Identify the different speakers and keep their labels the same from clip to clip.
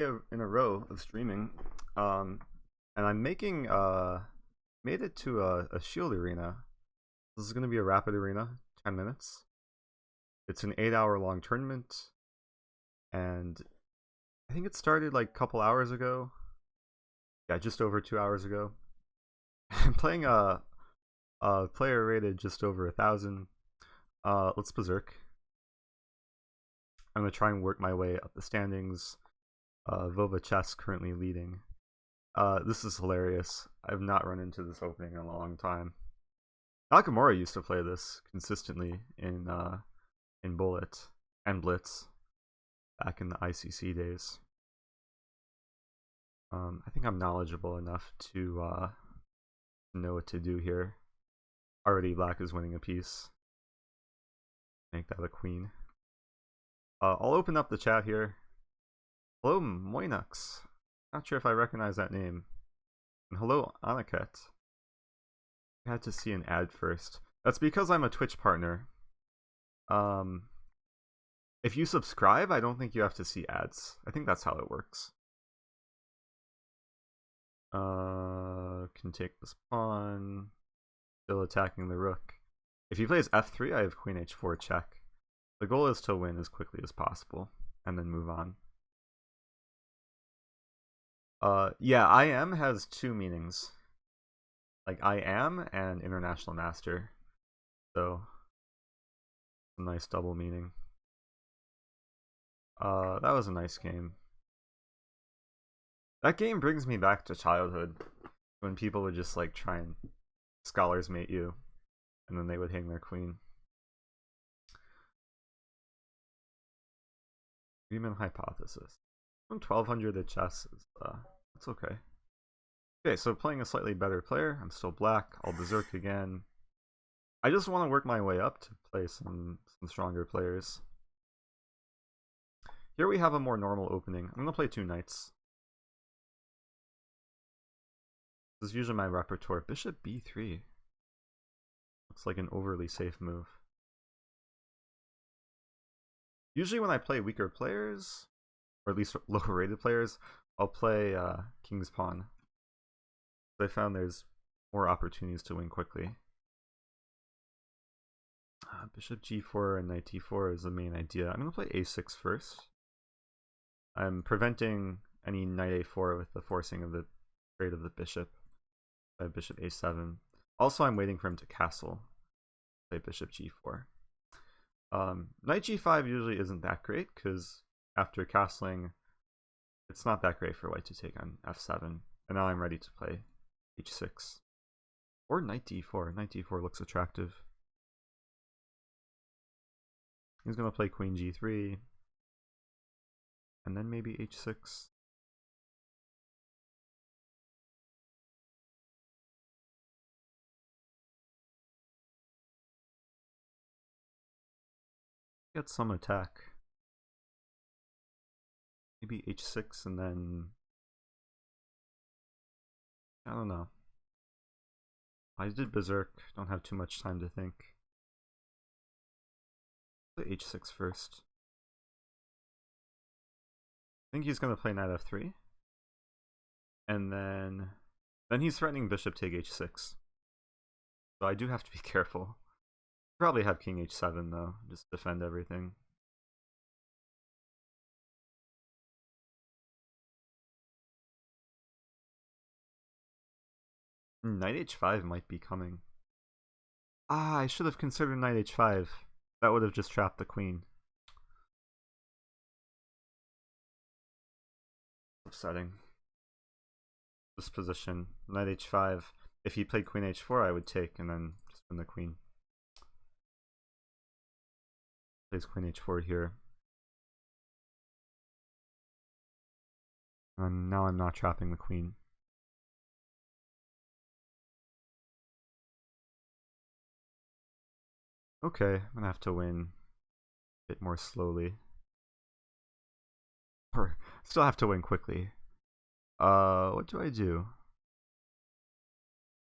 Speaker 1: in a row of streaming, and I'm making made it to a shield arena. This is gonna be a rapid arena, 10 minutes. It's an 8-hour long tournament, and I think it started like a couple hours ago. Yeah, just over 2 hours ago. I'm playing a player rated just over 1,000. Let's berserk. I'm gonna try and work my way up the standings. Vova Chess currently leading. This is hilarious. I've not run into this opening in a long time. Nakamura used to play this consistently in Bullet and Blitz back in the ICC days. I think I'm knowledgeable enough to know what to do here. Already black is winning a piece. Make that a queen. I'll open up the chat here. Hello, Moinux. Not sure if I recognize that name. And hello, Anaket. I had to see an ad first. That's because I'm a Twitch partner. If you subscribe, I don't think you have to see ads. I think that's how it works. Can take this pawn. Still attacking the rook. If he plays f3, I have queen h4 check. The goal is to win as quickly as possible and then move on. Yeah, I am has two meanings. Like I am and international master. So a nice double meaning. That was a nice game. That game brings me back to childhood when people would just like try and scholars mate you and then they would hang their queen. Riemann hypothesis. 1200 at chess is that's okay. Okay, so playing a slightly better player. I'm still black. I'll berserk again. I just want to work my way up to play some stronger players. Here we have a more normal opening. I'm gonna play two knights. This is usually my repertoire. Bishop b3. Looks like an overly safe move. Usually when I play weaker players, or at least lower rated players, I'll play King's Pawn. I found there's more opportunities to win quickly. Bishop g4 and knight d4 is the main idea. I'm going to play a6 first. I'm preventing any knight a4 with the forcing of the trade of the bishop. I have bishop a7. Also, I'm waiting for him to castle. Play bishop g4. Knight g5 usually isn't that great because after castling, it's not that great for white to take on f7. And now I'm ready to play h6. Or knight d4. Knight d4 looks attractive. He's going to play queen g3. And then maybe h6. Get some attack. Maybe h6 and then... I don't know. I did berserk. Don't have too much time to think. Play h6 first. I think he's going to play knight f3. And then he's threatening bishop take h6. So I do have to be careful. Probably have king h7 though, just defend everything. Knight h5 might be coming. I should have considered knight h5. That would have just trapped the queen. Upsetting. This position, knight h5. If he played queen h4, I would take and then just win the queen. Plays queen h4 here. And now I'm not trapping the queen. Okay, I'm gonna have to win a bit more slowly. Or still have to win quickly. What do I do?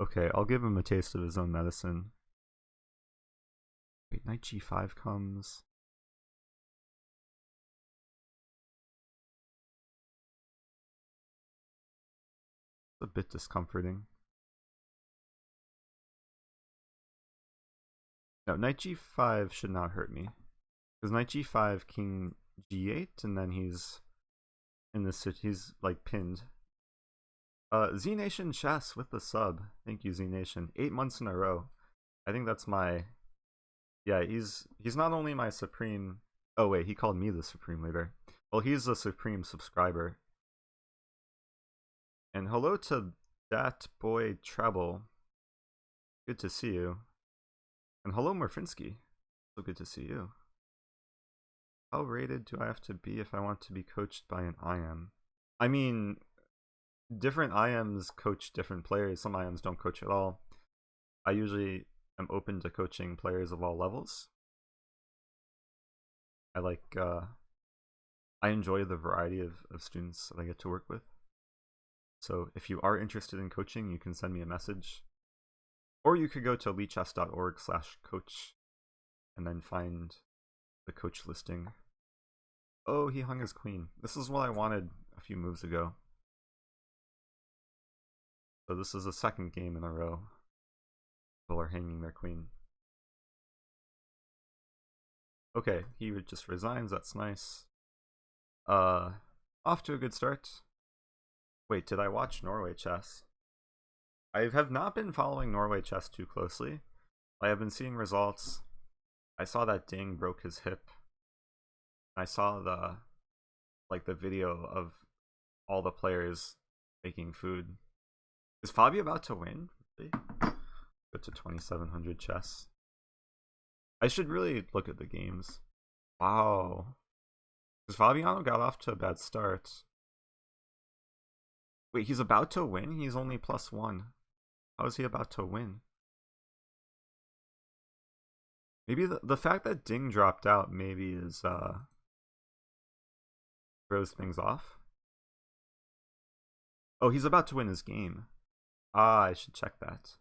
Speaker 1: Okay, I'll give him a taste of his own medicine. Wait, knight g5 comes. a bit discomforting. No, knight g5 should not hurt me. Because knight g5, king g8, and then he's in this, he's like pinned. Z Nation Chess with the sub. Thank you, Z Nation. 8 months in a row. I think that's my... Yeah, he's not only my supreme... Oh wait, he called me the supreme leader. Well, he's the supreme subscriber. And hello to that boy Treble. Good to see you. And hello Morfinsky. So good to see you. How rated do I have to be if I want to be coached by an IM? I mean, different IMs coach different players. Some IMs don't coach at all. I usually am open to coaching players of all levels. I enjoy the variety of students that I get to work with. So if you are interested in coaching, you can send me a message. Or you could go to leechess.org/coach and then find the coach listing. Oh, he hung his queen. This is what I wanted a few moves ago. So this is the second game in a row. People are hanging their queen. Okay, he just resigns, that's nice. Off to a good start. Wait, did I watch Norway chess? I have not been following Norway chess too closely. I have been seeing results. I saw that Ding broke his hip. I saw the video of all the players making food. Is Fabi about to win? Really? Go to 2700 chess. I should really look at the games. Wow. Because Fabiano got off to a bad start. Wait, he's about to win? He's only +1. How is he about to win? Maybe the fact that Ding dropped out maybe is throws things off. Oh, he's about to win his game. Ah, I should check that.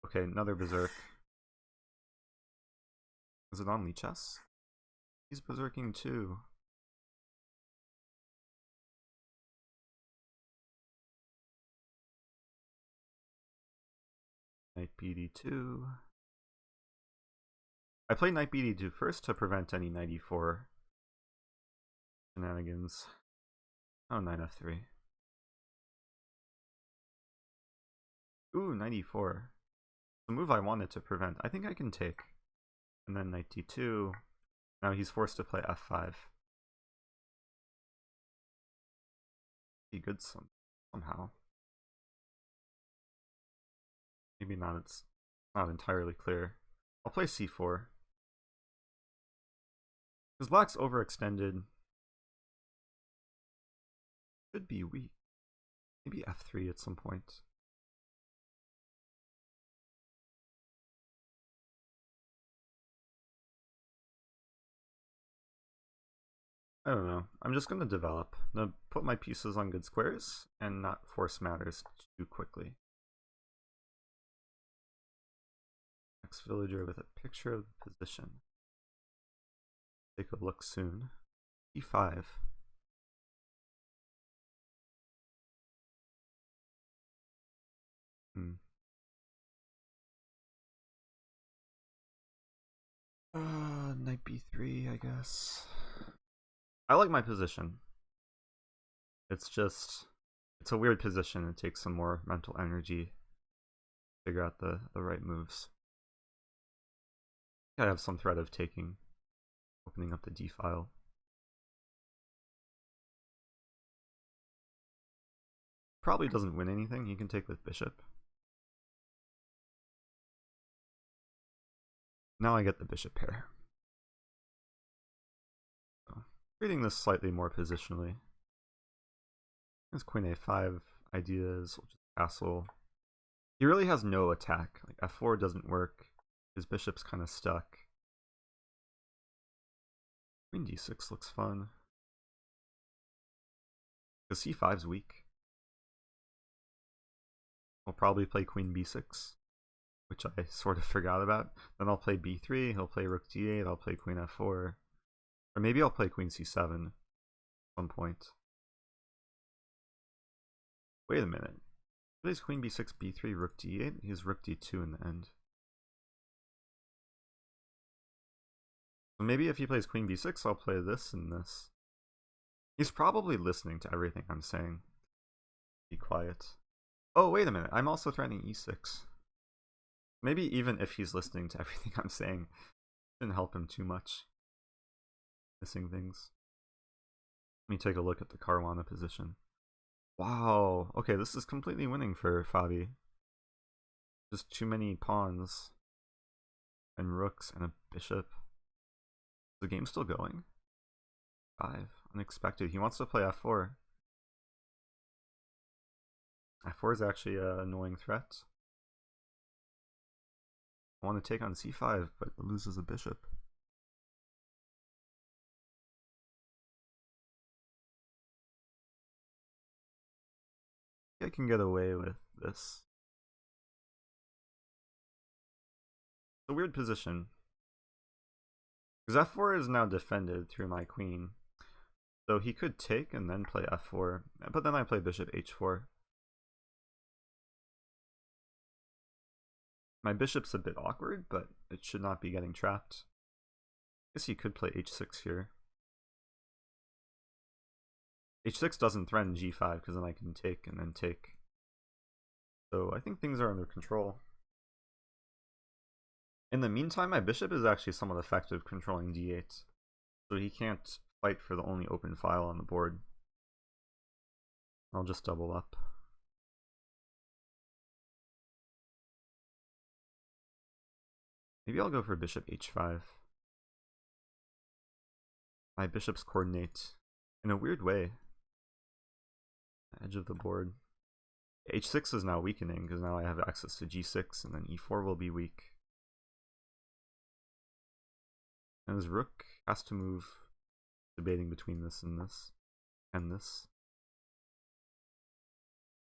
Speaker 1: Okay, another berserk. Is it on Lichess? He's berserking too. Knight bd2. I played knight bd2 first to prevent any knight e4 shenanigans. Oh, knight f3. Ooh, knight e4. The move I wanted to prevent. I think I can take. And then knight d2. Now he's forced to play f5. Be good somehow. Maybe not, it's not entirely clear. I'll play c4. Because black's overextended. Should be weak. Maybe f3 at some point. I don't know. I'm just going to develop. I'm going to put my pieces on good squares and not force matters too quickly. Next villager with a picture of the position. Take a look soon. e5. Knight b3, I guess. I like my position. It's just, it's a weird position. It takes some more mental energy to figure out the right moves. I have some threat of taking, opening up the d file. Probably doesn't win anything. He can take with bishop. Now I get the bishop pair. So, reading this slightly more positionally. His queen a5 ideas, we'll just castle. He really has no attack. Like f4 doesn't work. His bishop's kind of stuck. Queen d6 looks fun. Because c5's weak. I'll probably play queen b6, which I sort of forgot about. Then I'll play b3, he'll play rook d8, I'll play queen f4. Or maybe I'll play queen c7 at some point. Wait a minute. Plays queen b6, b3, rook d8. He has rook d2 in the end. So maybe if he plays queen b6, I'll play this and this. He's probably listening to everything I'm saying. Be quiet. Oh, wait a minute. I'm also threatening e6. Maybe even if he's listening to everything I'm saying, it didn't help him too much. Missing things. Let me take a look at the Caruana position. Wow. Okay, this is completely winning for Fabi. Just too many pawns. And rooks and a bishop. Is the game still going? 5. Unexpected. He wants to play f4. f4 is actually an annoying threat. I want to take on c5, but loses a bishop. I can get away with this. It's a weird position. Because f4 is now defended through my queen. So he could take and then play f4. But then I play bishop h4. My bishop's a bit awkward, but it should not be getting trapped. I guess he could play h6 here. h6 doesn't threaten g5 because then I can take and then take. So I think things are under control. In the meantime, my bishop is actually somewhat effective controlling d8. So he can't fight for the only open file on the board. I'll just double up. Maybe I'll go for bishop h5. My bishops coordinate in a weird way. Edge of the board. h6 is now weakening because now I have access to g6 and then e4 will be weak. And his rook has to move, debating between this and this. And this.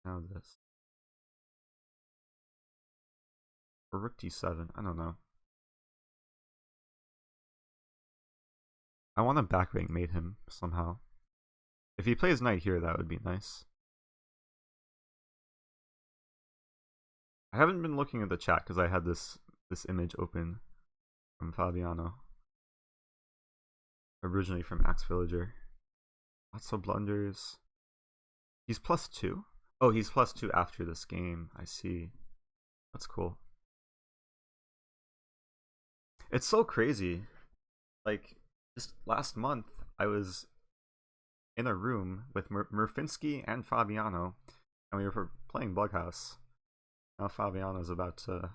Speaker 1: Now this. Or rook d7, I don't know. I want to back rank mate him somehow. If he plays knight here, that would be nice. I haven't been looking at the chat because I had this image open from Fabiano. Originally from Axe Villager. Lots of blunders. He's +2? Oh, he's +2 after this game. I see. That's cool. It's so crazy. Like, just last month, I was in a room with Murfinski and Fabiano, and we were playing Bughouse. Now Fabiano's about to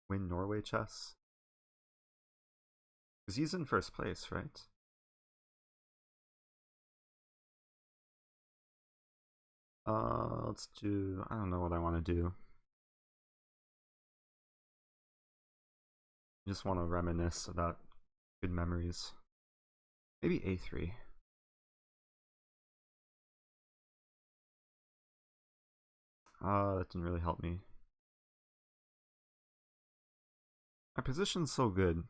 Speaker 1: win Norway chess. Because he's in first place, right? Let's do... I don't know what I want to do. I just want to reminisce about good memories. Maybe a3. That didn't really help me. My position's so good.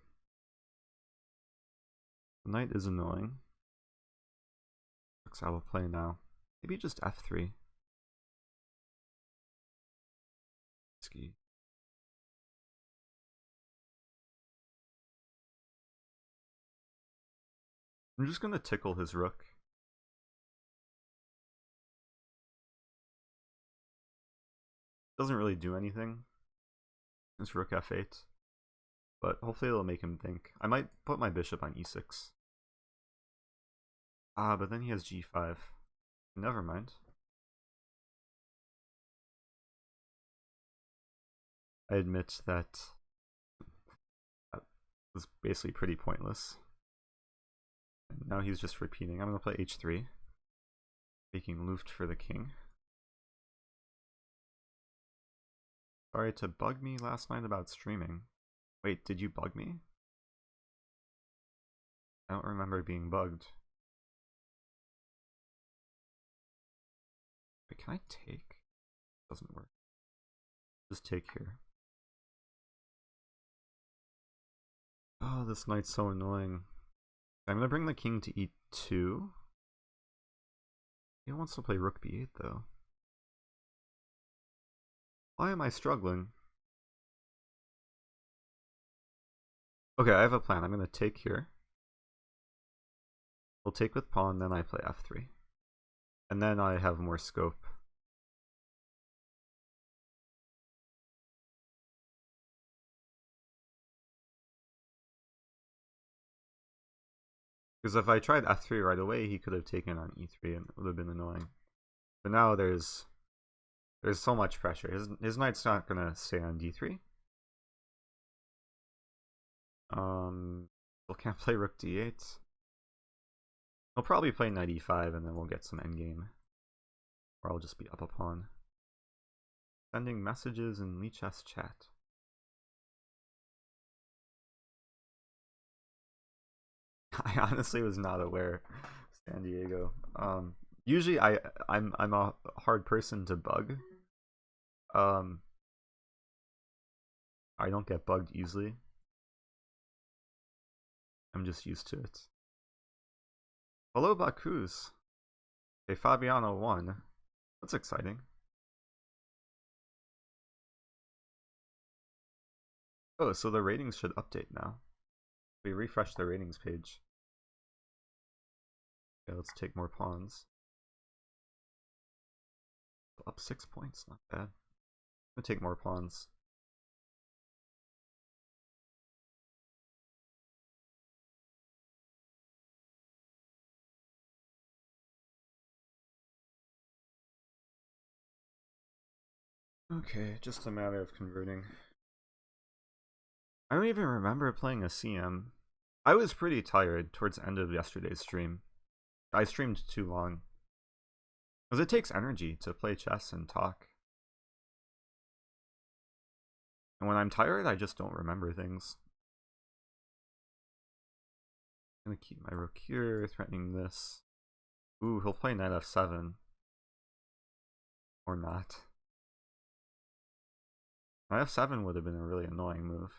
Speaker 1: The knight is annoying. Looks I will play now. Maybe just f3. Ski. I'm just gonna tickle his rook. Doesn't really do anything. It's rook f8. But hopefully it'll make him think. I might put my bishop on e6. But then he has g5. Never mind. I admit that was basically pretty pointless. And now he's just repeating. I'm gonna play h3. Taking Luft for the king. Sorry to bug me last night about streaming. Wait, did you bug me? I don't remember being bugged. Wait, can I take? Doesn't work. Just take here. Oh, this knight's so annoying. I'm gonna bring the king to e2. He wants to play rook b8 though. Why am I struggling? Okay, I have a plan. I'm going to take here. We'll take with pawn, then I play f3. And then I have more scope. Because if I tried f3 right away, he could have taken on e3 and it would have been annoying. But now there's so much pressure. His knight's not gonna stay on d3. Still can't play rook d8. He'll probably play knight e5 and then we'll get some endgame. Or I'll just be up a pawn. Sending messages in Lichess chat. I honestly was not aware, San Diego. Usually I'm a hard person to bug. I don't get bugged easily. I'm just used to it. Hello, Bakus. Hey, Fabiano won. That's exciting. Oh, so the ratings should update now. We refresh the ratings page. Okay, let's take more pawns. Up 6 points, not bad. I'm gonna take more pawns. Okay, just a matter of converting. I don't even remember playing a CM. I was pretty tired towards the end of yesterday's stream. I streamed too long. Because it takes energy to play chess and talk. And when I'm tired, I just don't remember things. I'm gonna keep my rook here, threatening this. Ooh, he'll play knight f7. Or not. Knight f7 would have been a really annoying move.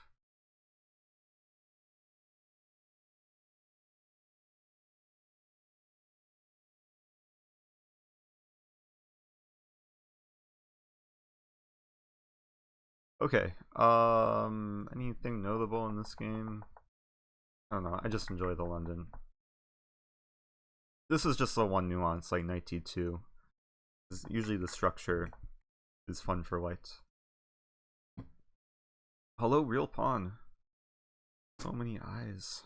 Speaker 1: Okay, anything notable in this game? I don't know, I just enjoy the London. This is just the one nuance, like knight d2. Usually the structure is fun for white. Hello, real pawn. So many eyes.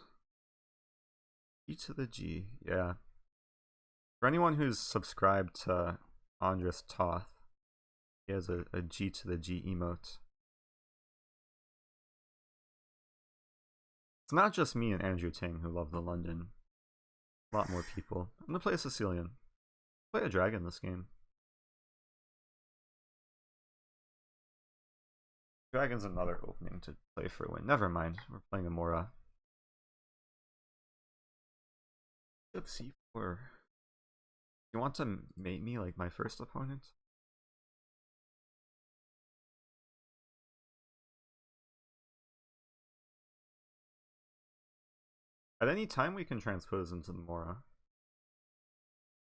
Speaker 1: E to the G, yeah. For anyone who's subscribed to Andres Toth, he has a G to the G emote. It's not just me and Andrew Ting who love the London. A lot more people. I'm gonna play a Sicilian. Play a dragon this game. Dragon's another opening to play for a win. Never mind, we're playing a Mora. Bishop c4. You want to mate me like my first opponent? At any time we can transpose into the Mora.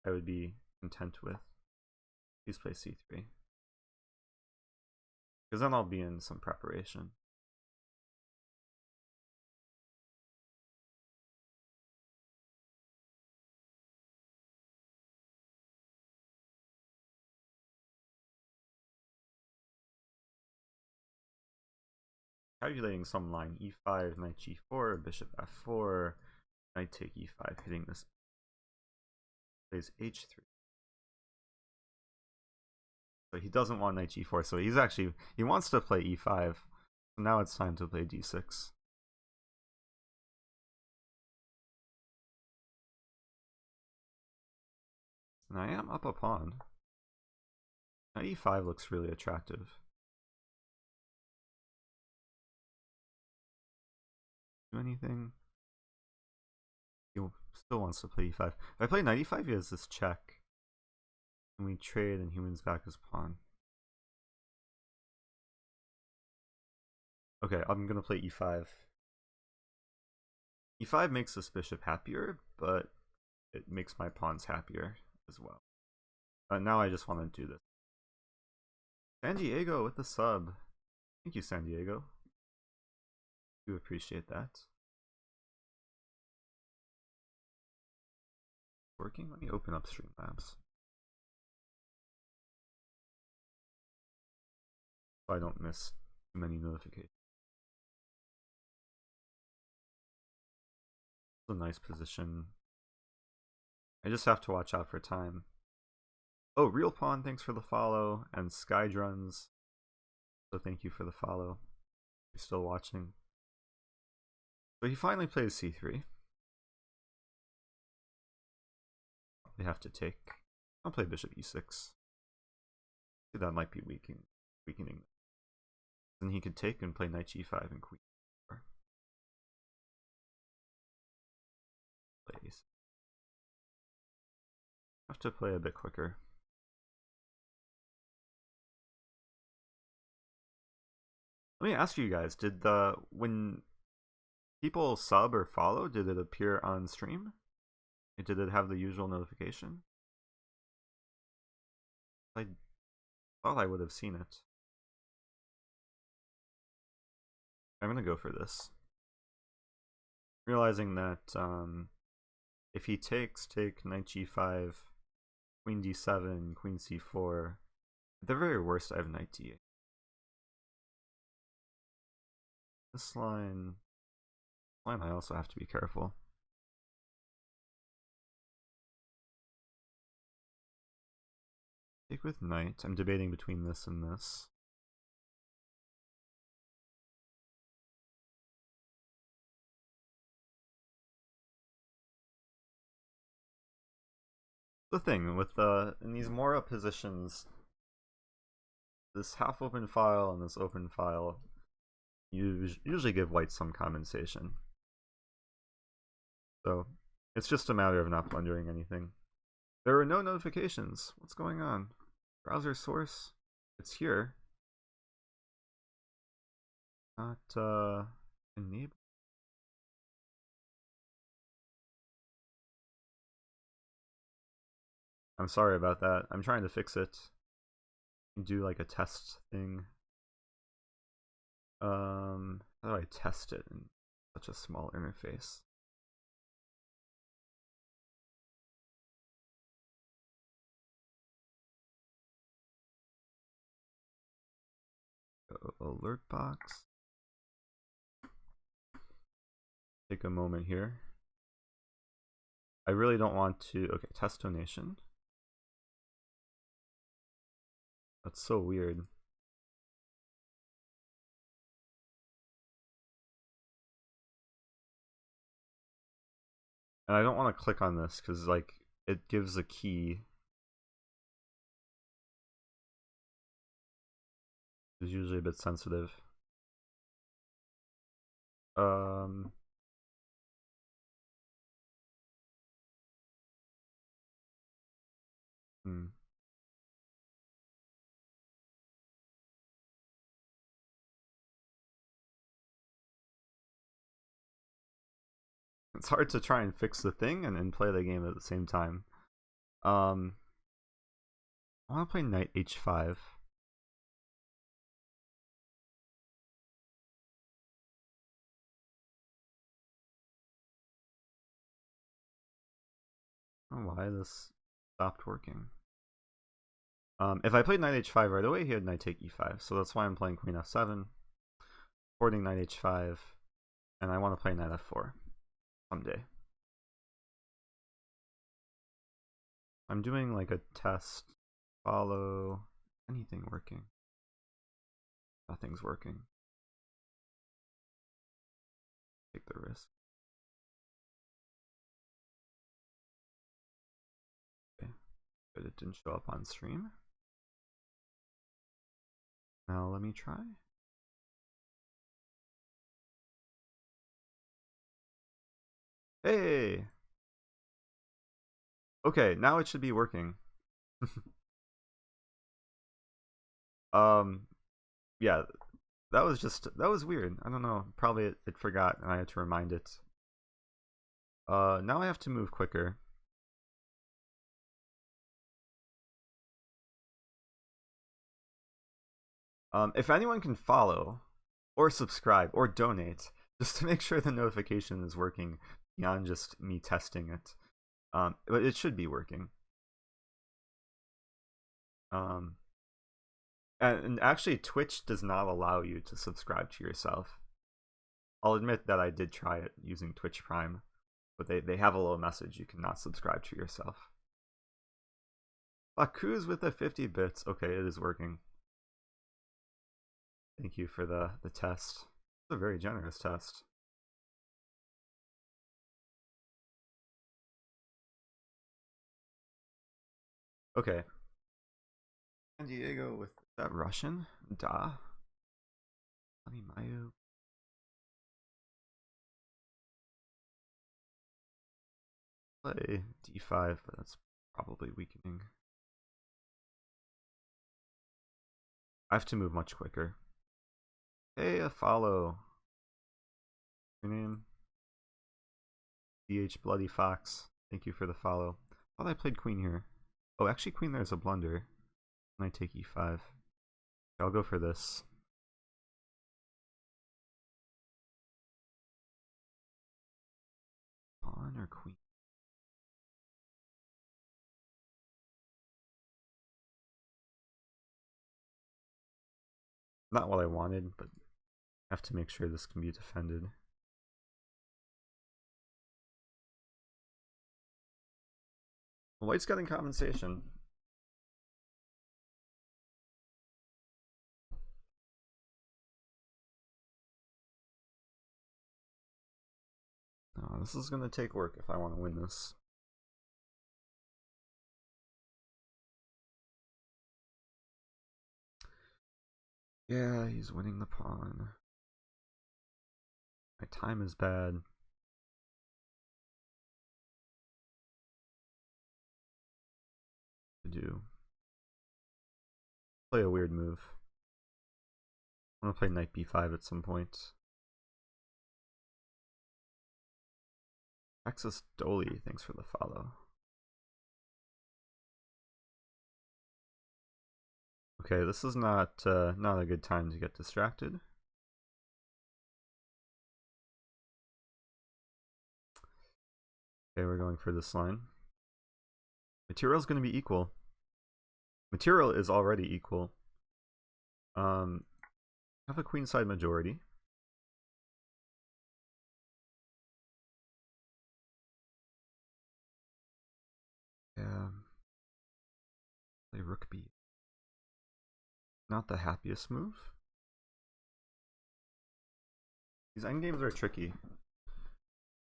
Speaker 1: I would be content with. Please play c3. Because then I'll be in some preparation. Calculating some line e5, knight g4, bishop f4, knight take e5, hitting this. Plays h3. So he doesn't want knight g4, so he wants to play e5. So now it's time to play d6. And I am up a pawn. Knight e5 looks really attractive. Do anything? He still wants to play e5. If I play knight e5, he has this check. And we trade and he wins back his pawn. Okay, I'm gonna play e5. E5 makes this bishop happier, but it makes my pawns happier as well. Now I just want to do this. San Diego with the sub. Thank you, San Diego. Do appreciate that. Working? Let me open up Streamlabs. So I don't miss too many notifications. It's a nice position. I just have to watch out for time. Oh, Real Pawn, thanks for the follow. And Skydruns, so thank you for the follow. You're still watching. So he finally plays c3. They have to take. I'll play bishop e6. That might be weakening. Then he could take and play knight g5 and queen e4. Plays. Have to play a bit quicker. Let me ask you guys, did when people sub or follow, did it appear on stream? Did it have the usual notification? I thought I would have seen it. I'm gonna go for this. Realizing that if he takes, take knight g5, queen d7, queen c4, at the very worst I have knight d8. This line I also have to be careful. Take with knight. I'm debating between this and this. The thing with in these Mora positions, this half open file and this open file usually give white some compensation. So it's just a matter of not blundering anything. There are no notifications. What's going on? Browser source? It's here. Not enabled. I'm sorry about that. I'm trying to fix it. Do like a test thing. How do I test it in such a small interface? Alert box. Take a moment here. I really don't want to. Okay, test donation. That's so weird. And I don't want to click on this because like it gives a key. It's usually a bit sensitive. It's hard to try and fix the thing and play the game at the same time. I want to play knight h5. I don't know why this stopped working. If I played knight h5 right away, he had knight take e5, so that's why I'm playing queen f7, porting knight h5, and I want to play knight f4 someday. I'm doing like a test, follow, anything working. Nothing's working. Take the risk. Okay, but it didn't show up on stream. Now let me try. Hey! Okay, now it should be working. Yeah, that was weird. I don't know. Probably it forgot and I had to remind it. Now I have to move quicker. If anyone can follow or subscribe or donate, just to make sure the notification is working beyond just me testing it. But it should be working. And actually, Twitch does not allow you to subscribe to yourself. I'll admit that I did try it using Twitch Prime, but they have a little message: you cannot subscribe to yourself. Baku's with the 50 bits. Okay, it is working. Thank you for the test. It's a very generous test. Okay. San Diego with that Russian? Da. Mayu. Play d5, but that's probably weakening. I have to move much quicker. Hey, a follow. Your name? DH Bloody Fox. Thank you for the follow. I thought I played queen here. Oh, actually queen there is a blunder. And I take e5. I'll go for this. Pawn or queen? Not what I wanted, but I have to make sure this can be defended. White's getting compensation. Oh, this is going to take work if I want to win this. Yeah, he's winning the pawn. My time is bad. To do. Play a weird move. I'm going to play knight b5 at some point. Texas Dolly, thanks for the follow. Okay, this is not a good time to get distracted. Okay, we're going for this line. Material is going to be equal. Material is already equal. Have a queenside majority. Yeah. Play rook b. Not the happiest move. These endgames are tricky.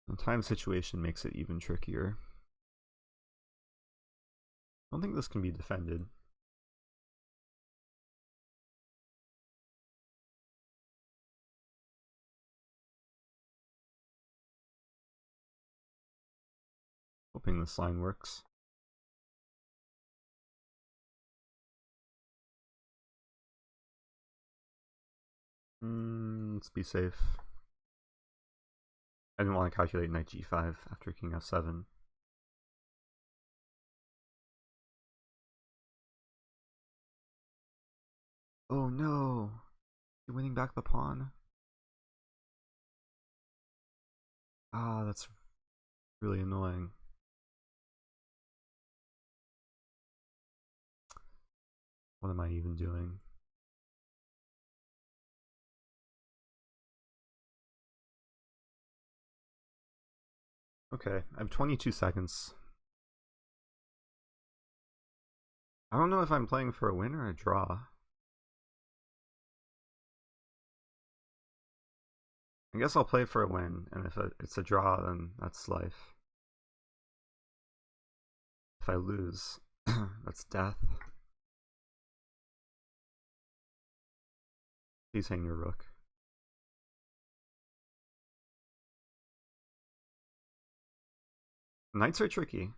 Speaker 1: The time situation makes it even trickier. I don't think this can be defended. Hoping this line works. Let's be safe. I didn't want to calculate knight g5 after king f7. Oh no! You're winning back the pawn. Ah, that's really annoying. What am I even doing? Okay, I have 22 seconds. I don't know if I'm playing for a win or a draw. I guess I'll play for a win, and if it's a draw, then that's life. If I lose, that's death. Please hang your rook. Knights are tricky.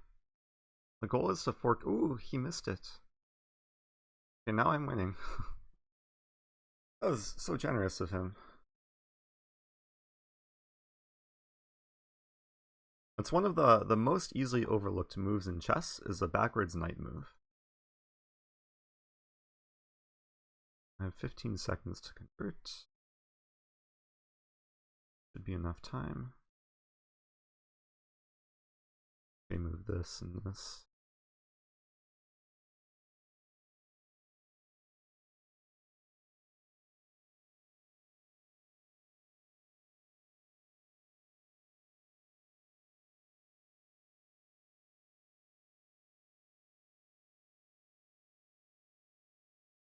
Speaker 1: The goal is to fork. Ooh, he missed it. Okay, now I'm winning. That was so generous of him. It's one of the most easily overlooked moves in chess is the backwards knight move. I have 15 seconds to convert. Should be enough time. Okay, move this and this.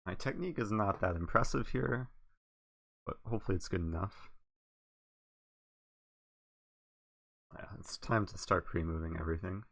Speaker 1: My technique is not that impressive here, but hopefully it's good enough. Yeah, it's time to start pre-moving everything.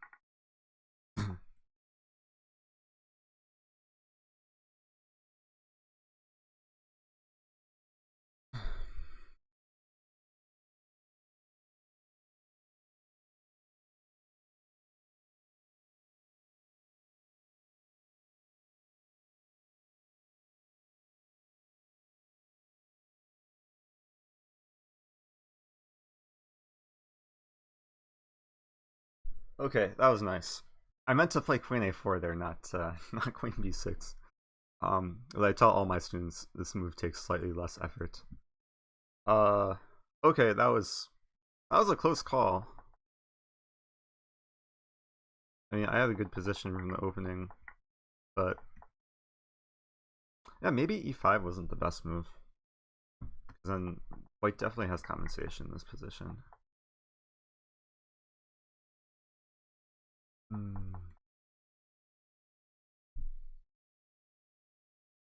Speaker 1: Okay, that was nice. I meant to play Queen A4 there, not not Queen B6. I tell all my students this move takes slightly less effort. Okay, that was a close call. I mean, I had a good position from the opening, but yeah, maybe E5 wasn't the best move. Because then White definitely has compensation in this position.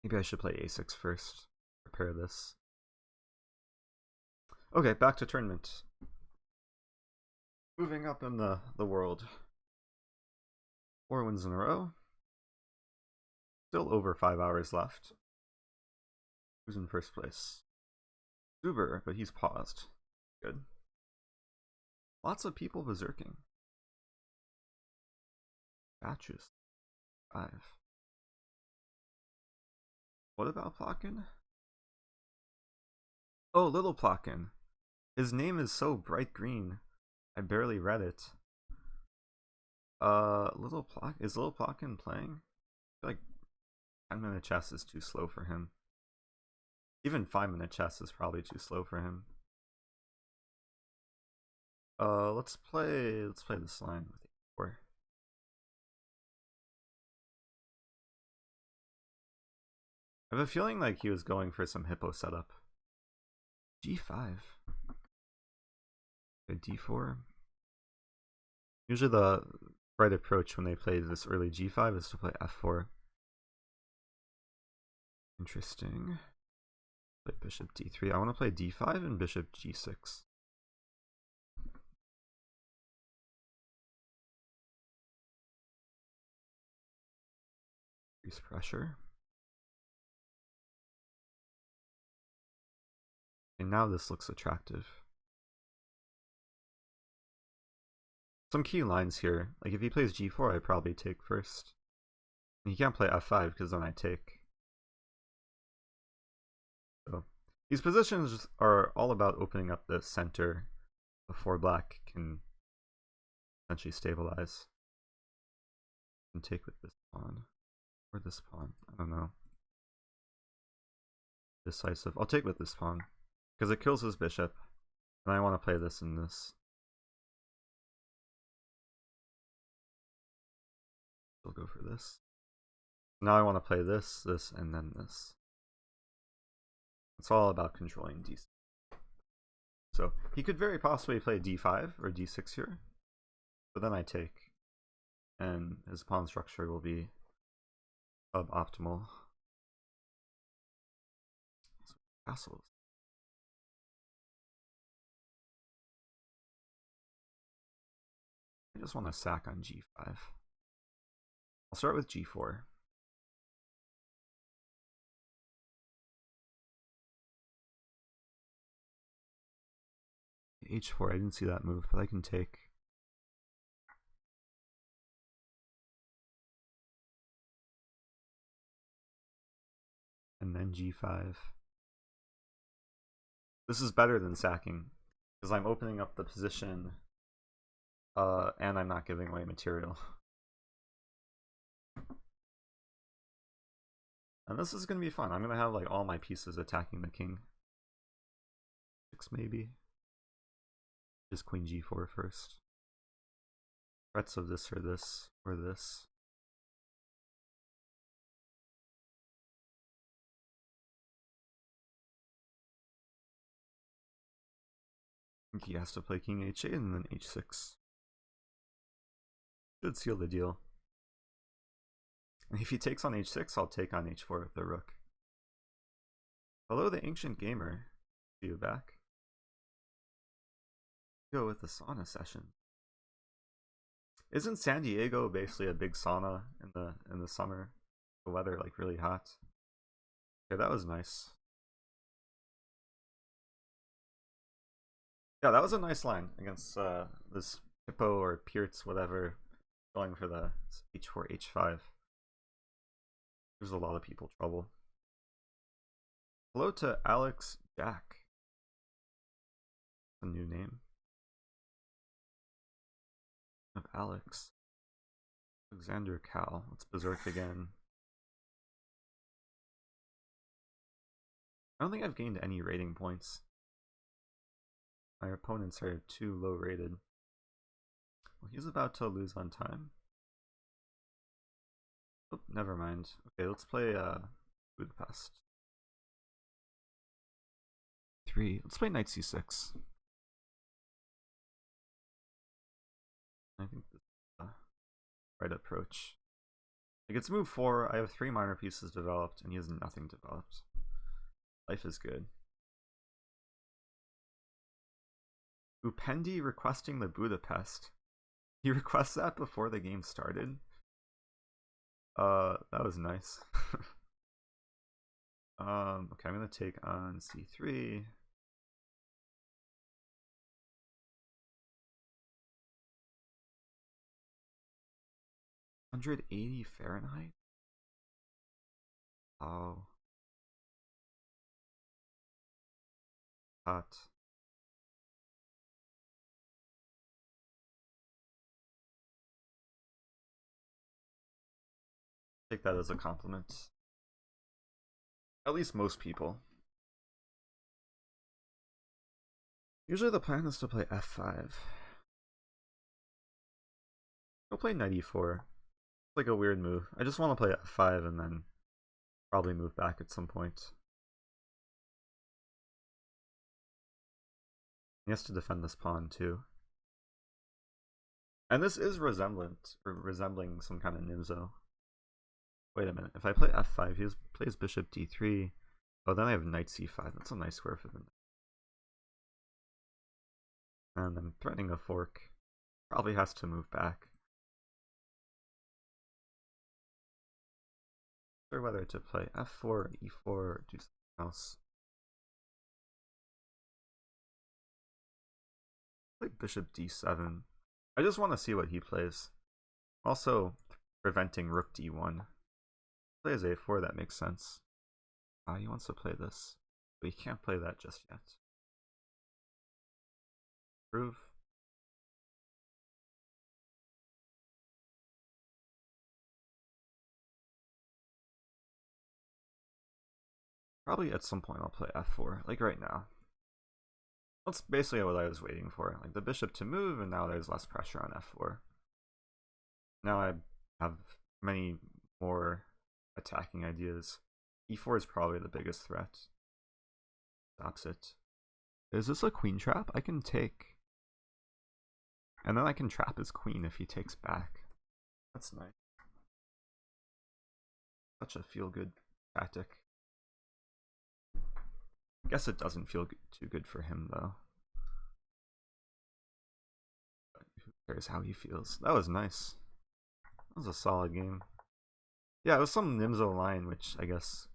Speaker 1: Maybe I should play A6 first. Prepare this. Okay, back to tournament. Moving up in the world. 4 wins in a row. Still over 5 hours left. Who's in first place? Zuber, but he's paused. Good. Lots of people berserking. Batches. 5. What about Plotkin? Oh, Little Plotkin. His name is so bright green. I barely read it. Is Little Plotkin playing? I feel like 10-minute chess is too slow for him. Even 5-minute chess is probably too slow for him. Let's play this line with A4. I have a feeling like he was going for some hippo setup. G5. Okay, D4. Usually the right approach when they play this early G5 is to play F4. Interesting. Play bishop D3. I want to play D5 and bishop G6. Increase pressure. And now this looks attractive. Some key lines here. Like if he plays G4, I probably take first. And he can't play F5 because then I take. So these positions are all about opening up the center before black can essentially stabilize. And take with this pawn. Or this pawn. I don't know. Decisive. I'll take with this pawn. Because it kills his bishop. And I want to play this and this. We'll go for this. Now I want to play this, this, and then this. It's all about controlling d6. So he could very possibly play d5 or d6 here. But then I take. And his pawn structure will be suboptimal. So castles. I just want to sack on g5. I'll start with g4. h4, I didn't see that move, but I can take. And then g5. This is better than sacking, because I'm opening up the position, and I'm not giving away material. And this is going to be fun. I'm going to have like all my pieces attacking the king. 6 maybe. Just queen g4 first. Threats of this or this or this. I think he has to play king h8 and then h6. Should seal the deal. And if he takes on h6, I'll take on h4 with the rook. Hello, the ancient gamer. See you back. Go with the sauna session. Isn't San Diego basically a big sauna in the summer? The weather like really hot. Okay, that was nice. Yeah, that was a nice line against this Hippo or Pirtz, whatever, going for the h4, h5. There's a lot of people trouble. Hello to Alex Jack. A new name of Alex. Alexander Cal. Let's berserk again. I don't think I've gained any rating points. My opponents are too low rated. Well, he's about to lose on time. Oh, never mind. Okay, let's play Budapest. 3. Let's play knight c6. I think this is the right approach. Like, it's move 4. I have 3 minor pieces developed, and he has nothing developed. Life is good. Upendi requesting the Budapest. He requests that before the game started. That was nice. Okay, I'm gonna take on c3. $180 Fahrenheit? Oh. Hot. Take that as a compliment. At least most people. Usually the plan is to play f5. Go play knight e4. It's like a weird move. I just want to play f5 and then probably move back at some point. He has to defend this pawn too. And this is resembling some kind of Nimzo. Wait a minute, if I play f5, he plays bishop d3. Oh, then I have knight c5. That's a nice square for the knight. And I'm threatening a fork. Probably has to move back. Or whether to play f4, e4, or do something else. Play bishop d7. I just want to see what he plays. Also, preventing rook d1. Plays a4, that makes sense. He wants to play this, but he can't play that just yet. Prove. Probably at some point I'll play f4, like right now. That's basically what I was waiting for, like the bishop to move, and now there's less pressure on f4. Now I have many more attacking ideas. e4 is probably the biggest threat. Stops it. Is this a queen trap? I can take. And then I can trap his queen if he takes back. That's nice. Such a feel-good tactic. I guess it doesn't feel too good for him, though. But who cares how he feels? That was nice. That was a solid game. Yeah, it was some Nimzo line, which I guess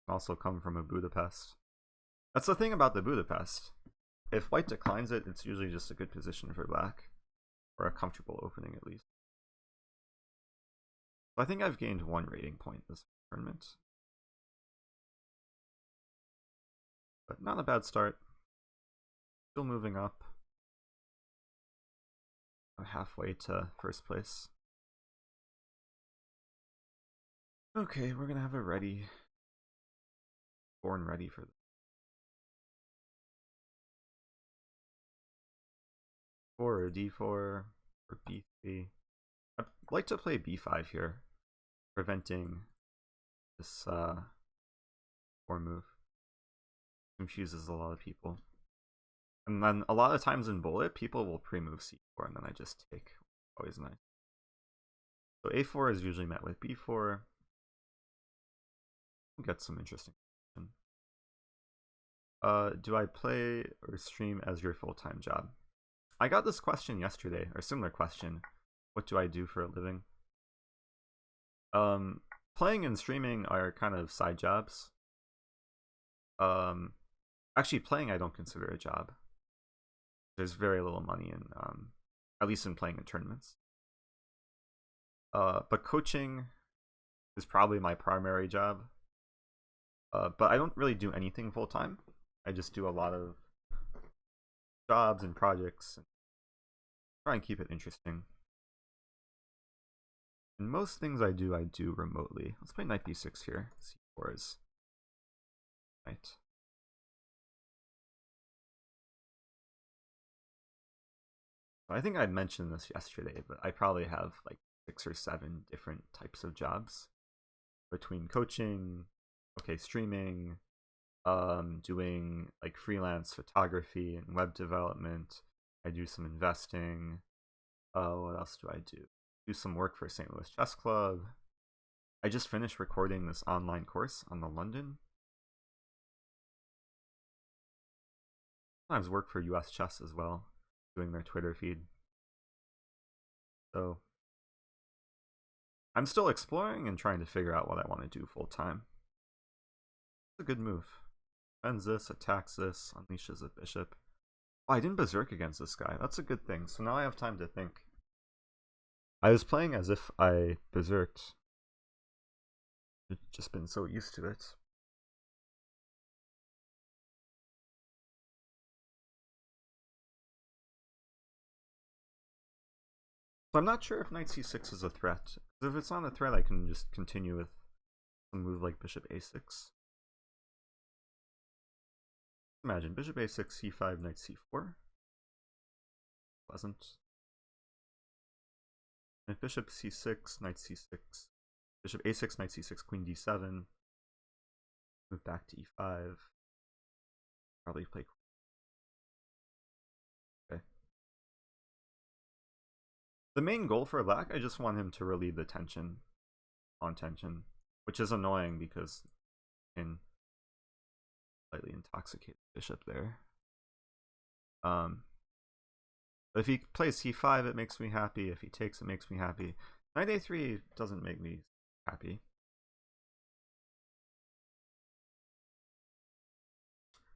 Speaker 1: can also come from a Budapest. That's the thing about the Budapest. If white declines it, it's usually just a good position for black. Or a comfortable opening, at least. So I think I've gained 1 rating point this tournament. But not a bad start. Still moving up. I'm halfway to first place. Okay, we're gonna have a ready, born ready for this. Or d4 or b3. I'd like to play b5 here, preventing this 4 move. Confuses a lot of people. And then a lot of times in bullet, people will pre-move c4 and then I just take. Always nice. So a4 is usually met with b4. We'll get some interesting. Do I play or stream as your full-time job? I got this question yesterday, or similar question. What do I do for a living? Playing and streaming are kind of side jobs. Actually, playing I don't consider a job. There's very little money in, at least in playing in tournaments. But coaching is probably my primary job. But I don't really do anything full time. I just do a lot of jobs and projects and try and keep it interesting. And most things I do remotely. Let's play knight b6 here. c4 is knight. I think I mentioned this yesterday, but I probably have like 6 or 7 different types of jobs between coaching, streaming, doing like freelance photography and web development. I do some investing. What else do I do? Do some work for St. Louis Chess Club. I just finished recording this online course on the London. Sometimes work for US Chess as well, doing their Twitter feed. So I'm still exploring and trying to figure out what I want to do full time. It's a good move. Defends this, attacks this, unleashes a bishop. Oh, I didn't berserk against this guy. That's a good thing. So now I have time to think. I was playing as if I berserked. I've just been so used to it. So I'm not sure if knight c6 is a threat. If it's not a threat, I can just continue with some move like bishop a6. Imagine bishop a6, c5, knight c4. Pleasant. And if bishop c6, knight c6, bishop a6, knight c6, queen d7, move back to e5. Probably play queen. Okay. The main goal for black, I just want him to relieve the tension on tension, which is annoying because I can slightly intoxicate the bishop there. But if he plays c5, it makes me happy. If he takes, it makes me happy. Knight a3 doesn't make me happy.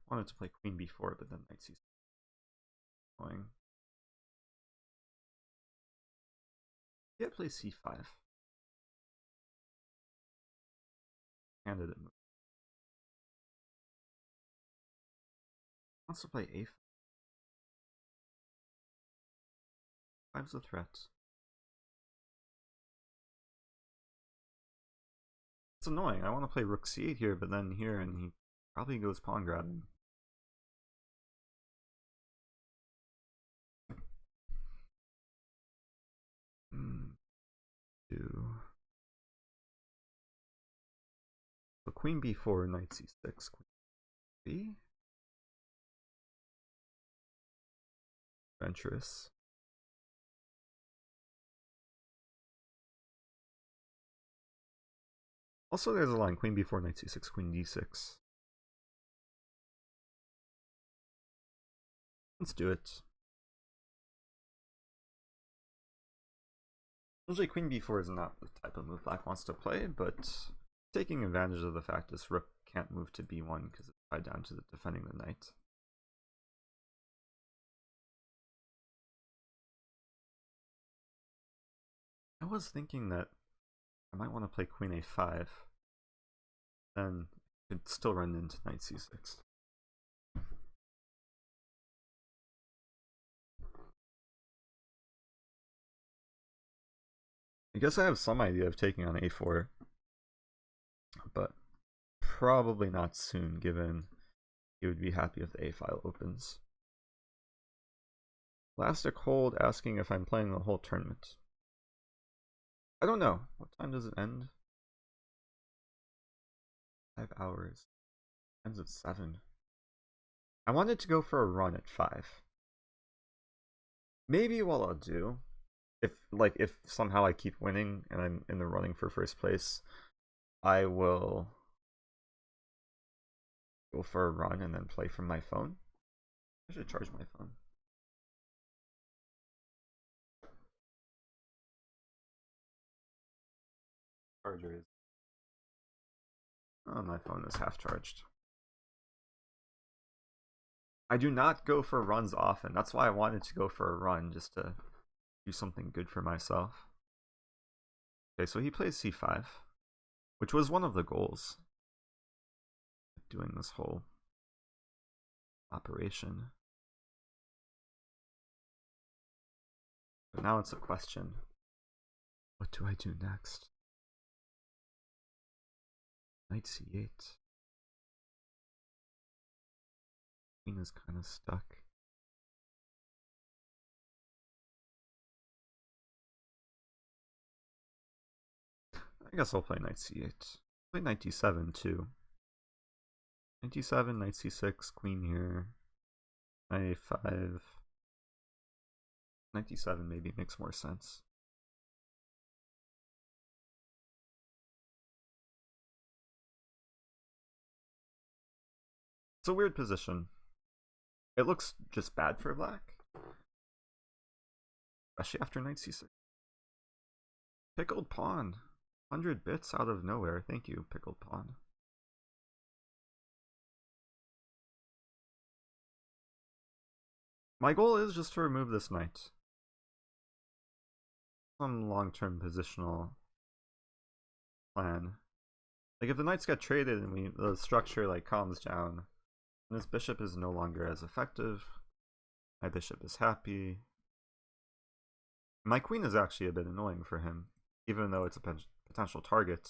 Speaker 1: I wanted to play queen b4, but then knight c6. Annoying. Yeah, play c5. Candidate move. Wants to play a5. 5's a threat. It's annoying. I want to play rook c8 here, but then here, and he probably goes pawn grabbing. So queen b4, knight c6, queen b. Adventurous. Also, there's a line queen b4, knight c6, queen d6. Let's do it. Usually queen b4 is not the type of move black wants to play, but taking advantage of the fact this rook can't move to b1 because it's tied down to defending the knight. I was thinking that I might want to play queen a5. Then it could still run into knight c6. I guess I have some idea of taking on a4. but probably not soon, given he would be happy if the A file opens. Elastic hold asking if I'm playing the whole tournament. I don't know. What time does it end? 5 hours. Ends at 7. I wanted to go for a run at 5. Maybe what I'll do, if somehow I keep winning and I'm in the running for first place, I will go for a run and then play from my phone. I should charge my phone. Charger is... Oh, my phone is half charged. I do not go for runs often. That's why I wanted to go for a run, just to do something good for myself. Okay, so he plays c5, which was one of the goals. Doing this whole operation. But now it's a question. What do I do next? Knight c8. Queen is kind of stuck. I guess I'll play knight c8. Play knight d7 too. Knight d7, knight c6, queen here. Knight a5. Knight d7 maybe makes more sense. It's a weird position. It looks just bad for black. Especially after knight c6. Pickled pawn. 100 bits out of nowhere. Thank you, pickled pawn. My goal is just to remove this knight. Some long-term positional plan. Like if the knights get traded and the structure like calms down, and this bishop is no longer as effective. My bishop is happy. My queen is actually a bit annoying for him, even though it's a potential target.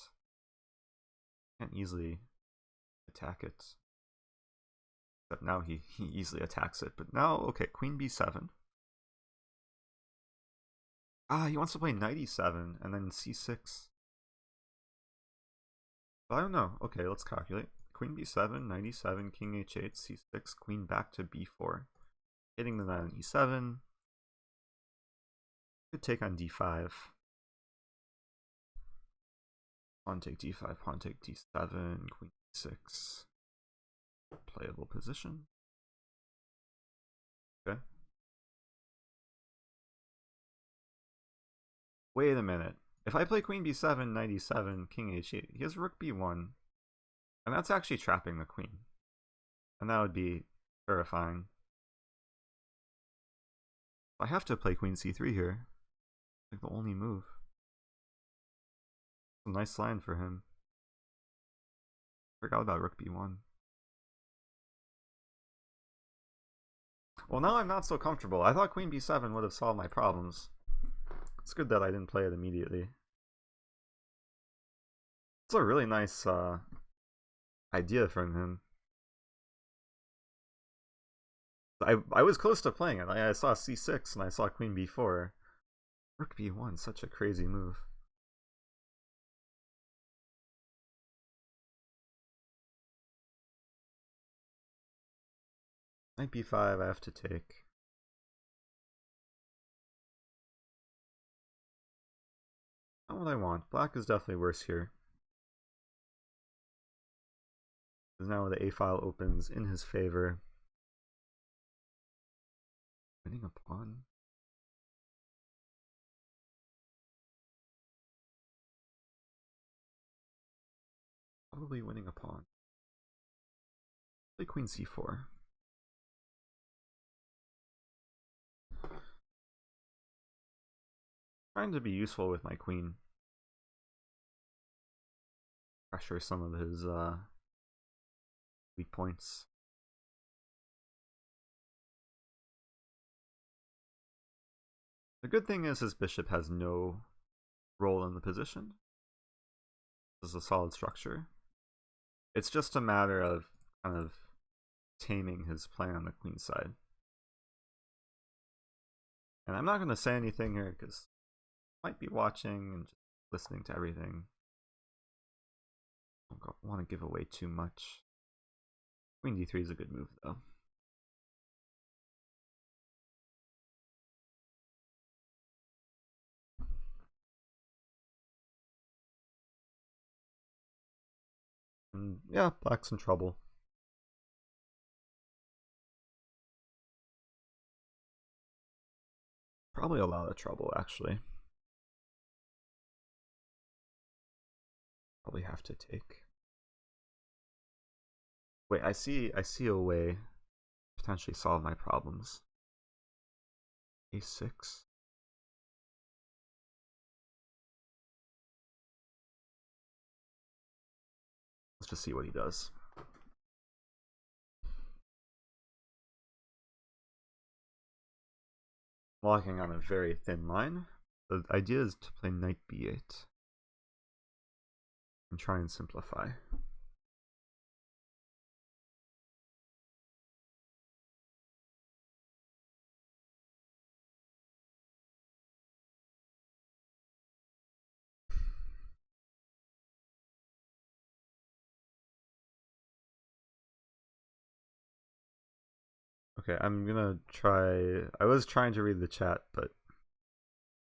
Speaker 1: Can't easily attack it. But now he easily attacks it. But now, okay, queen b7. Ah, he wants to play knight e7 and then c6. But I don't know. Okay, let's calculate. Queen b7, knight e7, king h8, c6, queen back to b4. Hitting the knight on e7. Could take on d5. Pawn take d5, pawn take d7, queen d6. Playable position. Okay. Wait a minute. If I play queen b7, knight e7, king h8, he has rook b1. And that's actually trapping the queen. And that would be terrifying. I have to play queen c3 here. Like the only move. A nice line for him. Forgot about rook b1. Well, now I'm not so comfortable. I thought queen b7 would have solved my problems. It's good that I didn't play it immediately. It's a really nice idea from him. I was close to playing it. I saw c6 and I saw queen b4. Rook b1, such a crazy move. Knight b5, I have to take. Not what I want. Black is definitely worse here. Because now the a file opens in his favor. Winning a pawn. Probably winning a pawn. Play queen c4. Trying to be useful with my queen. Pressure some of his weak points. The good thing is his bishop has no role in the position. This is a solid structure. It's just a matter of kind of taming his plan on the queen side. And I'm not going to say anything here because I might be watching and just listening to everything. I don't want to give away too much. Queen d3 is a good move though. And yeah, black's in trouble. Probably a lot of trouble, actually. Probably have to take. Wait, I see a way to potentially solve my problems. A6. Let's just see what he does. Walking on a very thin line. The idea is to play knight b8 and try and simplify. Okay, I'm gonna try. I was trying to read the chat, but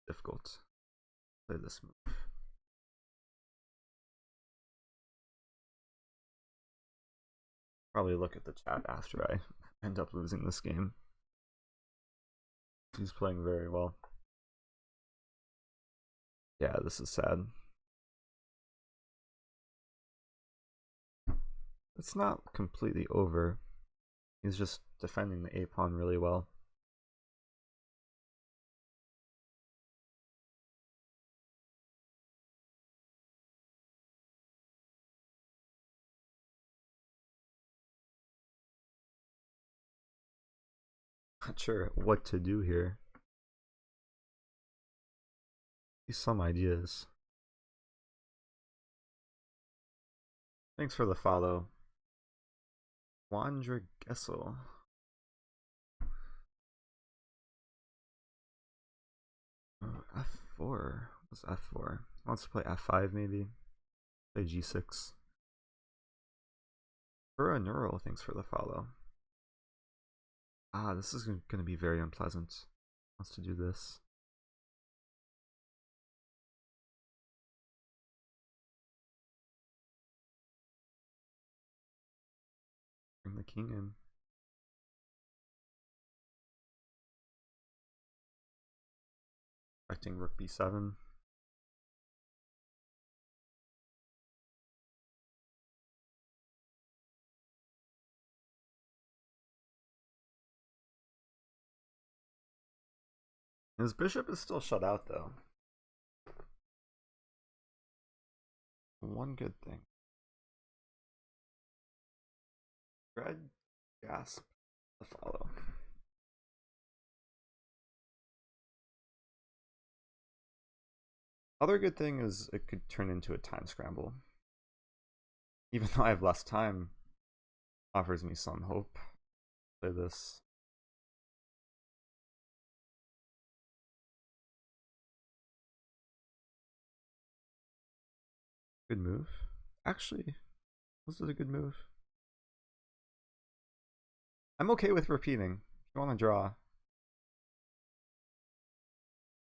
Speaker 1: difficult. Play this move. Probably look at the chat after I end up losing this game. He's playing very well. Yeah, this is sad. It's not completely over. He's just defending the a-pawn really well. Not sure what to do here. Some ideas. Thanks for the follow. Wandra Gessel. F4. What's F4? Wants to play F5 maybe. Play G6. Fura Neural, thanks for the follow. Ah, this is going to be very unpleasant. Wants to do this. Bring the king in. Expecting rook b7. His bishop is still shut out though. One good thing. Red gasp the follow. Other good thing is it could turn into a time scramble. Even though I have less time, offers me some hope. Play this. Good move. Actually, was it a good move? I'm okay with repeating. If you want to draw,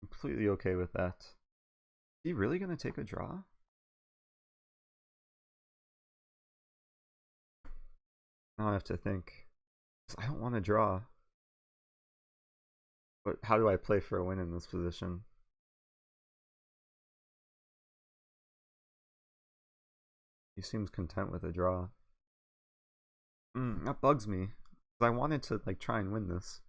Speaker 1: completely okay with that. Is he really going to take a draw? Now I have to think. I don't want to draw. But how do I play for a win in this position? He seems content with a draw. That bugs me. I wanted to like try and win this.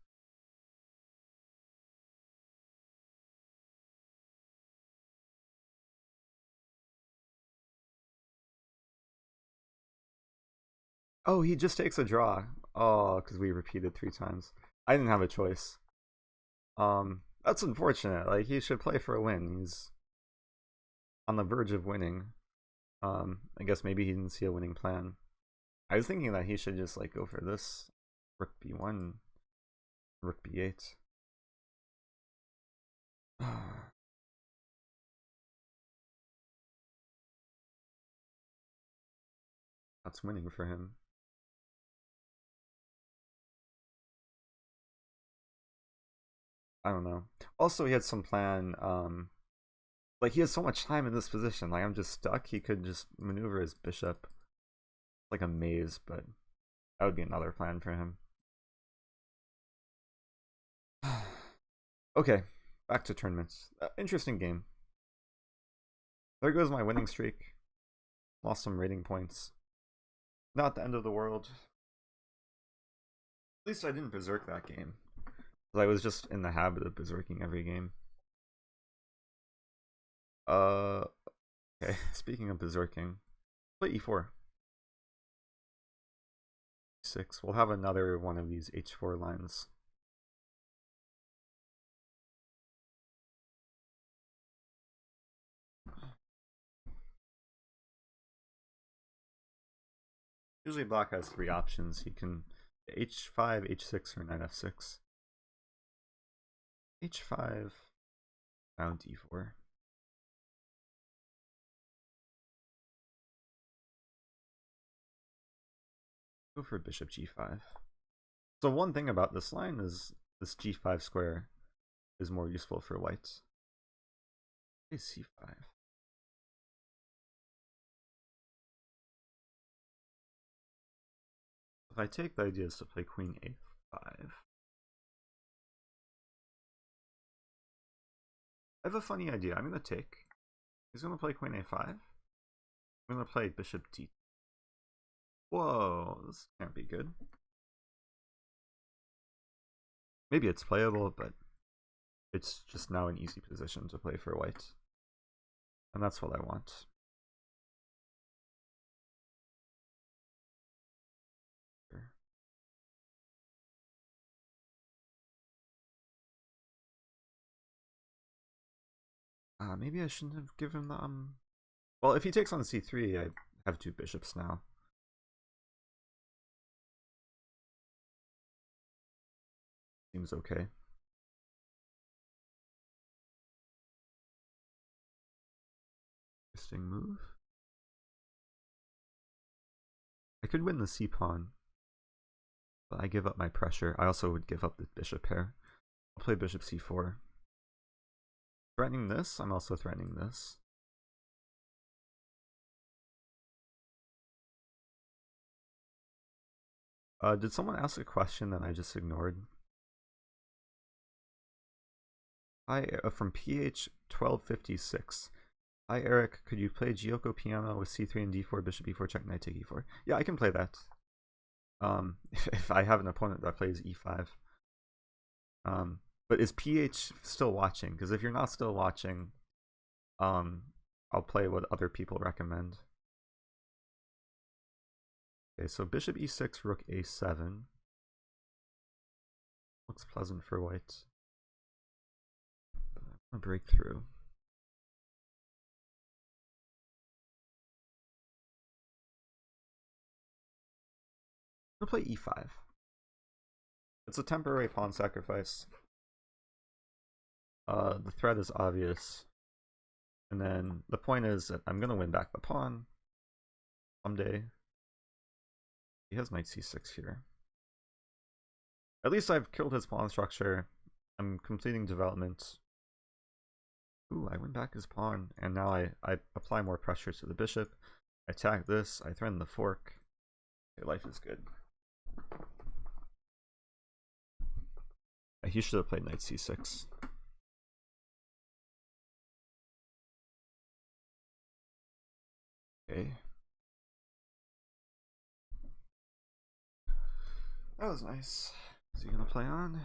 Speaker 1: Oh, he just takes a draw. Oh, because we repeated 3 times. I didn't have a choice. That's unfortunate. Like, he should play for a win. He's on the verge of winning. I guess maybe he didn't see a winning plan. I was thinking that he should just like go for this. Rook b1, rook b8. That's winning for him. I don't know. Also, he had some plan. Like he has so much time in this position. Like I'm just stuck. He could just maneuver his bishop like a maze, but that would be another plan for him. Okay, back to tournaments. Interesting game. There goes my winning streak. Lost some rating points. Not the end of the world. At least I didn't berserk that game. I was just in the habit of berserking every game. Okay, speaking of berserking, play e4. 6. We'll have another one of these h4 lines. Usually black has 3 options. He can h5, h6, or knight f6. h5, now d4. Go for bishop g5. So one thing about this line is this g5 square is more useful for white. Okay, c5. If I take, the idea is to play queen a5. I have a funny idea. I'm going to take. He's going to play queen a5. I'm going to play bishop d. Whoa, this can't be good. Maybe it's playable, but it's just now an easy position to play for white. And that's what I want. Maybe I shouldn't have given the well, if he takes on c3, I have 2 bishops now. Seems okay. Interesting move. I could win the c pawn, but I give up my pressure. I also would give up the bishop pair. I'll play bishop c4. Threatening this, I'm also threatening this. Did someone ask a question that I just ignored? Hi, from PH1256. Hi, Eric. Could you play Giocco Piano with c3 and d4, bishop e4, check, knight take e4? Yeah, I can play that. If I have an opponent that plays e5. But is PH still watching? Because if you're not still watching, I'll play what other people recommend. Okay, so bishop e6, rook a7. Looks pleasant for white. A breakthrough. I'm gonna play e5. It's a temporary pawn sacrifice. The threat is obvious. And then the point is that I'm gonna win back the pawn someday. He has knight c6 here. At least I've killed his pawn structure. I'm completing development. Ooh, I win back his pawn, and now I apply more pressure to the bishop. I attack this, I threaten the fork. Okay, life is good. He should have played knight c6. Okay. That was nice. Is he gonna play on?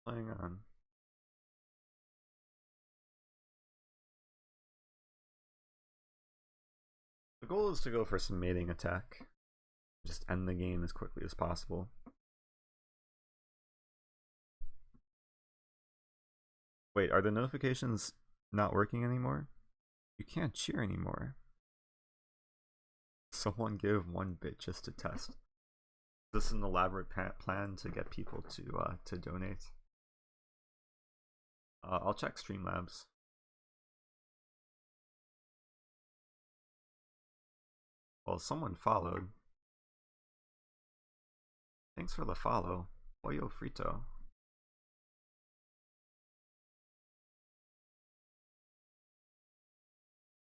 Speaker 1: Playing on. The goal is to go for some mating attack. Just end the game as quickly as possible. Wait, are the notifications not working anymore? You can't cheer anymore. Someone give 1 bit just to test. This is an elaborate plan to get people to donate. I'll check Streamlabs. Well, someone followed. Thanks for the follow. Pollo frito.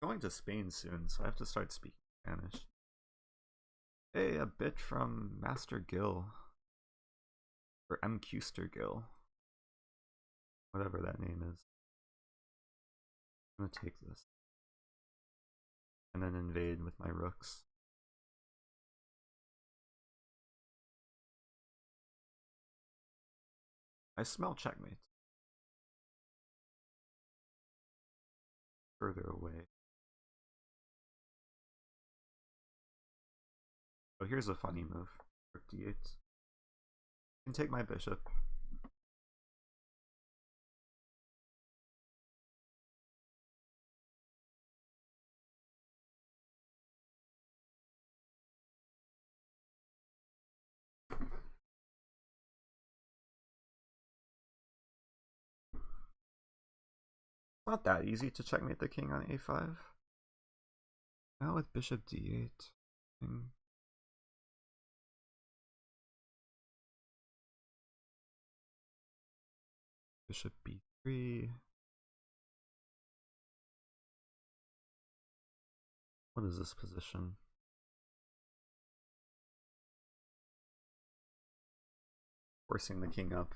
Speaker 1: I'm going to Spain soon, so I have to start speaking Spanish. Hey, a bit from Master Gill. Or M. Custer Gill. Whatever that name is. I'm gonna take this. And then invade with my rooks. I smell checkmate. Further away. Oh, here's a funny move. Rook d8. You can take my bishop. Not that easy to checkmate the king on a5. Now with bishop d8. Bishop b3. What is this position? Forcing the king up.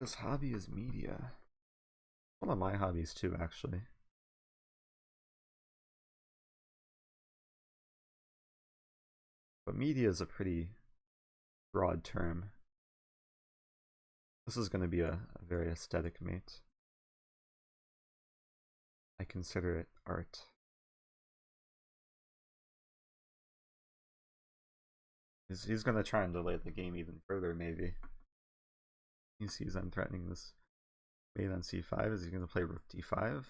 Speaker 1: This hobby is media. One of my hobbies too, actually. But media is a pretty broad term. This is going to be a very aesthetic mate. I consider it art. He's going to try and delay the game even further, maybe. He sees I'm threatening this mate on c5. Is he going to play rook d5?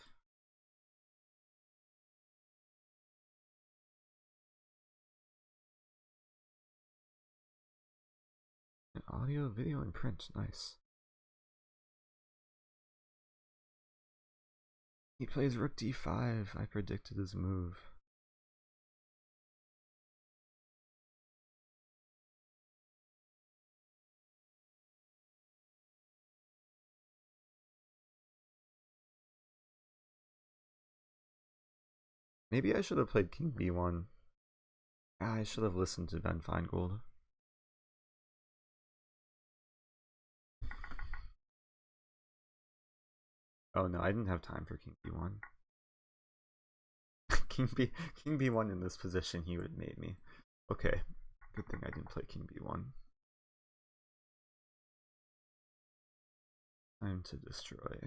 Speaker 1: Audio, video, and print. Nice. He plays rook d5. I predicted his move. Maybe I should have played king b1. I should have listened to Ben Feingold. Oh no, I didn't have time for king b1. king b1 in this position, he would have made me. Okay, good thing I didn't play king b1. Time to destroy.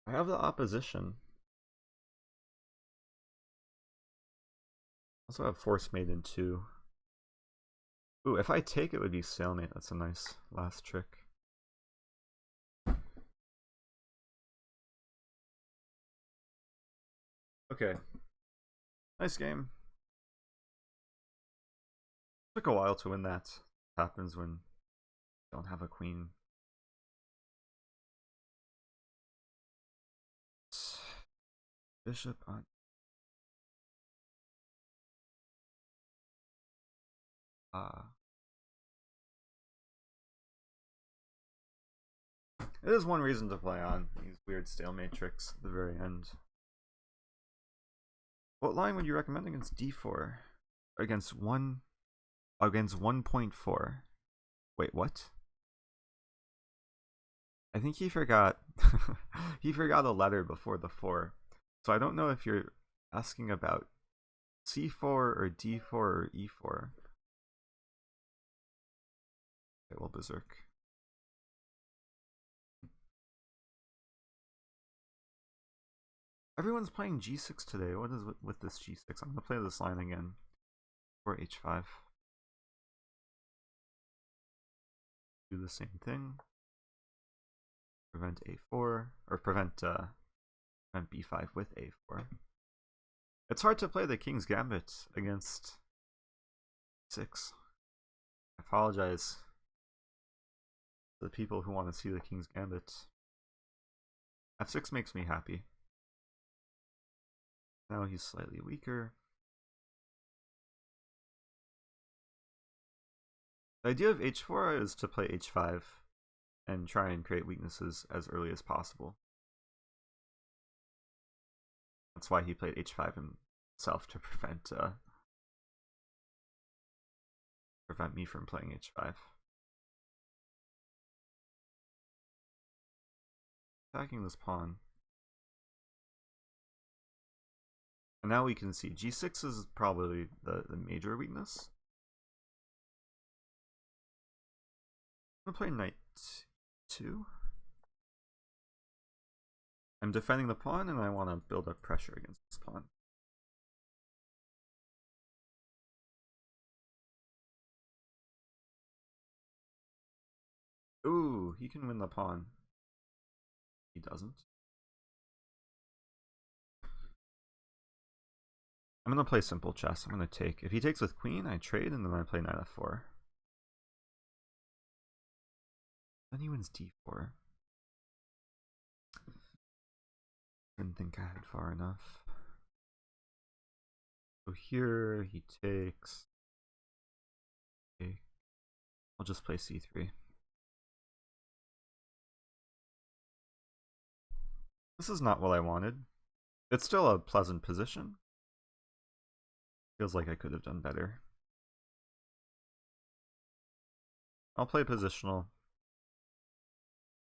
Speaker 1: I have the opposition. Also have force mate in 2. Ooh, if I take it would be stalemate. That's a nice last trick. Okay. Nice game. Took a while to win that. Happens when you don't have a queen. Bishop on. It is one reason to play on these weird stalemate tricks at the very end. What line would you recommend against d4? Against 1.4. Wait, what? I think he forgot he forgot a letter before the 4. So I don't know if you're asking about c4 or d4 or e4. Okay, we'll berserk. Everyone's playing g6 today. What is with this g6? I'm gonna play this line again. Or h5. Do the same thing. Prevent a4, or prevent b5 with a4. It's hard to play the King's Gambit against 6. I apologize to the people who want to see the King's Gambit. f6 makes me happy. Now he's slightly weaker. The idea of h4 is to play h5 and try and create weaknesses as early as possible. That's why he played h5 himself, to prevent me from playing h5. Attacking this pawn. And now we can see g6 is probably the major weakness. I'm gonna play knight 2. I'm defending the pawn and I want to build up pressure against this pawn. Ooh, he can win the pawn. He doesn't. I'm gonna play simple chess. I'm gonna take. If he takes with queen, I trade, and then I play knight f4. Then he wins d4. Didn't think I had far enough. So here he takes. Okay. I'll just play c3. This is not what I wanted. It's still a pleasant position. Feels like I could have done better. I'll play positional.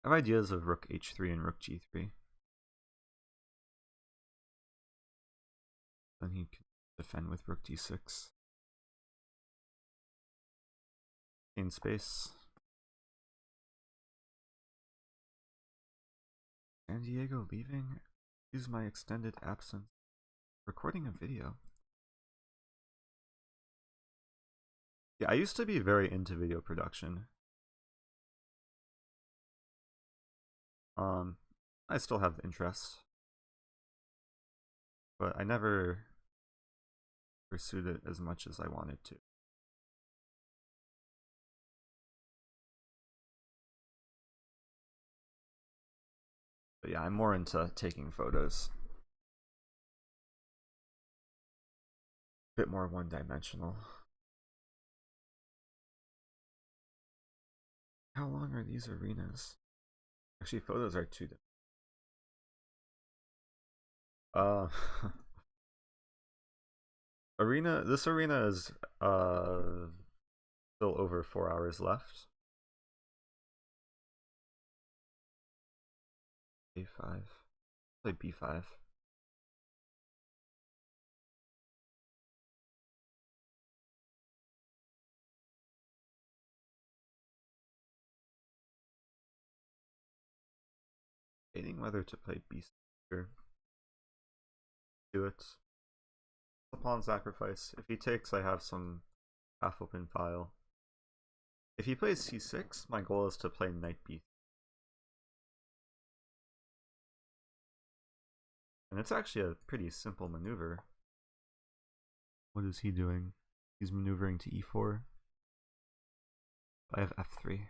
Speaker 1: I have ideas of rook h3 and rook g3. Then he can defend with rook d6. Gain space. San Diego leaving? Use my extended absence. Recording a video. Yeah, I used to be very into video production. I still have interest, but I never pursued it as much as I wanted to. But yeah, I'm more into taking photos. A bit more one-dimensional. How long are these arenas? Actually, photos are 2 different. This arena is still over 4 hours left. a5. Play b5. Debating whether to play b6 here. Do it. The pawn sacrifice. If he takes, I have some half open file. If he plays c6, my goal is to play knight b3. And it's actually a pretty simple maneuver. What is he doing? He's maneuvering to e4. I have f3.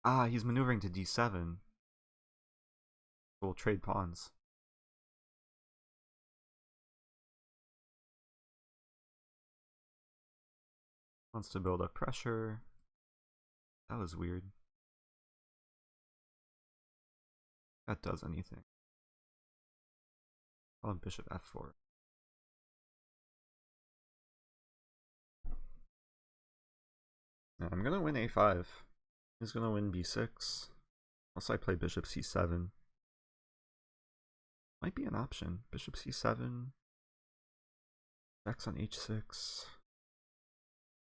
Speaker 1: Ah, he's maneuvering to d7. We'll trade pawns. Wants to build up pressure. That was weird. That does anything. Oh, bishop f4. Now I'm gonna win a5. He's gonna win b6. Unless I play bishop c7. Might be an option. Bishop c7. Checks on h6.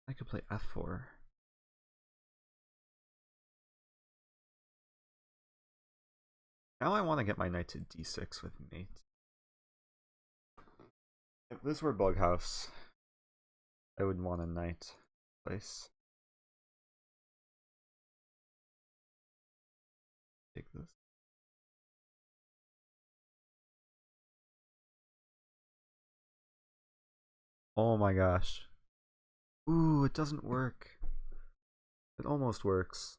Speaker 1: I could play f4. Now I want to get my knight to d6 with mate. If this were Bughouse, I would want a knight place. Take this. Oh my gosh. Ooh, it doesn't work. It almost works.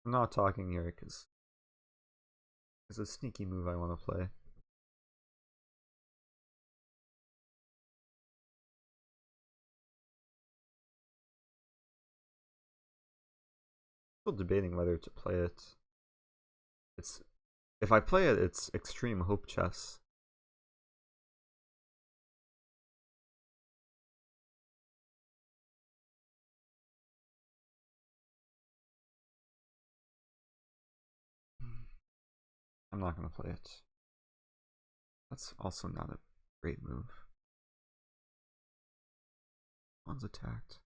Speaker 1: I'm not talking here because it's a sneaky move I want to play. Still debating whether to play it. If I play it, it's extreme hope chess. I'm not going to play it. That's also not a great move. One's attacked.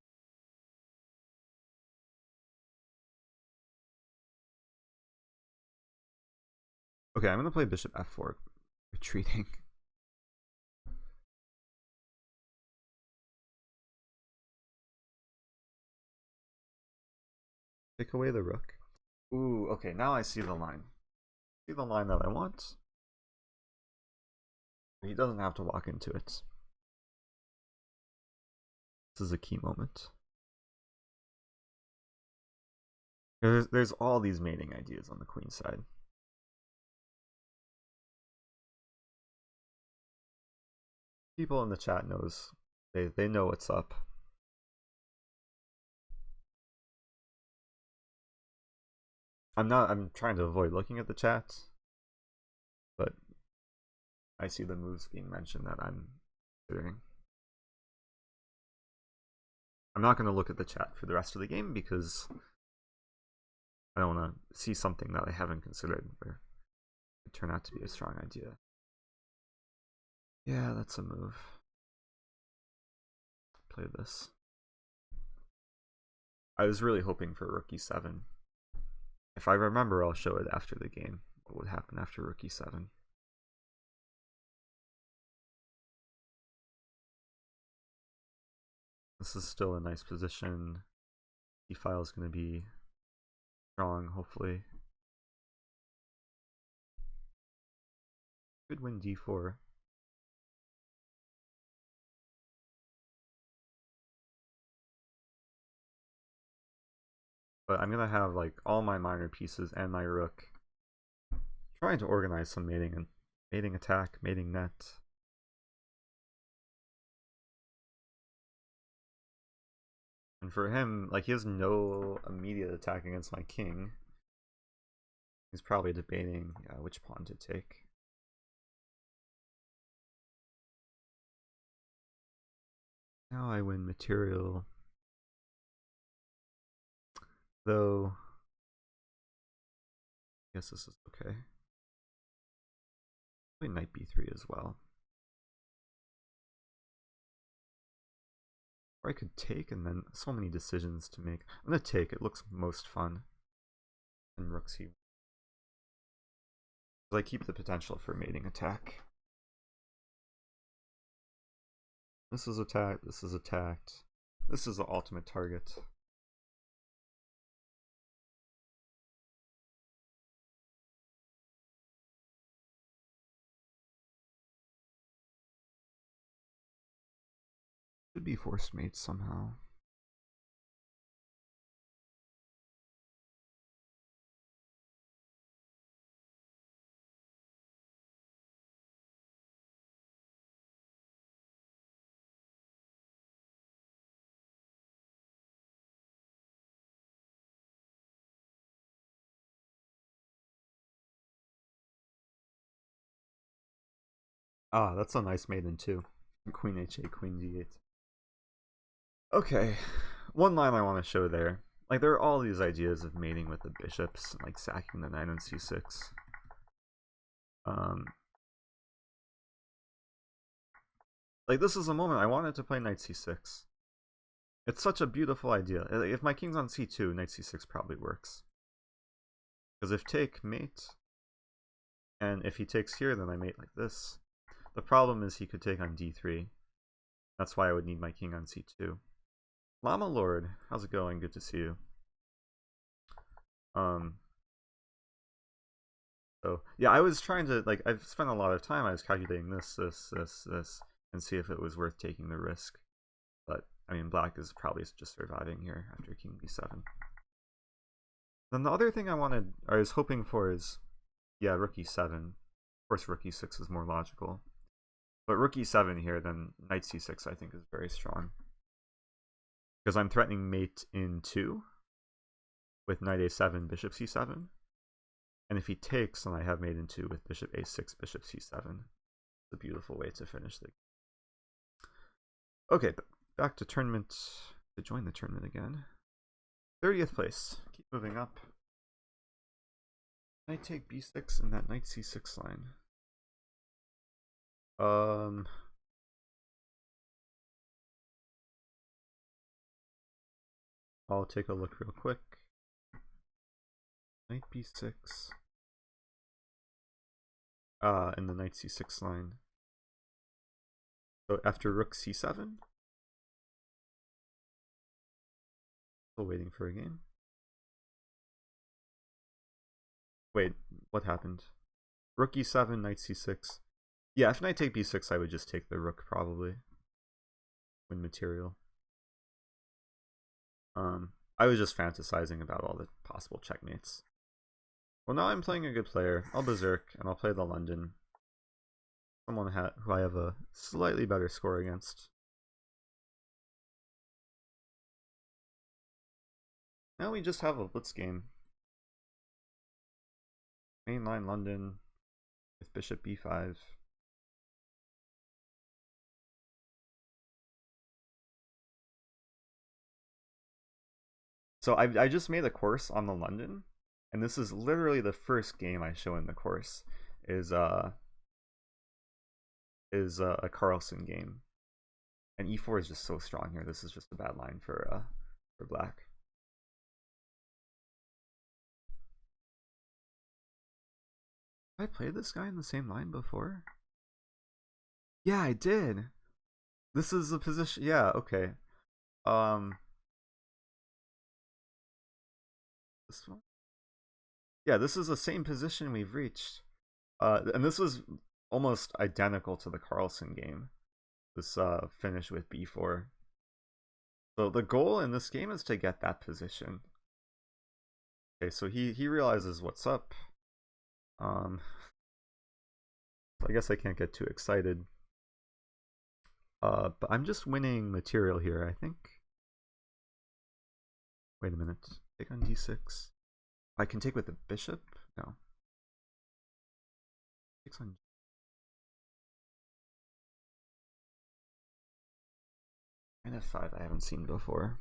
Speaker 1: Okay, I'm going to play bishop f4, retreating. Take away the rook. Ooh, okay, now I see the line. See the line that I want. He doesn't have to walk into it. This is a key moment. There's all these mating ideas on the queen side. People in the chat they know what's up. I'm trying to avoid looking at the chat, but I see the moves being mentioned that I'm considering. I'm not going to look at the chat for the rest of the game because I don't want to see something that I haven't considered where it turned out to be a strong idea. Yeah, that's a move. Play this. I was really hoping for rook e7. If I remember, I'll show it after the game. What would happen after rook e7? This is still a nice position. E-file is going to be strong, hopefully. Could win d4. But I'm going to have like all my minor pieces and my rook. Trying to organize some mating and mating attack, mating net. And for him, like, he has no immediate attack against my king. He's probably debating which pawn to take. Now I win material. Though, I guess this is okay. Play knight b3 as well. Or I could take, and then so many decisions to make. I'm going to take. It looks most fun. And rook c. I keep the potential for mating attack. This is attacked. This is attacked. This is the ultimate target. Should be forced mates somehow. Ah, that's a nice maiden too. Queen h8, queen d8. Okay, one line I want to show there. Like, there are all these ideas of mating with the bishops and like sacking the knight on c6. Um, like, this is a moment I wanted to play knight c6. It's such a beautiful idea. If my king's on c2, knight c6 probably works. Because if take, mate, and if he takes here, then I mate like this. The problem is he could take on d3. That's why I would need my king on c2. Llama Lord, how's it going? Good to see you. So yeah, I was trying to, like, I've spent a lot of time, I was calculating this, and see if it was worth taking the risk. But, I mean, black is probably just surviving here after king b7. Then the other thing I was hoping for is, yeah, rook e7. Of course, rook e6 is more logical. But rook e7 here, then knight c6 I think is very strong. Because I'm threatening mate in 2 with knight a7, bishop c7. And if he takes, then I have mate in 2 with bishop a6, bishop c7. It's a beautiful way to finish the game. Okay, back to tournament, to join the tournament again. 30th place, keep moving up. Knight take b6 and that knight c6 line. I'll take a look real quick. Knight b6. And the knight c6 line. So after rook c7. Still waiting for a game. Wait, what happened? Rook e7, knight c6. Yeah, if knight take b6, I would just take the rook probably. Win material. I was just fantasizing about all the possible checkmates. Well, now I'm playing a good player. I'll berserk, and I'll play the London. Someone who I have a slightly better score against. Now we just have a blitz game. Mainline London with bishop b5. So I just made a course on the London, and this is literally the first game I show in the course. Is a Carlsen game, and e4 is just so strong here. This is just a bad line for black. Have I played this guy in the same line before? Yeah, I did. This is a position. Yeah, okay. This one. Yeah, this is the same position we've reached. And this was almost identical to the Carlsen game. This finish with b4. So the goal in this game is to get that position. Okay, so he realizes what's up. So I guess I can't get too excited. But I'm just winning material here, I think. Wait a minute. Take on d6. I can take with the bishop? No. Takes on and f5 I haven't seen before.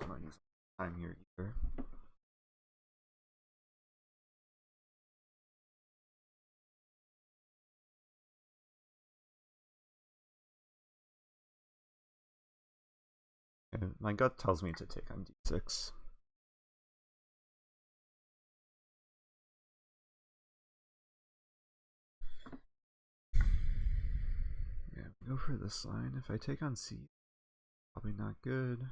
Speaker 1: I'm not using time here either. And my gut tells me to take on d6. Yeah, go for this line. If I take on c, probably not good.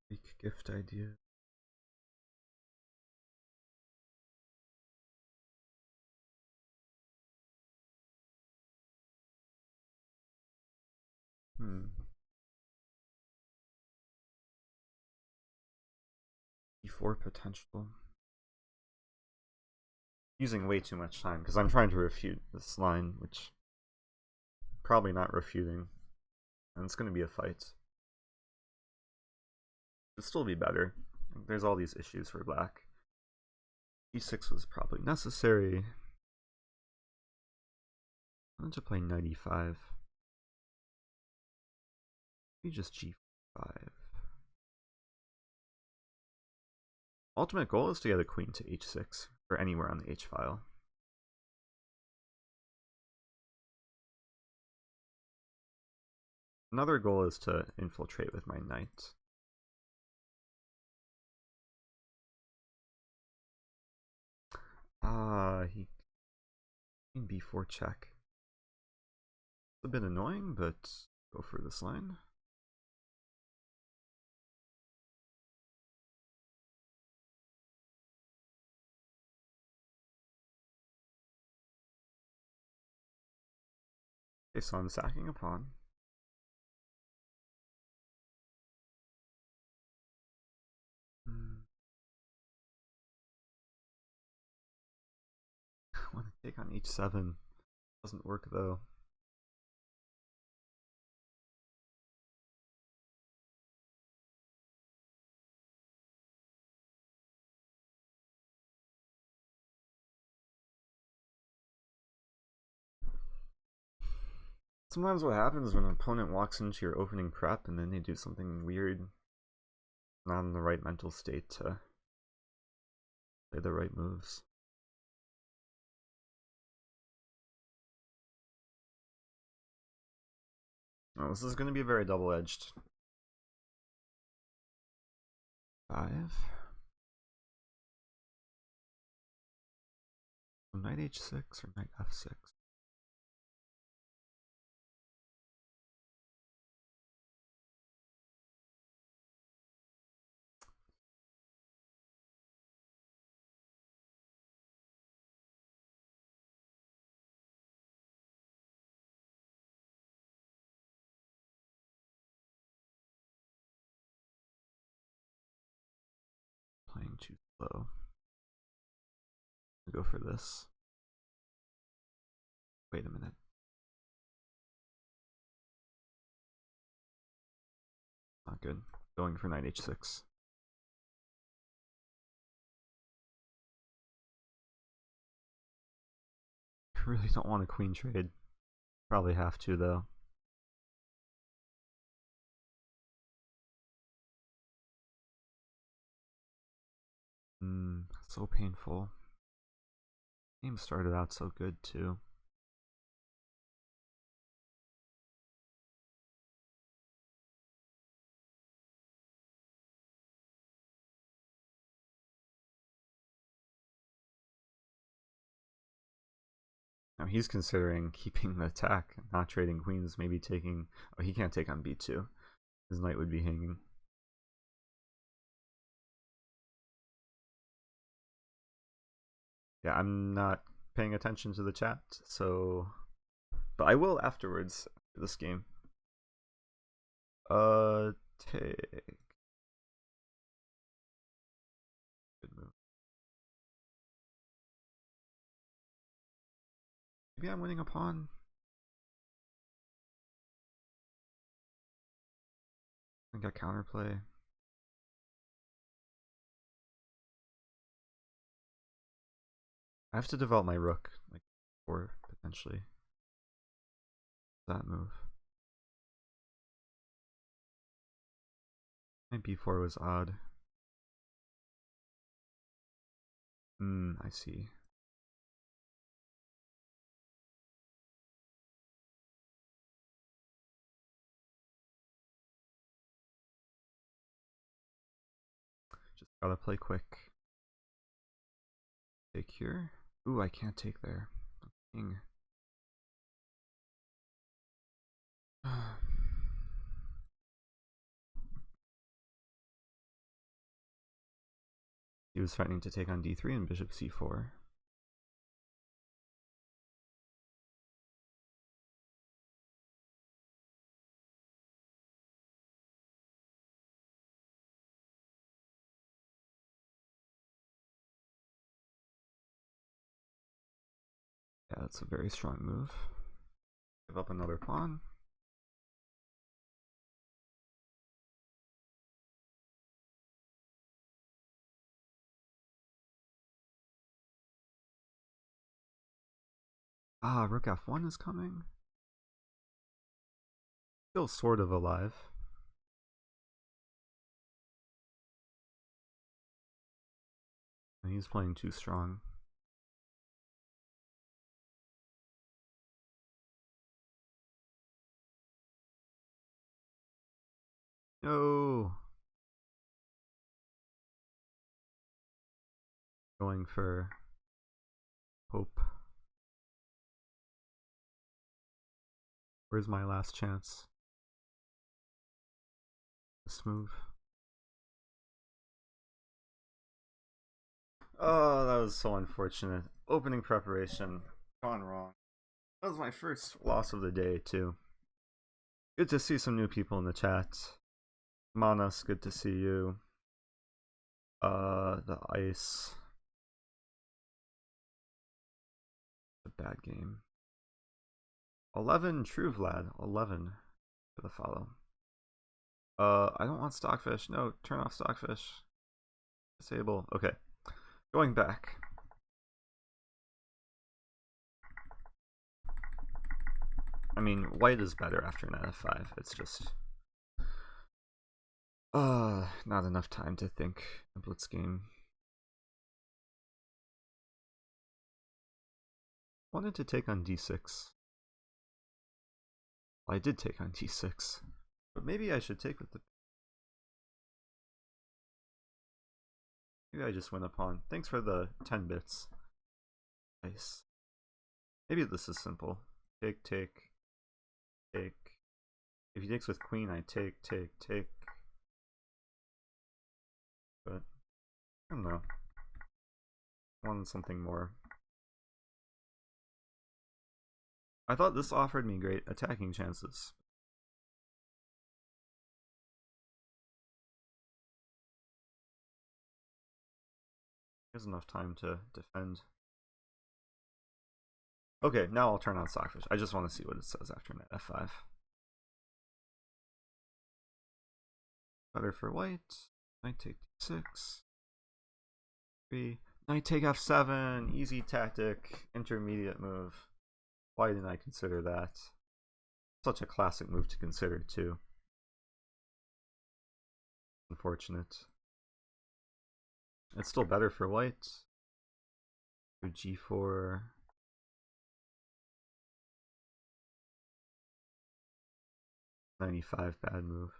Speaker 1: Weak gift idea. E4 potential. Using way too much time because I'm trying to refute this line, which probably not refuting, and it's going to be a fight. It'd still be better. There's all these issues for black. e6 was probably necessary. I want to play knight e5. Maybe just g5. Ultimate goal is to get a queen to h6, or anywhere on the h file. Another goal is to infiltrate with my knight. He queen b4 check. It's a bit annoying, but go for this line. Okay, so I'm sacking a pawn. I want to take on h7. Doesn't work though. Sometimes what happens when an opponent walks into your opening prep and then they do something weird, not in the right mental state to play the right moves. Oh, this is going to be very double-edged. 5. Knight h6 or knight f6. Playing too slow. Go for this. Wait a minute. Not good. Going for knight h6. I really don't want a queen trade. Probably have to though. So painful. Game started out so good too. Now he's considering keeping the attack, not trading queens, maybe taking... Oh, he can't take on b2. His knight would be hanging. Yeah, I'm not paying attention to the chat, so... But I will afterwards, after this game. Take... Good move. Maybe I'm winning a pawn. I got counterplay. I have to develop my rook, like, or potentially. That move. My b4 was odd. I see. Just gotta play quick. Take here. Ooh, I can't take there. King. He was threatening to take on d3 and bishop c4. Yeah, that's a very strong move. Give up another pawn. Ah, rook f1 is coming. Still sort of alive. He's playing too strong. No. Going for hope. Where's my last chance? This move. Oh, that was so unfortunate. Opening preparation gone wrong. That was my first loss of the day, too. Good to see some new people in the chat. Manas, good to see you. The ice. A bad game. 11, true Vlad. 11 for the follow. I don't want stockfish. No, turn off stockfish. Disable. Okay. Going back. I mean, white is better after knight f5. It's just not enough time to think a blitz game. Wanted to take on d6. Well, I did take on d6, but maybe I should take with the. Maybe I just win a pawn. Thanks for the 10 bits. Nice. Maybe this is simple. Take, take, take. If he takes with queen, I take, take, take. But I don't know. I wanted something more. I thought this offered me great attacking chances. There's enough time to defend. Okay, now I'll turn on stockfish. I just want to see what it says after knight f5. Better for white. Knight take d6. 3. Knight take f7. Easy tactic. Intermediate move. Why didn't I consider that? Such a classic move to consider, too. Unfortunate. It's still better for white. G4. .95 bad move.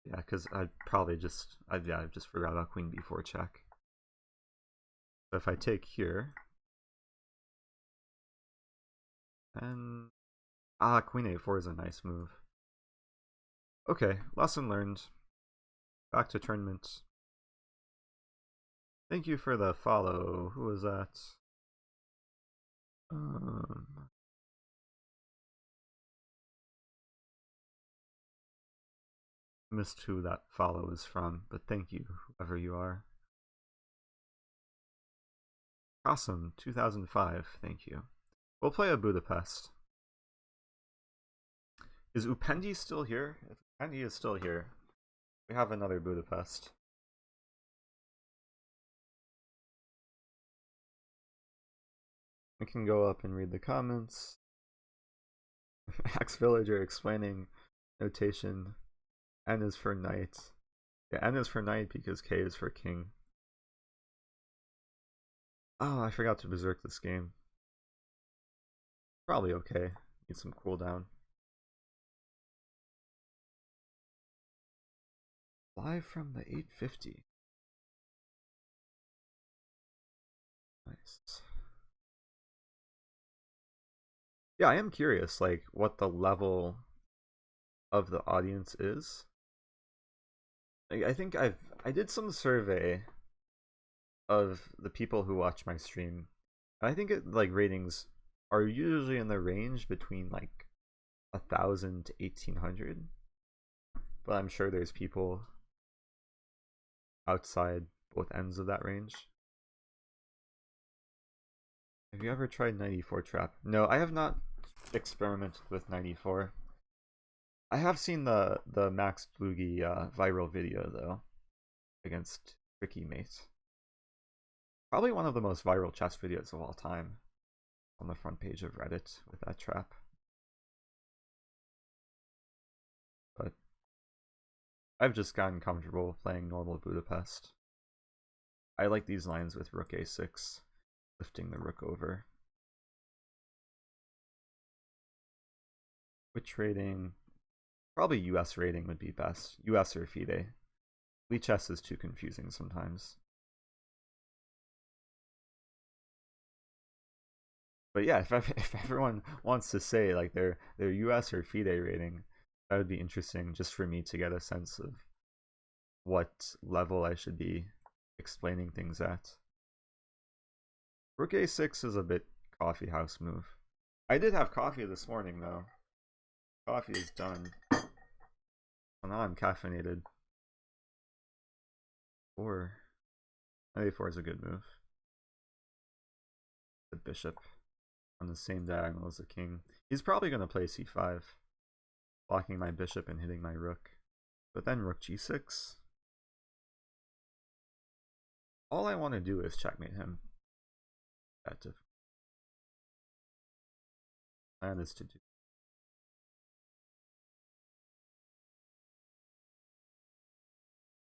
Speaker 1: Yeah, because I just forgot about queen b4 check. So if I take here, and queen a4 is a nice move. Okay, lesson learned. Back to tournament. Thank you for the follow. Who was that? Missed who that follow is from, but thank you, whoever you are. Awesome, 2005, thank you. We'll play a Budapest. Is Upendi still here? If Upendi is still here, we have another Budapest. We can go up and read the comments. Axe Villager explaining notation. N is for knight. Yeah, N is for knight because K is for king. Oh, I forgot to berserk this game. Probably okay. Need some cooldown. Live from the 850. Nice. Yeah, I am curious, like, what the level of the audience is. Like, I think I did some survey of the people who watch my stream. And I think ratings are usually in the range between like 1,000 to 1,800. But I'm sure there's people outside both ends of that range. Have you ever tried 94 trap? No, I have not experimented with 94. I have seen the Max Blugi viral video though against Tricky Mate. Probably one of the most viral chess videos of all time. on the front page of Reddit with that trap. But I've just gotten comfortable playing normal Budapest. I like these lines with rook a6, lifting the rook over. Which rating? Probably US rating would be best. US or FIDE. Lichess is too confusing sometimes. But yeah, if everyone wants to say like their US or FIDE rating, that would be interesting just for me to get a sense of what level I should be explaining things at. Rook a6 is a bit coffee house move. I did have coffee this morning though. Coffee is done. Well, now I'm caffeinated. A4 is a good move. The bishop on the same diagonal as the king. He's probably going to play c5, blocking my bishop and hitting my rook. But then rook g6. All I want to do is checkmate him. That plan is to do.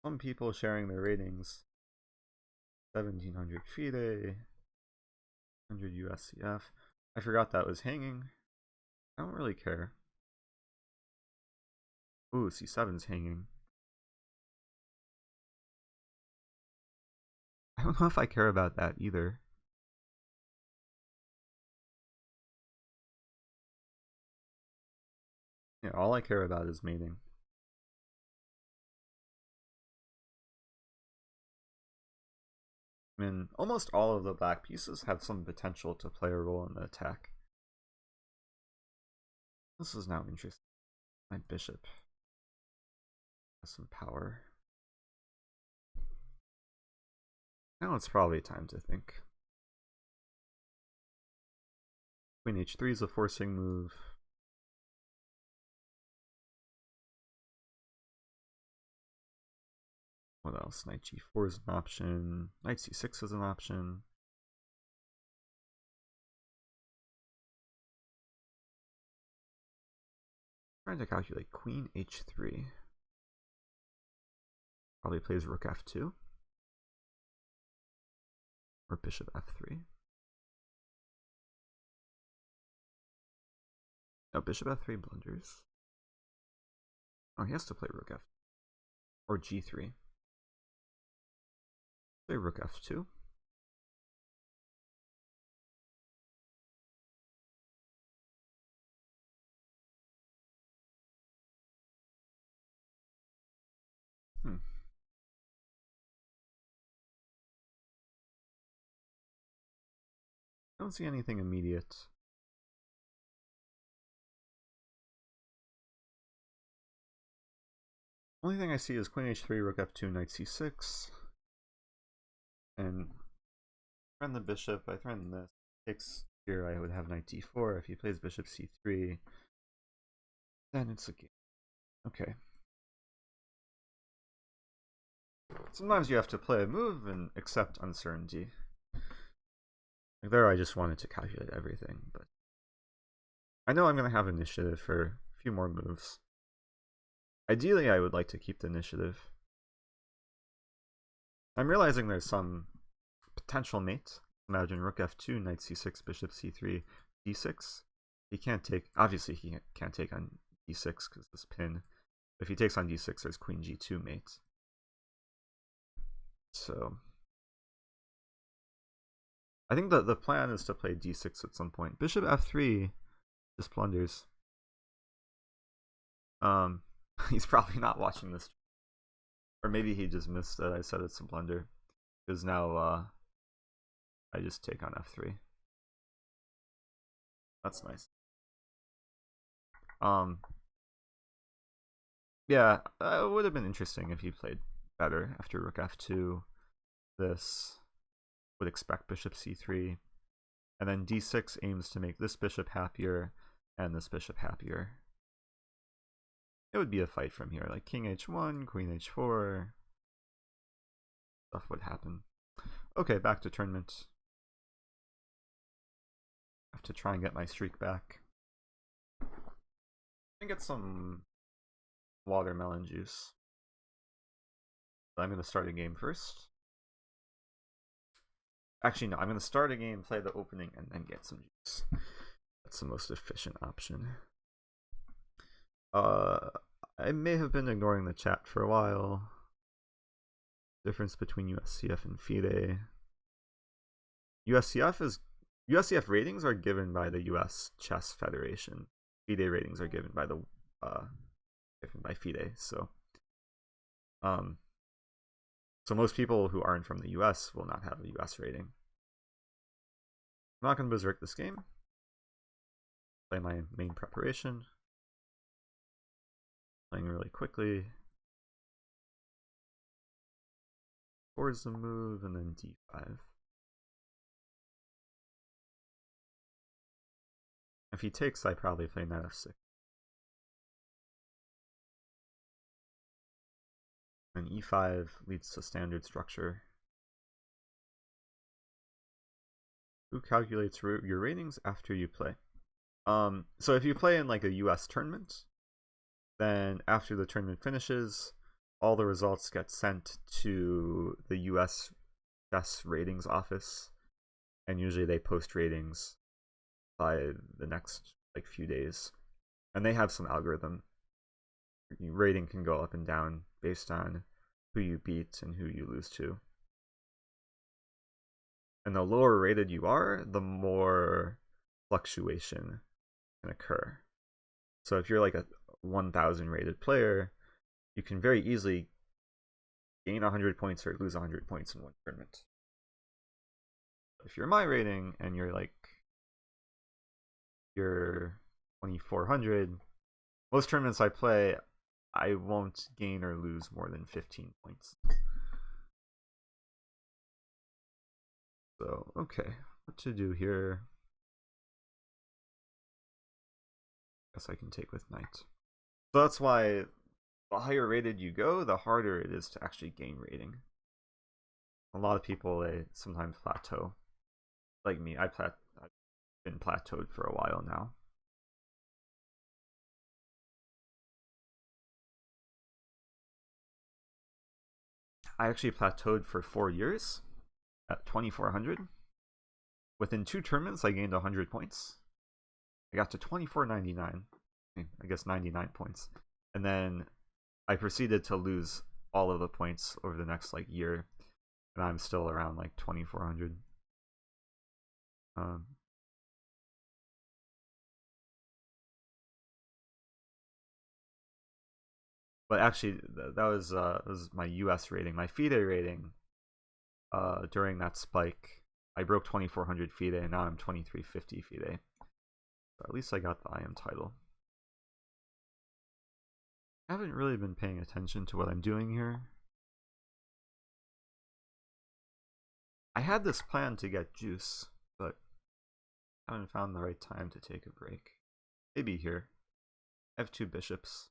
Speaker 1: Some people sharing their ratings. 1700 FIDE, 100 USCF. I forgot that was hanging. I don't really care. Ooh, c7's hanging. I don't know if I care about that either. Yeah, all I care about is mating. I mean, almost all of the black pieces have some potential to play a role in the attack. This is now interesting. My bishop has some power. Now it's probably time to think. Queen h3 is a forcing move. What else? Knight g4 is an option. Knight c6 is an option. Trying to calculate queen h3. Probably plays rook f2. Or bishop f3. No, bishop f3 blunders. Oh, he has to play rook f. Or g3. Play rook f2. I don't see anything immediate. Only thing I see is queen h3, rook f2, knight c6. And threaten the bishop. I threaten this. Takes here, I would have knight d4. If he plays bishop c3, then it's a game. Okay. Sometimes you have to play a move and accept uncertainty. Like there, I just wanted to calculate everything, but I know I'm going to have initiative for a few more moves. Ideally, I would like to keep the initiative. I'm realizing there's some potential mate. Imagine rook f2, knight c6, bishop c3, d6. He can't take, obviously he can't take on d6 because this pin. If he takes on d6, there's queen g2 mate. So I think the plan is to play d6 at some point. Bishop f3 just blunders. He's probably not watching this. Or maybe he just missed that I said it's a blunder. Because now I just take on f3. That's nice. Yeah, it would have been interesting if he played better after rook f2. This would expect bishop c3. And then d6 aims to make this bishop happier and this bishop happier. It would be a fight from here, like king h1, queen h4. Stuff would happen. Okay, back to tournament. I have to try and get my streak back. And get some watermelon juice. But I'm going to start a game first. Actually, no, I'm going to start a game, play the opening, and then get some juice. That's the most efficient option. I may have been ignoring the chat for a while. Difference between USCF and FIDE. USCF ratings are given by the US Chess Federation. FIDE ratings are given by FIDE. So most people who aren't from the US will not have a US rating. I'm not going to berserk this game. Play my main preparation. Playing really quickly. Towards the move and then d5. If he takes, I probably play knight f6. And e5 leads to standard structure. Who calculates your ratings after you play? So if you play in like a US tournament, then after the tournament finishes, all the results get sent to the US Chess Ratings Office, and usually they post ratings by the next like few days. And they have some algorithm. Your rating can go up and down based on who you beat and who you lose to. And the lower rated you are, the more fluctuation can occur. So if you're like a 1000 rated player, you can very easily gain 100 points or lose 100 points in one tournament. If you're my rating and you're 2400, most tournaments I play, I won't gain or lose more than 15 points. So, okay, what to do here? Guess I can take with knight. So that's why the higher rated you go, the harder it is to actually gain rating. A lot of people, they sometimes plateau. Like me, I've been plateaued for a while now. I actually plateaued for 4 years at 2400. Within 2 tournaments, I gained 100 points. I got to 2499. I guess 99 points. And then I proceeded to lose all of the points over the next year, and I'm still around 2400. But actually, that was my US rating. My FIDE rating during that spike, I broke 2400 FIDE, and now I'm 2350 FIDE. So at least I got the IM title. I haven't really been paying attention to what I'm doing here. I had this plan to get juice, but I haven't found the right time to take a break. Maybe here. I have 2 bishops.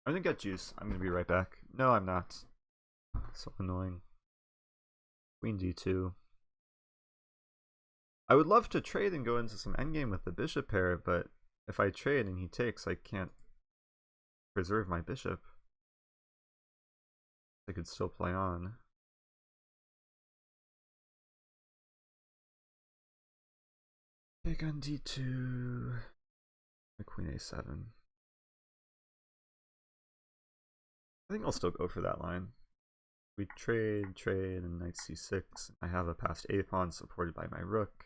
Speaker 1: I'm gonna get juice. I'm gonna be right back. No, I'm not. So annoying. Queen d2. I would love to trade and go into some endgame with the bishop pair, but if I trade and he takes, I can't preserve my bishop. I could still play on. Take on d2. Queen a7. I think I'll still go for that line. We trade, and knight c6. I have a passed a pawn supported by my rook.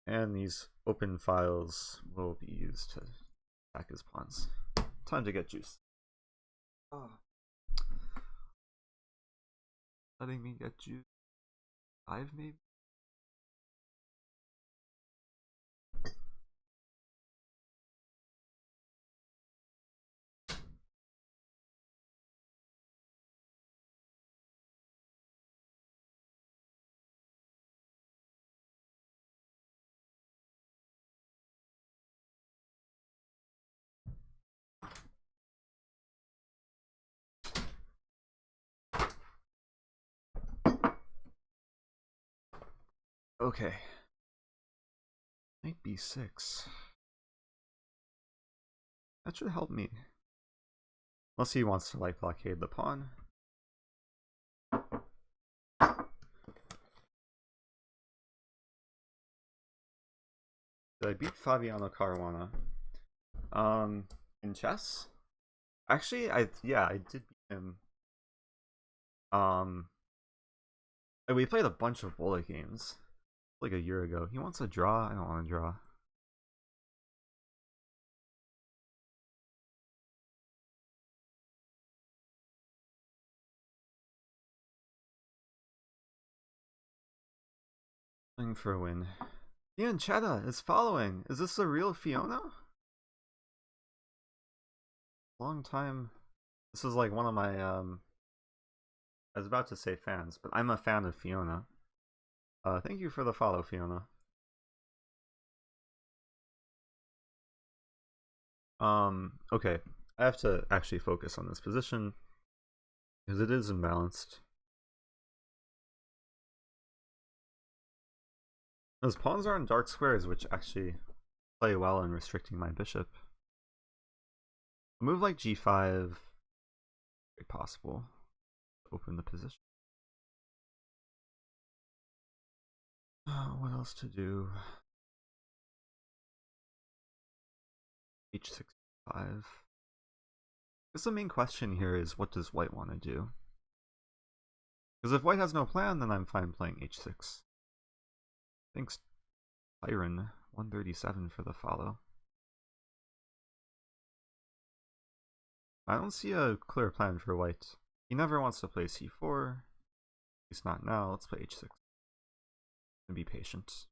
Speaker 1: And these open files will be used to attack his pawns. Time to get juice. Oh. Letting me get juice. 5 maybe? Okay. Knight b6. That should help me. Unless he wants to like blockade the pawn. Did I beat Fabiano Caruana? In chess? Actually, I did beat him. We played a bunch of bullet games like a year ago. He wants a draw. I don't want to draw. Playing for a win. Bianchetta is following. Is this the real Fiona? Long time. This is like one of my I was about to say fans, but I'm a fan of Fiona. Thank you for the follow, Fiona. Okay. I have to actually focus on this position because it is imbalanced. Those pawns are on dark squares, which actually play well in restricting my bishop. A move like g5, very possible. Open the position. What else to do? h6, 5. Because the main question here is, what does white want to do? Because if white has no plan, then I'm fine playing h6. Thanks, Byron. 137 for the follow. I don't see a clear plan for white. He never wants to play c4. At least not now. Let's play h6. And be patient.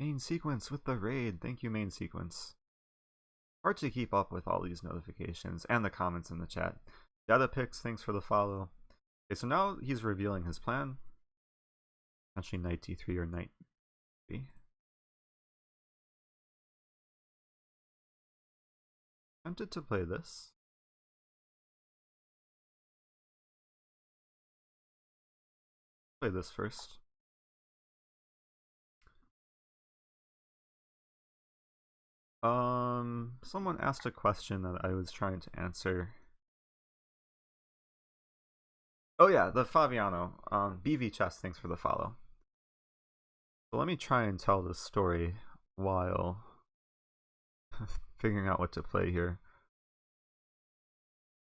Speaker 1: Main sequence with the raid. Thank you, main sequence. Hard to keep up with all these notifications and the comments in the chat. Data picks, thanks for the follow. Okay, so now he's revealing his plan. Actually, knight d3 or knight b. Tempted to play this. Play this first. Someone asked a question that I was trying to answer. Oh yeah, the Fabiano. BV Chess, thanks for the follow. So let me try and tell this story while figuring out what to play here.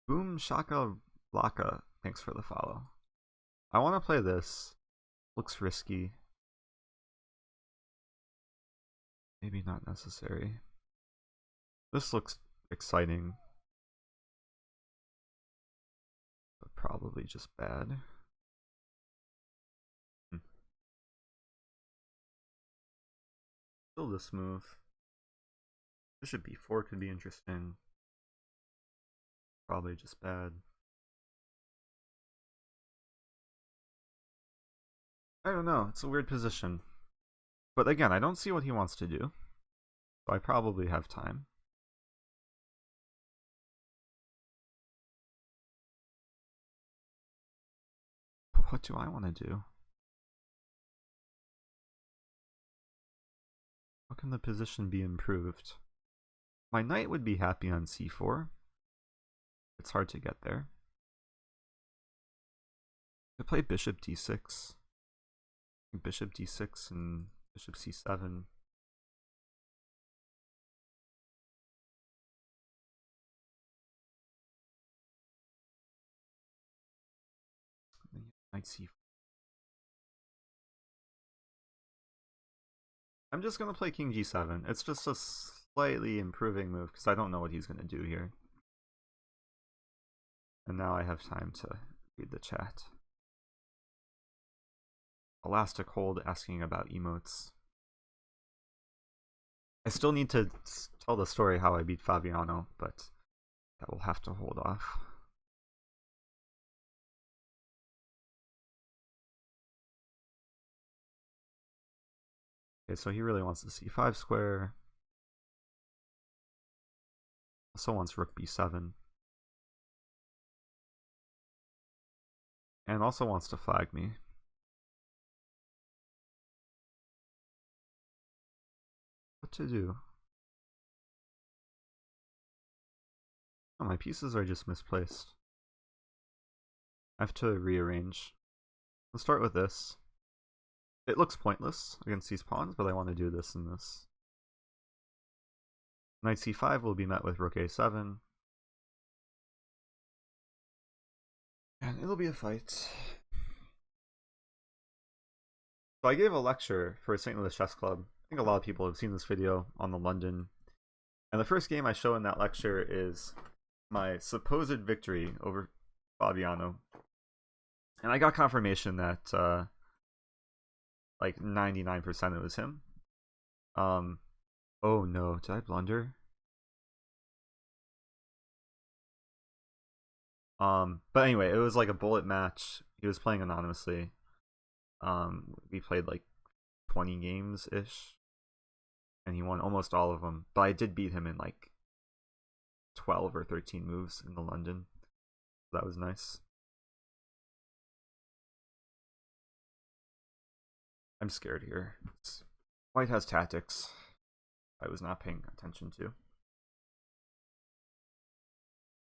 Speaker 1: Boom Shaka Laka, thanks for the follow. I want to play this. Looks risky. Maybe not necessary. This looks exciting, but probably just bad. Still this move. Bishop b4 could be interesting. Probably just bad. I don't know, it's a weird position. But again, I don't see what he wants to do. So I probably have time. But what do I want to do? How can the position be improved? My knight would be happy on c4. It's hard to get there. I play bishop d6. Bishop d6 and bishop c7. Knight c4. I'm just going to play king g7. It's just a slightly improving move because I don't know what he's going to do here. And now I have time to read the chat. Elastic Hold asking about emotes. I still need to tell the story how I beat Fabiano, but that will have to hold off. Okay, so he really wants the c5 square. Also wants rook b7. And also wants to flag me. What to do? Oh, my pieces are just misplaced. I have to rearrange. Let's start with this. It looks pointless against these pawns, but I want to do this and this. Knight c5 will be met with rook a7. And it'll be a fight. So I gave a lecture for St. Louis Chess Club. I think a lot of people have seen this video on the London. And the first game I show in that lecture is my supposed victory over Fabiano. And I got confirmation that like 99% it was him. Oh no, did I blunder? But anyway, it was like a bullet match. He was playing anonymously. We played like 20 games ish, and he won almost all of them. But I did beat him in like 12 or 13 moves in the London. That was nice. I'm scared here. White has tactics I was not paying attention to.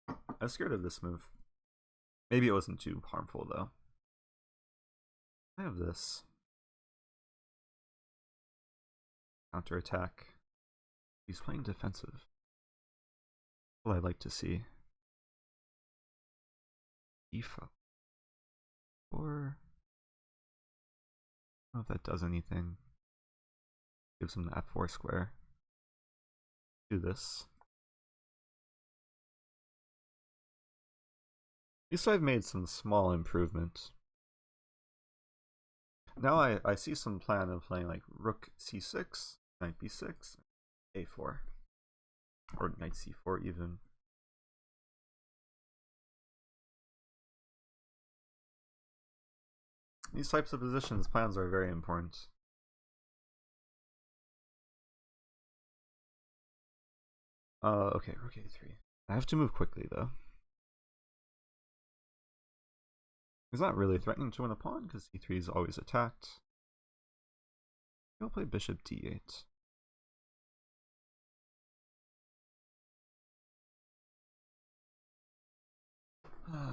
Speaker 1: I was scared of this move. Maybe it wasn't too harmful though. I have this. Counterattack. He's playing defensive. What I'd like to see. E4. Or I don't know if that does anything. Gives him the f4 square. Do this. At least I've made some small improvements. Now I see some plan of playing like rook c6, knight b6, a4. Or knight c4 even. These types of positions, plans are very important. Okay, rook a3. I have to move quickly though. He's not really threatening to win a pawn because e3 is always attacked. He'll play bishop d8.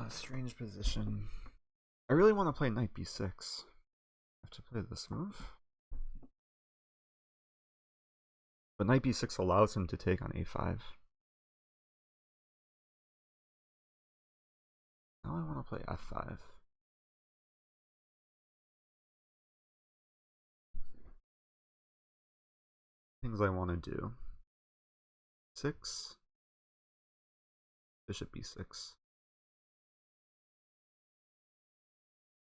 Speaker 1: Strange position. I really want to play knight b6. I have to play this move. But knight b6 allows him to take on a5. Now I want to play f5. Things I want to do. 6. Bishop b6.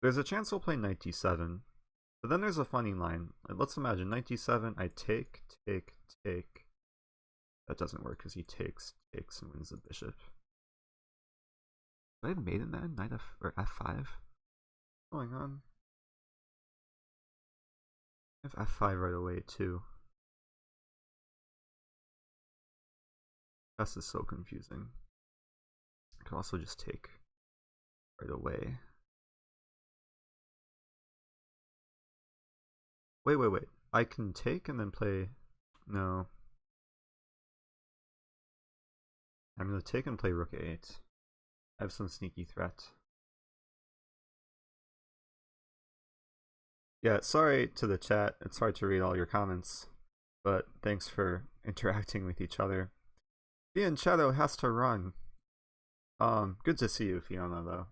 Speaker 1: There's a chance he'll play knight d7. But then there's a funny line. Let's imagine knight d7, I take. That doesn't work because he takes, and wins the bishop. Do I have maiden then? Knight or f5? What's going on? I have f5 right away too. This is so confusing. I could also just take right away. Wait. I can take and then play. No. I'm going to take and play rook a8. I have some sneaky threat. Yeah, sorry to the chat. It's hard to read all your comments, but thanks for interacting with each other. Ian Shadow has to run. Good to see you, Fiona, though.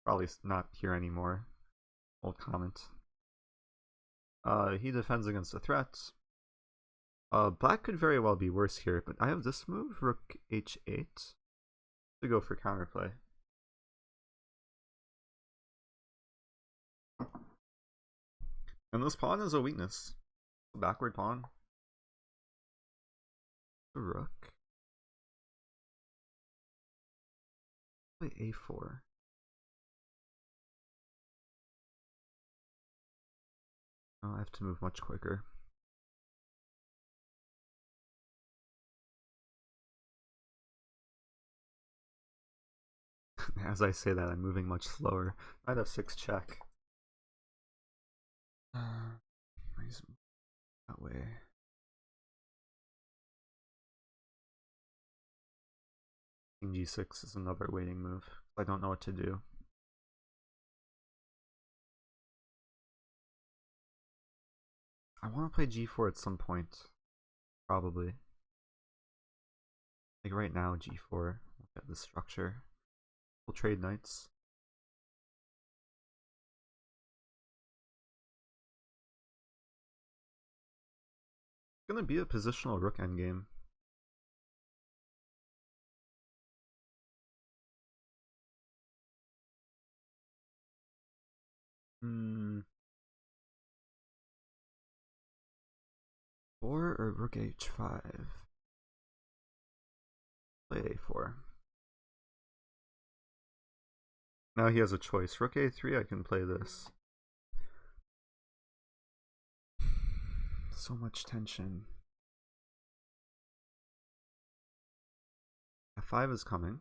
Speaker 1: Probably not here anymore. Old comment. He defends against a threat. Black could very well be worse here, but I have this move, rook h8, to go for counterplay. And this pawn is a weakness. A backward pawn. The rook. Play a4. Oh, I have to move much quicker. As I say that, I'm moving much slower. Knight f6 check. That way. King g6 is another waiting move. I don't know what to do. I want to play g4 at some point. Probably. Like right now, g4. Look at the structure. We'll trade knights. It's gonna be a positional rook endgame. Hmm. 4 or rook h5? Play a4. Now he has a choice. Rook a3, I can play this. So much tension. f5 is coming.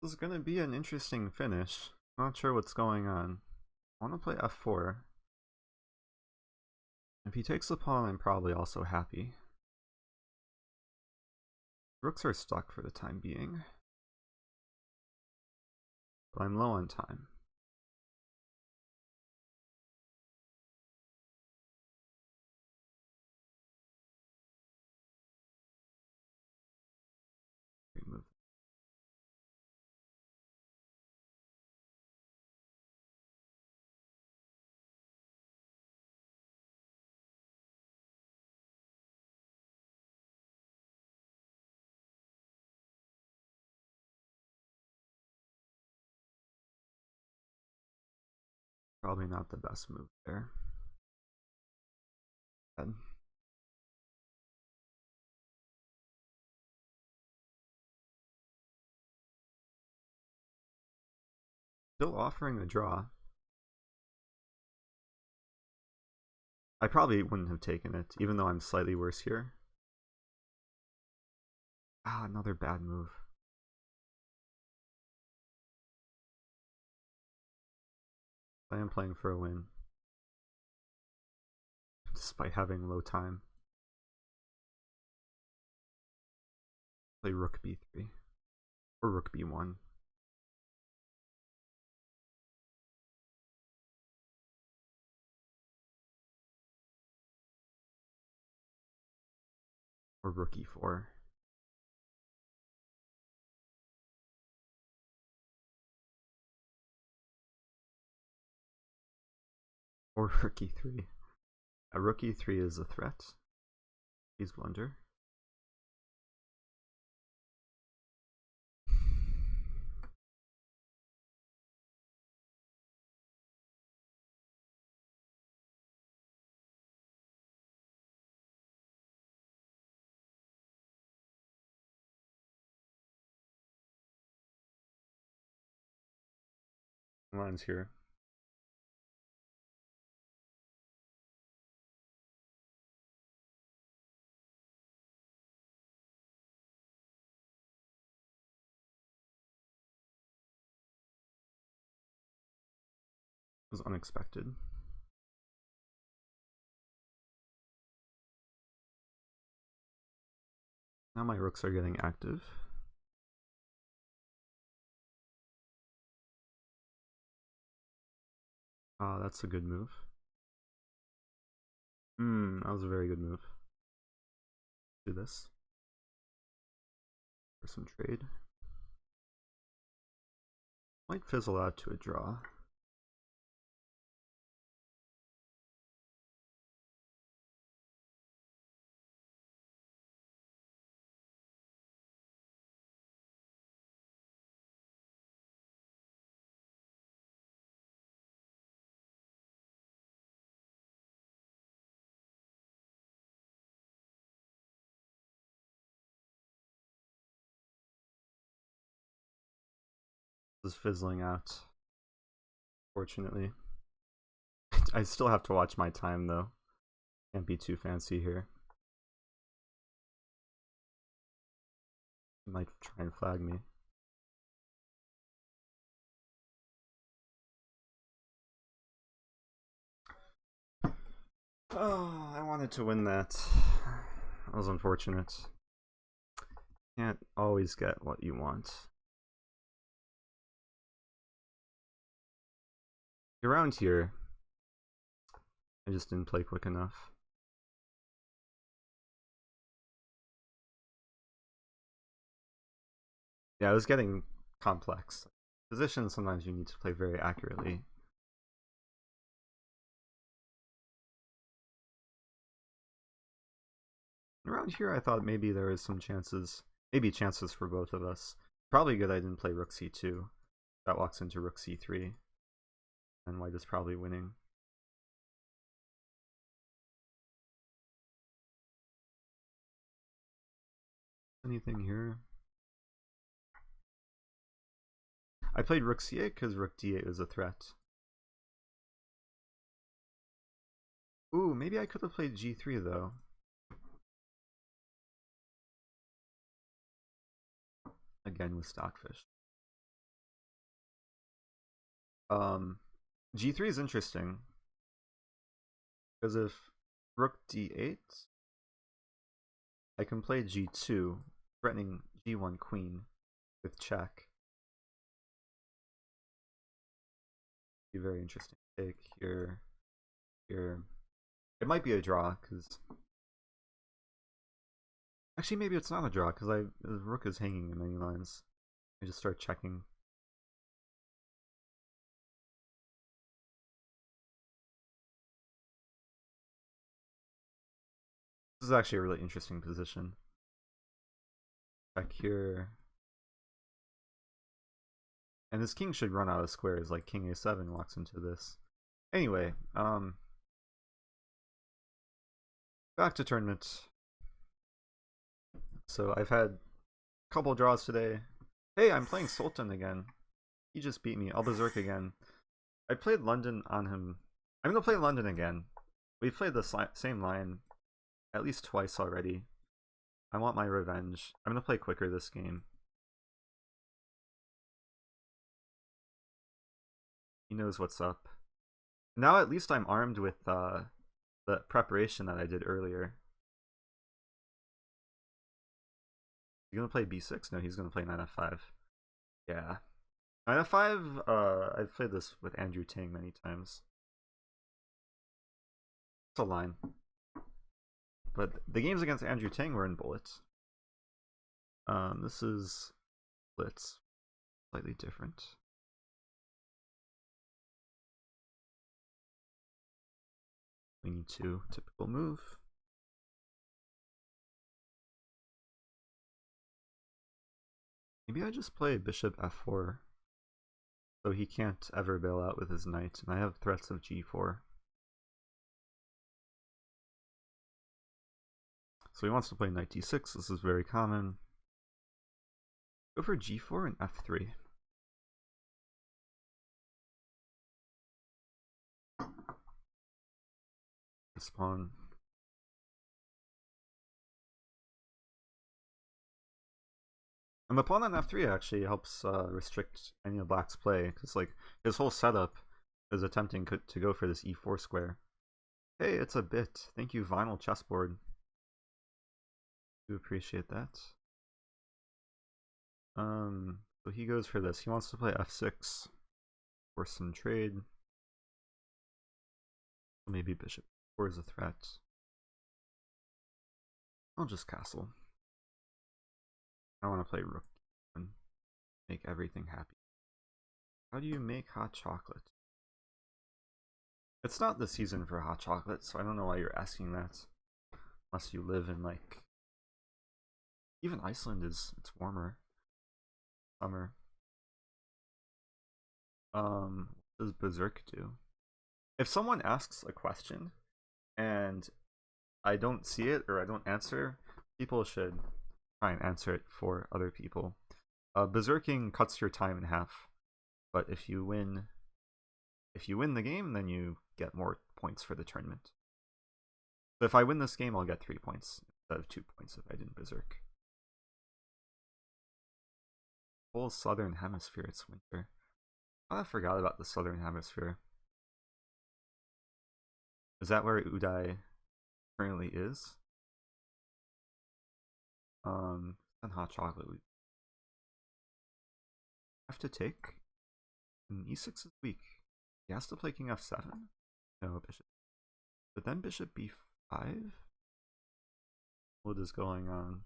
Speaker 1: This is gonna be an interesting finish. Not sure what's going on. I want to play f4. If he takes the pawn, I'm probably also happy. Rooks are stuck for the time being. But I'm low on time. Move. Probably not the best move there. Bad. Still offering a draw. I probably wouldn't have taken it, even though I'm slightly worse here. Ah, another bad move. I am playing for a win. Despite having low time. Play rook b3. Or rook b1. Or rook e4. Or rook e3. A rook e3 is a threat. Please blunder. Lines here. Was unexpected. Now my rooks are getting active. That's a good move. That was a very good move. Do this. For some trade. Might fizzle out to a draw. This is fizzling out. Fortunately. I still have to watch my time though. Can't be too fancy here. He might try and flag me. Oh, I wanted to win that. That was unfortunate. Can't always get what you want. Around here, I just didn't play quick enough. Yeah, it was getting complex. Positions, sometimes you need to play very accurately. Around here, I thought maybe there was some chances, maybe chances for both of us. Probably good I didn't play rook c2. That walks into rook c3. And white is probably winning. Anything here? I played rook c8 because rook d8 was a threat. Ooh, maybe I could have played g3 though. Again with stockfish. G3 is interesting because if rook d8, I can play g2, threatening g1 queen with check. Be very interesting take here. Here, it might be a draw because actually maybe it's not a draw because the rook is hanging in many lines. I just start checking. This is actually a really interesting position. Check here. And this king should run out of squares, like king a7 walks into this. Anyway, back to tournament. So I've had a couple draws today. Hey, I'm playing Sultan again. He just beat me. I'll berserk again. I played London on him. I'm gonna play London again. We've played the same line at least twice already. I want my revenge. I'm gonna play quicker this game. He knows what's up. Now at least I'm armed with the preparation that I did earlier. You gonna play b6? No, he's gonna play knight f5. Yeah. Knight f5, I've played this with Andrew Ting many times. It's a line. But the games against Andrew Ting were in bullets. This is blitz. Slightly different. Queen e2, typical move. Maybe I just play bishop f4 so he can't ever bail out with his knight, and I have threats of g4. So he wants to play knight d6, this is very common. Go for g4 and f3. This pawn. And the pawn on f3 actually helps restrict any of black's play, because like his whole setup is attempting to go for this e4 square. Hey, it's a bit. Thank you, Vinyl Chessboard. Do appreciate that. So he goes for this. He wants to play f6 for some trade. Maybe bishop 4 is a threat. I'll just castle. I want to play rook and make everything happy. How do you make hot chocolate? It's not the season for hot chocolate, so I don't know why you're asking that. Unless you live in like... Even Iceland it's warmer. Summer. What does Berserk do? If someone asks a question and I don't see it or I don't answer, people should try and answer it for other people. Berserking cuts your time in half, but if you win If you win the game, then you get more points for the tournament. So if I win this game, I'll get 3 points instead of 2 points if I didn't berserk. Whole southern hemisphere, it's winter. I forgot about the southern hemisphere. Is that where Uday currently is? And hot chocolate. We have to take. And e6 is weak. He has to play king f7. No, bishop. But then bishop b5. What is going on?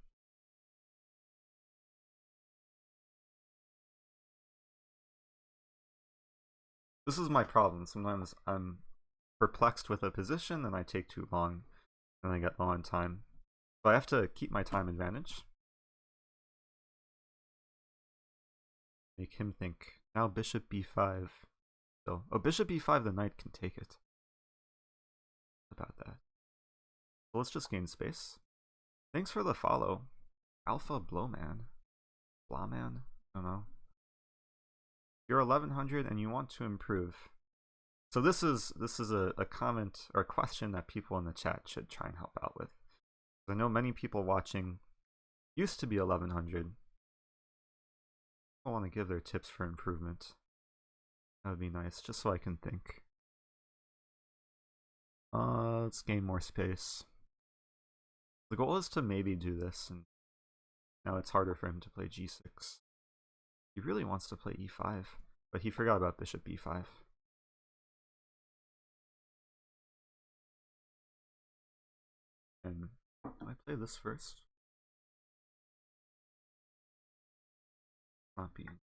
Speaker 1: This is my problem. Sometimes I'm perplexed with a position and I take too long and I get low on time. So I have to keep my time advantage. Make him think. Now bishop b5. So, oh, bishop b5, the knight can take it. About that. So let's just gain space. Thanks for the follow. Alpha Blowman. Blawman? I don't know. You're 1100 and you want to improve. So this is a comment or a question that people in the chat should try and help out with. I know many people watching used to be 1100. I want to give their tips for improvement. That would be nice, just so I can think. Let's gain more space. The goal is to maybe do this, and now it's harder for him to play g6. He really wants to play e5, but he forgot about bishop b5. And I play this first. Not being.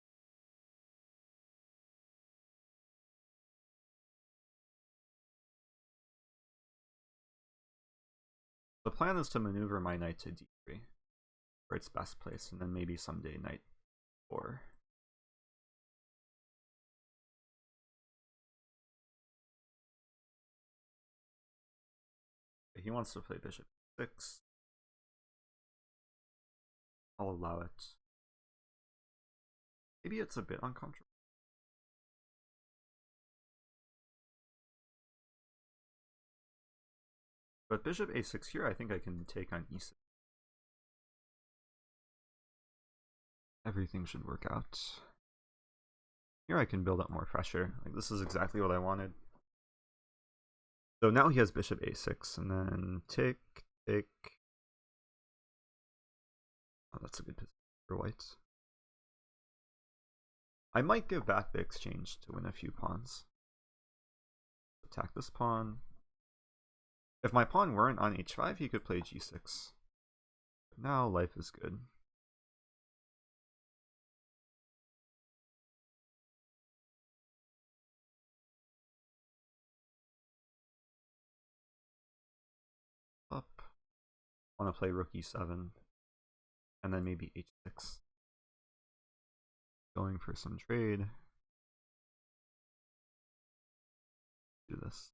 Speaker 1: The plan is to maneuver my knight to d3 for its best place, and then maybe someday knight 4. He wants to play bishop 6. I'll allow it. Maybe it's a bit uncomfortable. But bishop a6 here, I think I can take on e6. Everything should work out. Here I can build up more pressure. Like, this is exactly what I wanted. So now he has bishop a6, and then take. Oh, that's a good position for white. I might give back the exchange to win a few pawns. Attack this pawn. If my pawn weren't on h5, he could play g6. But now life is good. Up. I want to play rook e7. And then maybe h6. Going for some trade. Do this.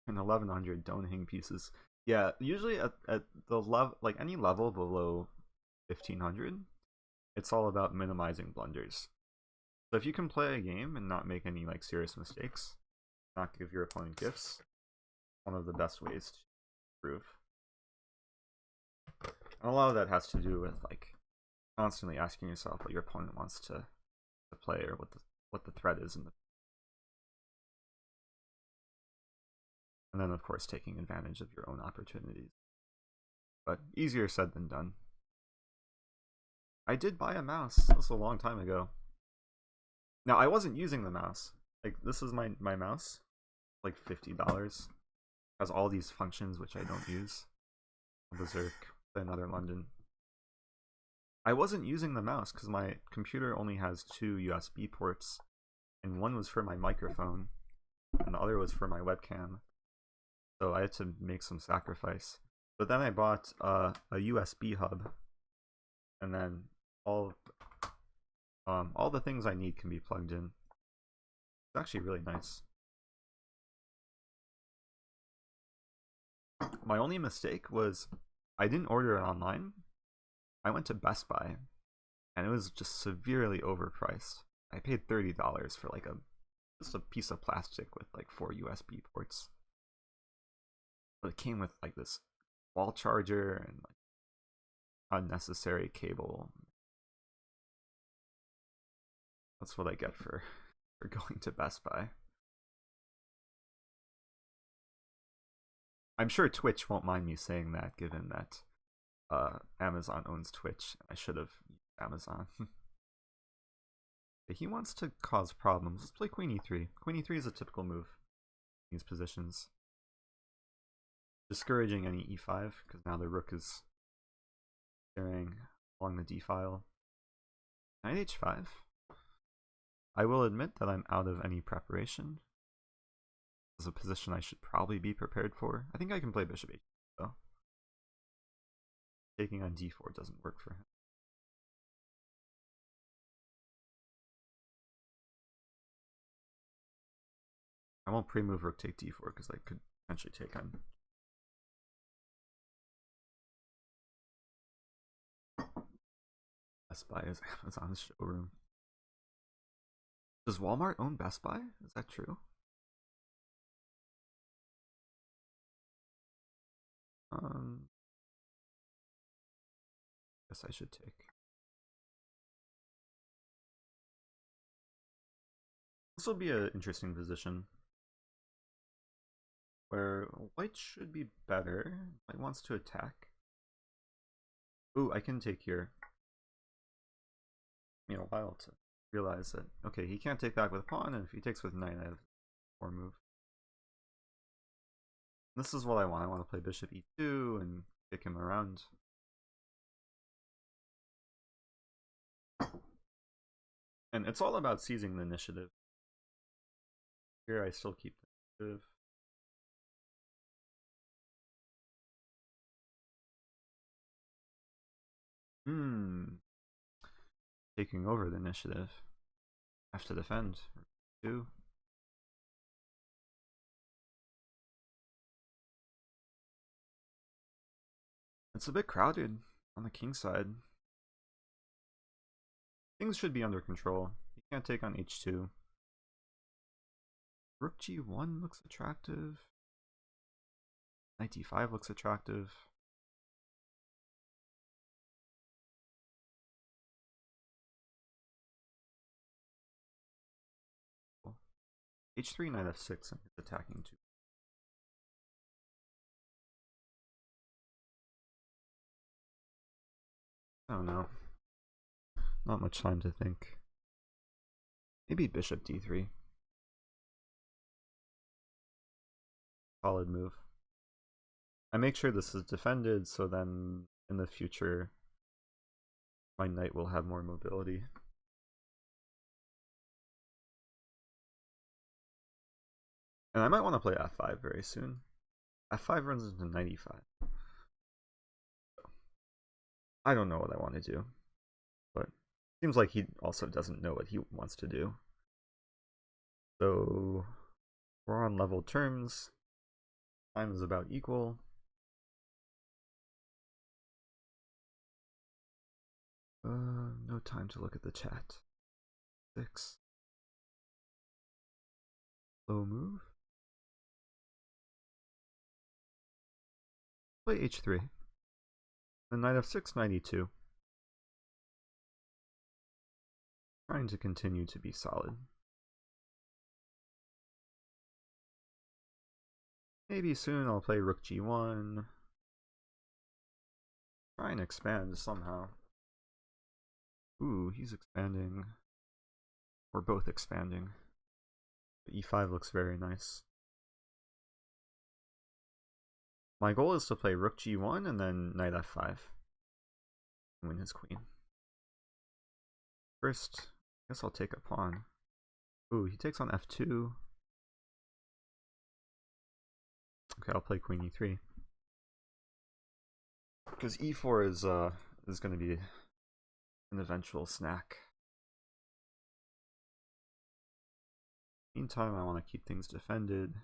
Speaker 1: And 1100 don't hang pieces. Yeah, usually at the level, like any level below 1500, it's all about minimizing blunders. So if you can play a game and not make any like serious mistakes, not give your opponent gifts, one of the best ways to improve. And a lot of that has to do with like constantly asking yourself what your opponent wants to play or what the threat is in the. And then of course taking advantage of your own opportunities. But easier said than done. I did buy a mouse. This was a long time ago. Now I wasn't using the mouse. Like, this is my mouse. Like $50. Has all these functions which I don't use. Berserk, another London. I wasn't using the mouse because my computer only has 2 USB ports, and one was for my microphone and the other was for my webcam, so I had to make some sacrifice. But then I bought a USB hub, and then all the things I need can be plugged in. It's actually really nice. My only mistake was I didn't order it online, I went to Best Buy, and it was just severely overpriced. I paid $30 for like just a piece of plastic with like 4 USB ports. But it came with like this wall charger and like unnecessary cable. That's what I get for going to Best Buy. I'm sure Twitch won't mind me saying that, given that Amazon owns Twitch. I should have used Amazon. He wants to cause problems. Let's play Queen E3. Queen E3 is a typical move in these positions. Discouraging any E5, because now the rook is staring along the D file. Knight H5. I will admit that I'm out of any preparation. This is a position I should probably be prepared for. I think I can play Bishop H2 though. Taking on D4 doesn't work for him. I won't pre-move rook take D4 because I could potentially take on. Best Buy is Amazon's showroom. Does Walmart own Best Buy? Is that true? Guess I should take. This will be an interesting position where white should be better. White wants to attack. Ooh, I can take here. You know, a while to realize that, okay, he can't take back with a pawn, and if he takes with knight, I have 4 move. This is what I want. I want to play bishop e2 and kick him around. And it's all about seizing the initiative. Here I still keep the initiative. Taking over the initiative. I have to defend. 2. It's a bit crowded on the king side. Things should be under control. You can't take on h2. Rook g1 looks attractive. Knight d5 looks attractive. h3, knight f6, and it's attacking too. I don't know. Not much time to think. Maybe bishop d3. Solid move. I make sure this is defended, so then in the future my knight will have more mobility. And I might want to play f5 very soon. f5 runs into knight e5. I don't know what I want to do, but it seems like he also doesn't know what he wants to do. So we're on level terms. Time is about equal. No time to look at the chat. 6. Low move. Play h3. Then knight f6, knight e2. Trying to continue to be solid. Maybe soon I'll play rook g1. Try and expand somehow. Ooh, he's expanding. We're both expanding. E5 looks very nice. My goal is to play rook g1 and then knight f5 and win his queen. First, I guess I'll take a pawn. Ooh, he takes on f2. Okay, I'll play queen e3. Because e4 is going to be an eventual snack. Meantime, I want to keep things defended.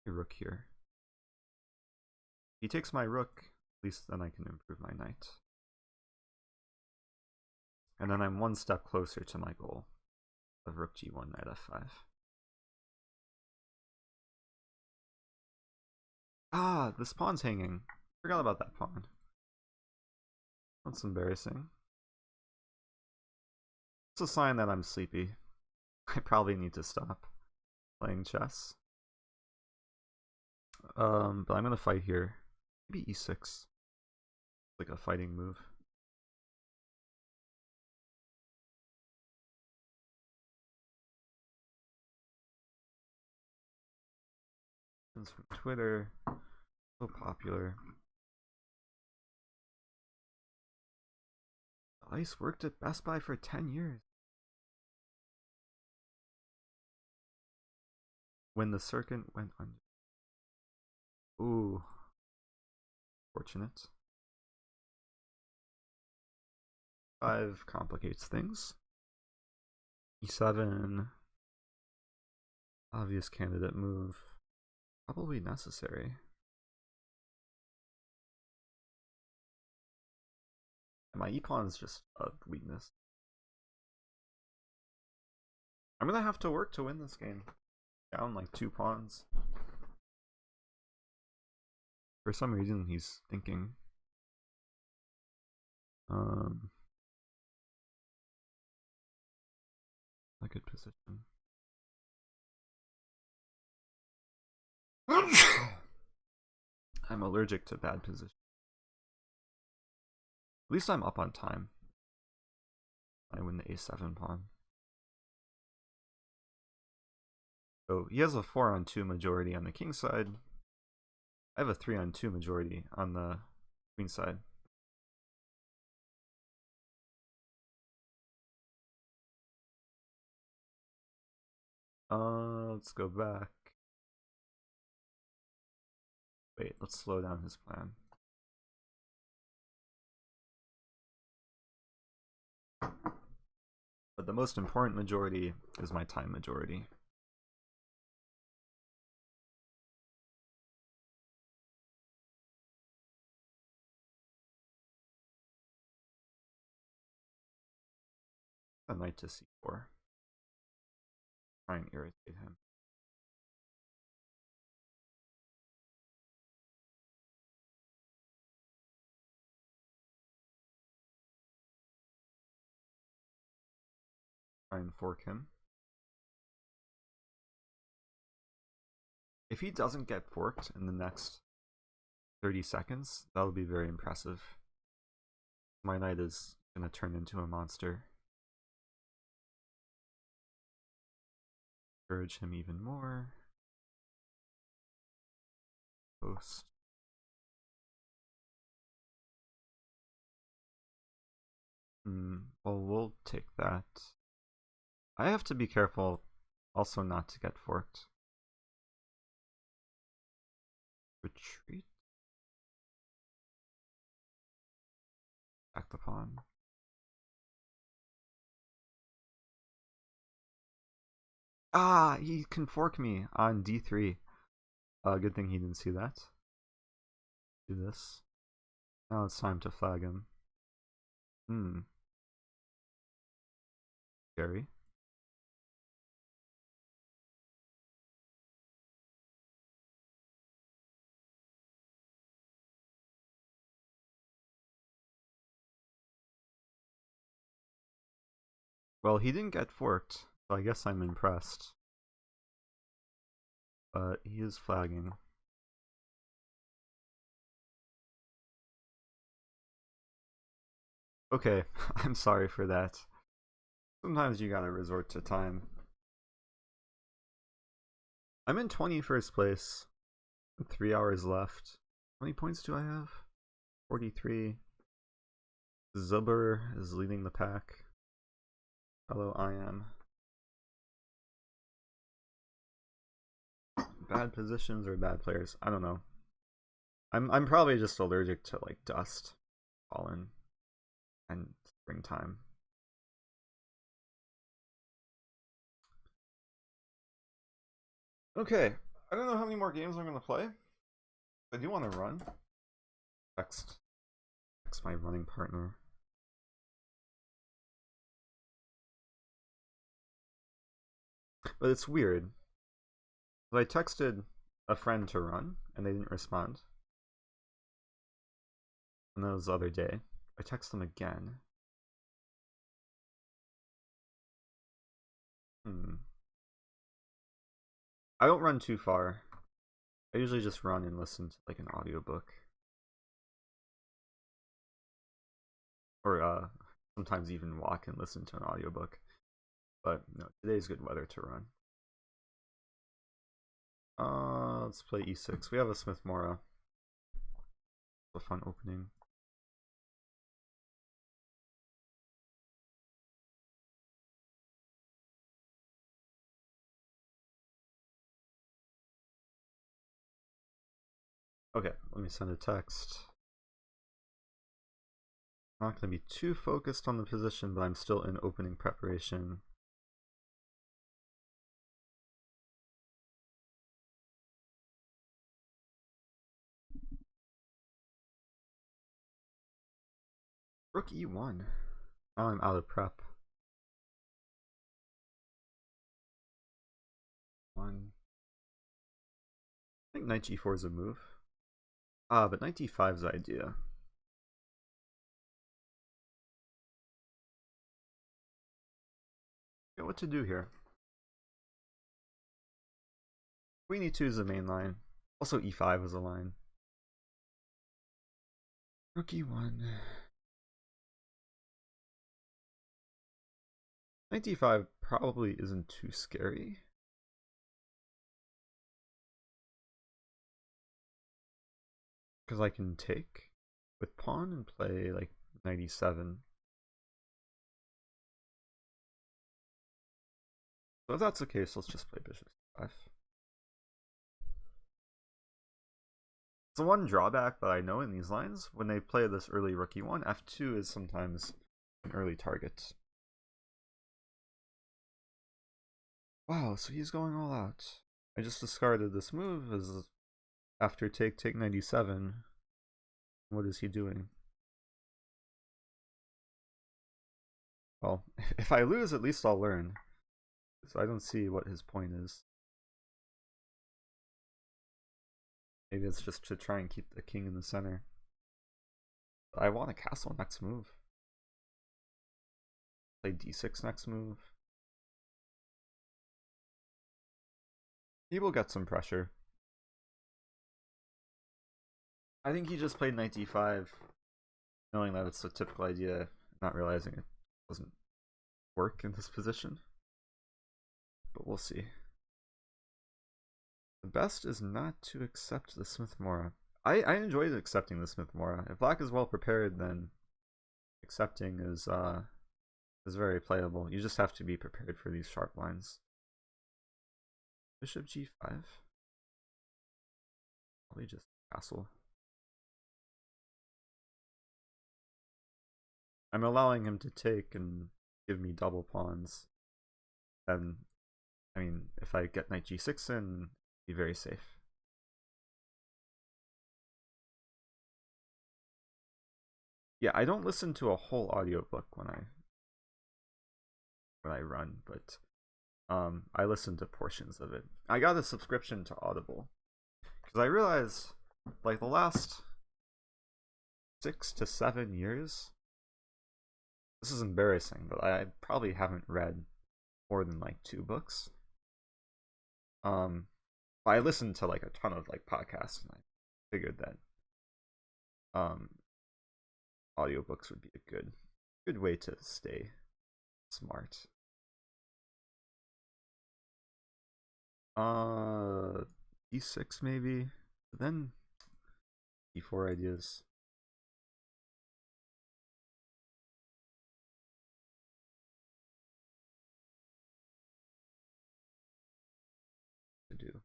Speaker 1: Rook here. he takes my rook, at least then I can improve my knight. And then I'm one step closer to my goal of rook g1, knight f5. Ah, this pawn's hanging. Forgot about that pawn. That's embarrassing. It's a sign that I'm sleepy. I probably need to stop playing chess. But I'm gonna fight here. Maybe e6. Like a fighting move. This from Twitter. So popular. Ice worked at Best Buy for 10 years. When the circuit went under. Ooh. Fortunate. 5 complicates things. e7. Obvious candidate move. Probably necessary. And my e-pawn is just a weakness. I'm gonna have to work to win this game. Down like 2 pawns. For some reason he's thinking. A good position. I'm allergic to bad position. At least I'm up on time. I win the a7 pawn. So he has a 4-on-2 majority on the king side. I have a 3-on-2 majority on the queen side. Let's go back. Wait, let's slow down his plan. But the most important majority is my time majority. A knight to c4. Try and irritate him. Try and fork him. If he doesn't get forked in the next 30 seconds, that would be very impressive. My knight is going to turn into a monster. Encourage him even more. Post. Well, we'll take that. I have to be careful also not to get forked. Retreat. Back the pawn. Ah, he can fork me on d3. Good thing he didn't see that. Do this. Now it's time to flag him. Scary. Well, he didn't get forked, so I guess I'm impressed. But he is flagging. Okay, I'm sorry for that. Sometimes you gotta resort to time. I'm in 21st place. 3 hours left. How many points do I have? 43. Zuber is leading the pack. Hello, I am. Bad positions or bad players? I don't know. I'm probably just allergic to like dust, pollen, and springtime. Okay, I don't know how many more games I'm gonna play. I do want to run. text my running partner. But it's weird. I texted a friend to run, and they didn't respond. And then it was the other day. I text them again. I don't run too far. I usually just run and listen to like an audiobook. Or sometimes even walk and listen to an audiobook. But no, today's good weather to run. Let's play e6. We have a Smith Mora. A fun opening. Okay, let me send a text. I'm not going to be too focused on the position, but I'm still in opening preparation. Rook e1. Now I'm out of prep. One. I think knight g4 is a move. But knight d5 is the idea. Okay, what to do here? Queen e2 is the main line. Also e5 is a line. Rook e1. Knight d5 probably isn't too scary. Because I can take with pawn and play like knight e7. So if that's the case, let's just play bishop c5. The one drawback that I know in these lines, when they play this early rook e1, f2 is sometimes an early target. Wow, so he's going all out. I just discarded this move as after take 97. What is he doing? Well, if I lose, at least I'll learn. So I don't see what his point is. Maybe it's just to try and keep the king in the center. I want a castle next move. Play d6 next move. He will get some pressure. I think he just played knight d5, knowing that it's a typical idea, not realizing it doesn't work in this position. But we'll see. The best is not to accept the Smith Mora. I enjoyed accepting the Smith Mora. If black is well prepared, then accepting is very playable. You just have to be prepared for these sharp lines. Bishop g5. Probably just castle. I'm allowing him to take and give me double pawns. And I mean, if I get knight g6 in, be very safe. Yeah, I don't listen to a whole audiobook when I run, but I listen to portions of it. I got a subscription to Audible because I realized like the last 6 to 7 years, this is embarrassing, but I probably haven't read more than like 2 books. I listened to like a ton of like podcasts, and I figured that audiobooks would be a good way to stay smart. E6 maybe, but then E4 ideas. To do.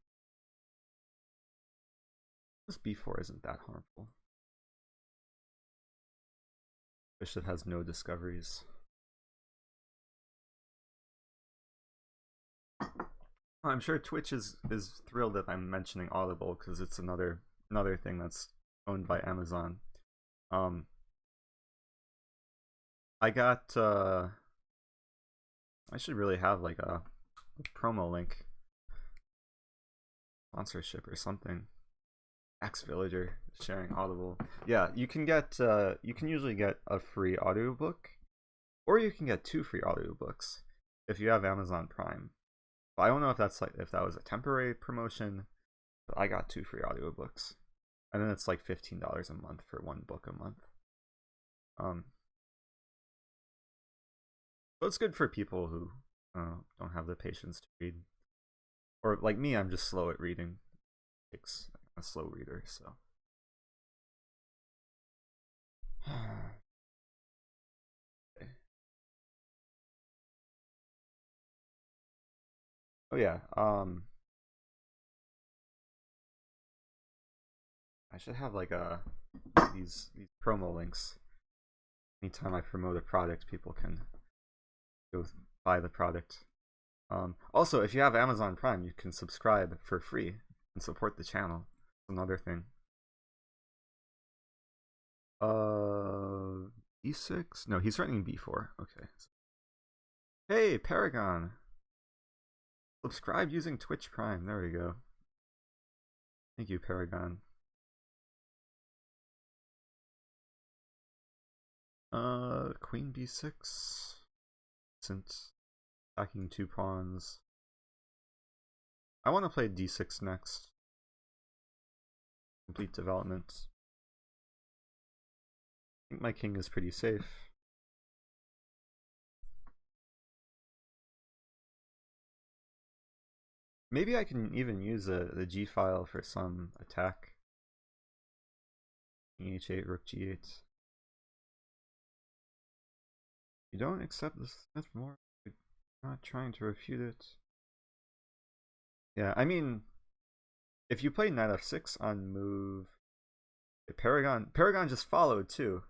Speaker 1: This B4 isn't that harmful. Bishop has no discoveries. I'm sure Twitch is thrilled that I'm mentioning Audible because it's another thing that's owned by Amazon. Um, I got I should really have like a promo link, sponsorship or something. X Villager sharing Audible. Yeah, you can get you can usually get a free audiobook, or you can get 2 free audiobooks if you have Amazon Prime. But I don't know if that's like if that was a temporary promotion, but I got 2 free audiobooks. And then it's like $15 a month for 1 book a month. So it's good for people who don't have the patience to read, or like me, I'm just slow at reading. It's a slow reader, so. Okay. Oh yeah, I should have like these promo links. Anytime I promote a product, people can go buy the product. Also, if you have Amazon Prime, you can subscribe for free and support the channel. Another thing. E6? No, he's running B4. Okay. Hey, Paragon. Subscribe using Twitch Prime. There we go. Thank you, Paragon. Queen B6. Since attacking 2 pawns. I want to play D6 next. Complete development. I think my king is pretty safe. Maybe I can even use the G file for some attack. King H8, Rook G8. You don't accept the Smith more? You're not trying to refute it. Yeah, I mean, if you play Knight F6 on move, Paragon just followed too.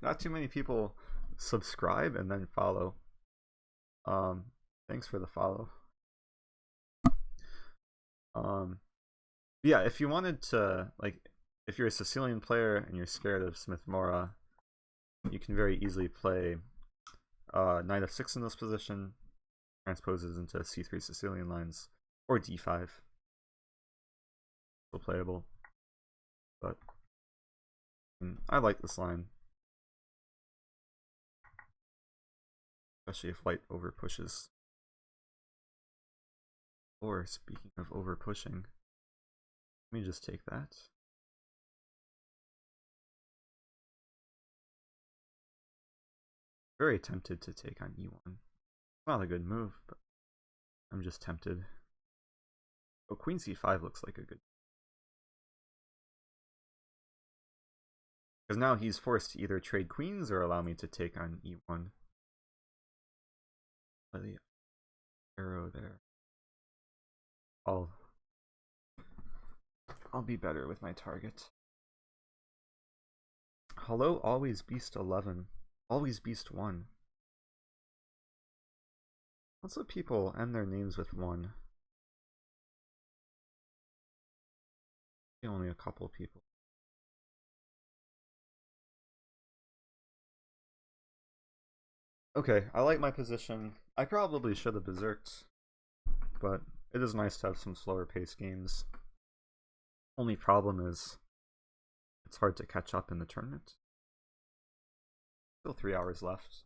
Speaker 1: Not too many people subscribe and then follow. Thanks for the follow. Yeah, if you wanted to, like, if you're a Sicilian player and you're scared of Smith Mora, you can very easily play Knight F6 in this position, transposes into C3 Sicilian lines, or D5. Still playable, but I like this line, especially if white over pushes. Or speaking of over pushing, let me just take that. Very tempted to take on E1. Not a good move, but I'm just tempted. Oh, Queen C5 looks like a good. Because now he's forced to either trade queens or allow me to take on E1. Play the arrow there. I'll be better with my target. Hello, always beast 11. Always beast 1. Lots of people end their names with 1. Only a couple people. Okay, I like my position. I probably should have berserked, but it is nice to have some slower pace games. Only problem is it's hard to catch up in the tournament. Still 3 hours left.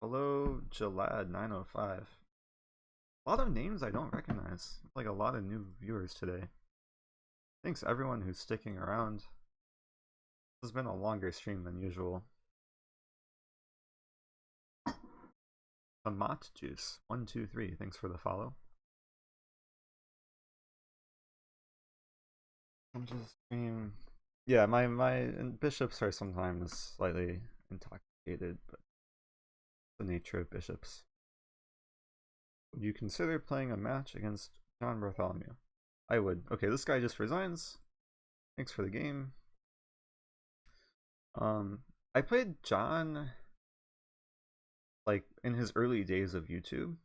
Speaker 1: Hello, Jalad905. A lot of names I don't recognize. Like a lot of new viewers today. Thanks everyone who's sticking around. This has been a longer stream than usual. Tomat Juice 123. Thanks for the follow. I'm just stream. Yeah, my bishops are sometimes slightly intoxicated, but the nature of bishops. Would you consider playing a match against John Bartholomew? I would. Okay, this guy just resigns. Thanks for the game. I played John like in his early days of YouTube.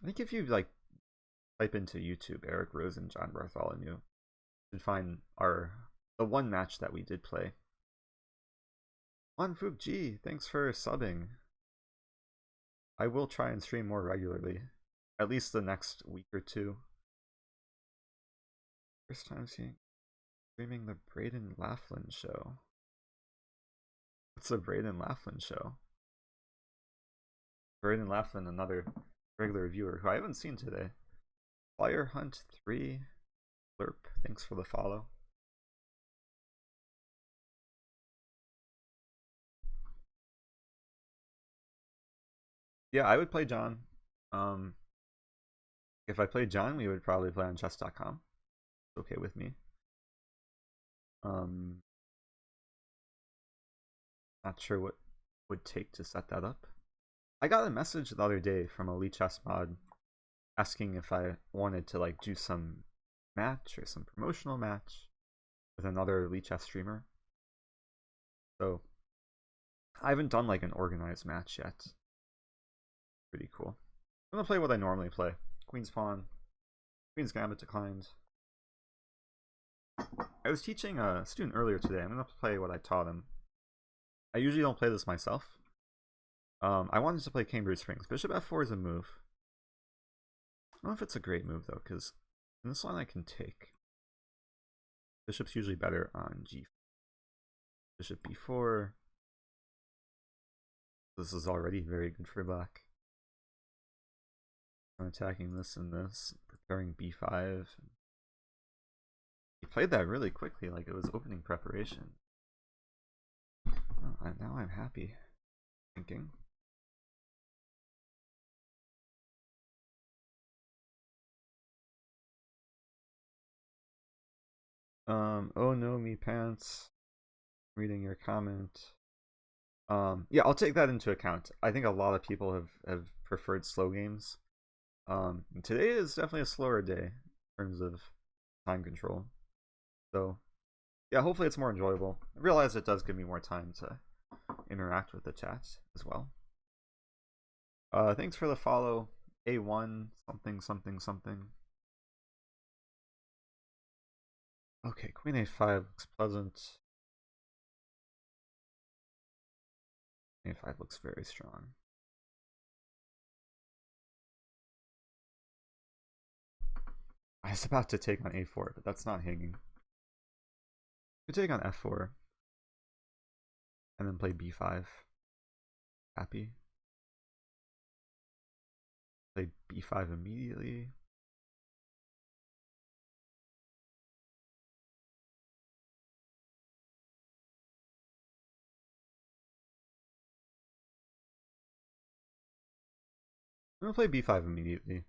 Speaker 1: I think if you like type into YouTube Eric Rosen, John Bartholomew, you can find the one match that we did play. Onfuk G, thanks for subbing. I will try and stream more regularly, at least the next week or two. First time streaming the Braden Laughlin show. What's the Braden Laughlin show? Braden Laughlin, another regular viewer who I haven't seen today. Fire Hunt 3 Lerp, thanks for the follow. Yeah, I would play John. If I played John, we would probably play on chess.com. It's okay with me. Not sure what would take to set that up. I got a message the other day from a Lee Chess mod asking if I wanted to like do some match or some promotional match with another Lee Chess streamer. So I haven't done like an organized match yet. Pretty cool. I'm gonna play what I normally play. Queen's Pawn. Queen's Gambit declined. I was teaching a student earlier today. I'm gonna play what I taught him. I usually don't play this myself. I wanted to play Cambridge Springs. Bishop f4 is a move. I don't know if it's a great move though, because in this line I can take. Bishop's usually better on g4. Bishop b4. This is already very good for black. I'm attacking this and this, preparing b5. He played that really quickly, like it was opening preparation. Oh, now I'm happy. Thinking. Oh no, me pants. Reading your comment. Yeah, I'll take that into account. I think a lot of people have preferred slow games. Today is definitely a slower day in terms of time control. So, yeah, hopefully it's more enjoyable. I realize it does give me more time to interact with the chat as well. Thanks for the follow, A1 something something something. Okay, Queen A5 looks pleasant. A5 looks very strong. I was about to take on A4, but that's not hanging. Could take on F4 and then play B5. Happy. Play B5 immediately. I'm gonna play B5 immediately.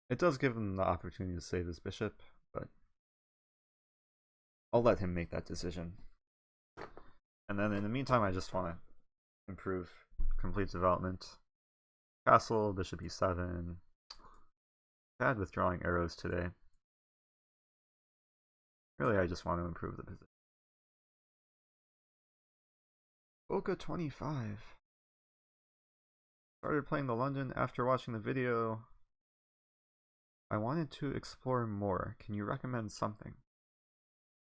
Speaker 1: It does give him the opportunity to save his bishop, but I'll let him make that decision. And then in the meantime, I just want to improve complete development. Castle, bishop e7. Bad withdrawing arrows today. Really, I just want to improve the position. Boca 25. Started playing the London after watching the video. I wanted to explore more. Can you recommend something?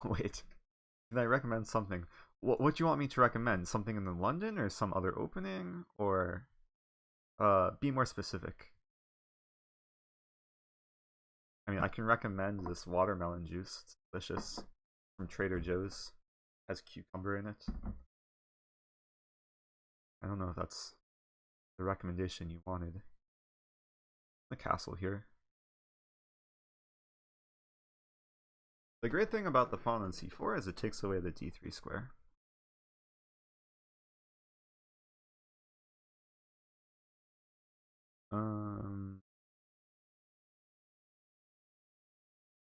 Speaker 1: Wait, can I recommend something? What do you want me to recommend? Something in the London or some other opening? Or be more specific. I mean, I can recommend this watermelon juice. It's delicious. From Trader Joe's. It has cucumber in it. I don't know if that's the recommendation you wanted. The castle here. The great thing about the pawn on c4 is it takes away the d3 square.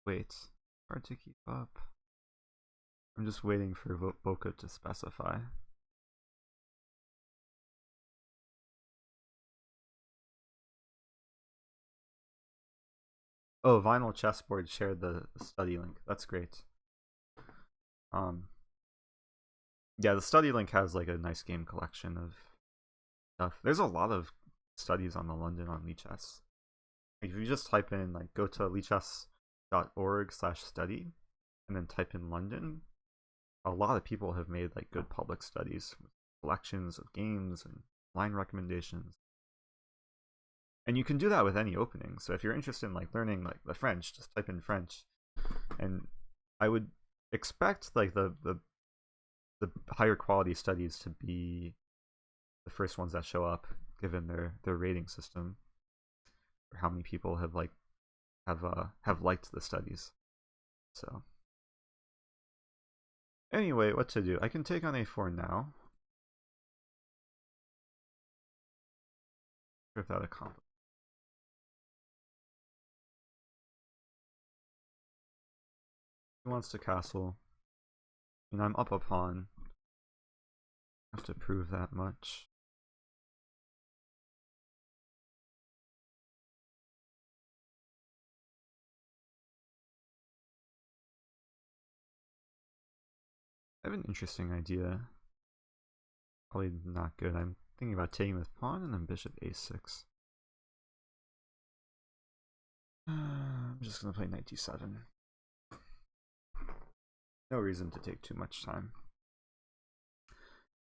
Speaker 1: Wait, hard to keep up. I'm just waiting for Boca to specify. Oh, Vinyl Chessboard shared the study link. That's great. Yeah, the study link has like a nice game collection of stuff. There's a lot of studies on the London on Lichess. Like if you just type in like go to lichess.org/study and then type in London, a lot of people have made like good public studies with collections of games and line recommendations. And you can do that with any opening. So if you're interested in like learning like the French, just type in French. And I would expect like the higher quality studies to be the first ones that show up, given their rating system, or how many people have liked the studies. So anyway, what to do? I can take on a4 now. If that accomplishes. He wants to castle, and I'm up a pawn. I have to prove that much. I have an interesting idea. Probably not good. I'm thinking about taking this pawn and then bishop a6. I'm just gonna play knight d7. No reason to take too much time.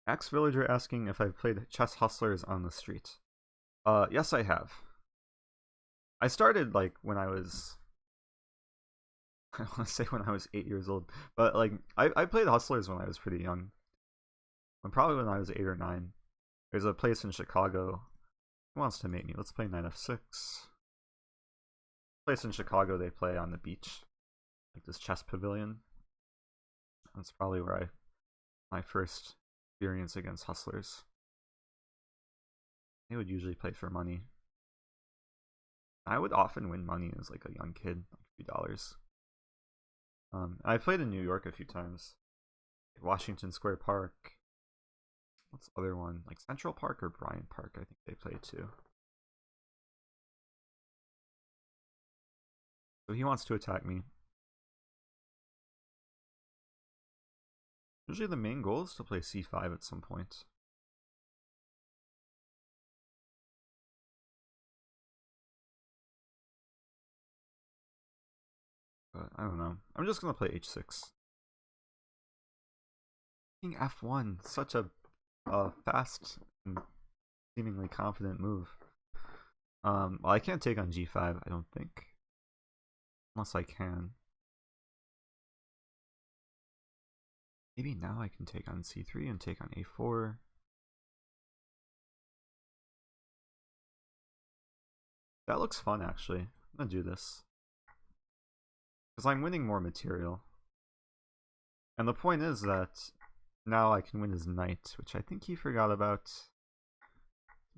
Speaker 1: Ex-villager asking if I've played chess hustlers on the street. Yes, I have. I started like when I was, I want to say when I was 8 years old, but like I played hustlers when I was pretty young. Probably when I was 8 or 9. There's a place in Chicago. Who wants to mate me? Let's play knight f6. Place in Chicago they play on the beach, like this chess pavilion. That's probably where my first experience against hustlers. They would usually play for money. I would often win money as like a young kid, like $3. I played in New York a few times. Washington Square Park. What's the other one? Like Central Park or Bryant Park, I think they play too. So he wants to attack me. Usually the main goal is to play c5 at some point. But I don't know. I'm just going to play h6. King f1, such a fast and seemingly confident move. Well, I can't take on g5, I don't think. Unless I can. Maybe now I can take on c3 and take on a4. That looks fun, actually. I'm gonna do this. Because I'm winning more material. And the point is that now I can win his knight, which I think he forgot about.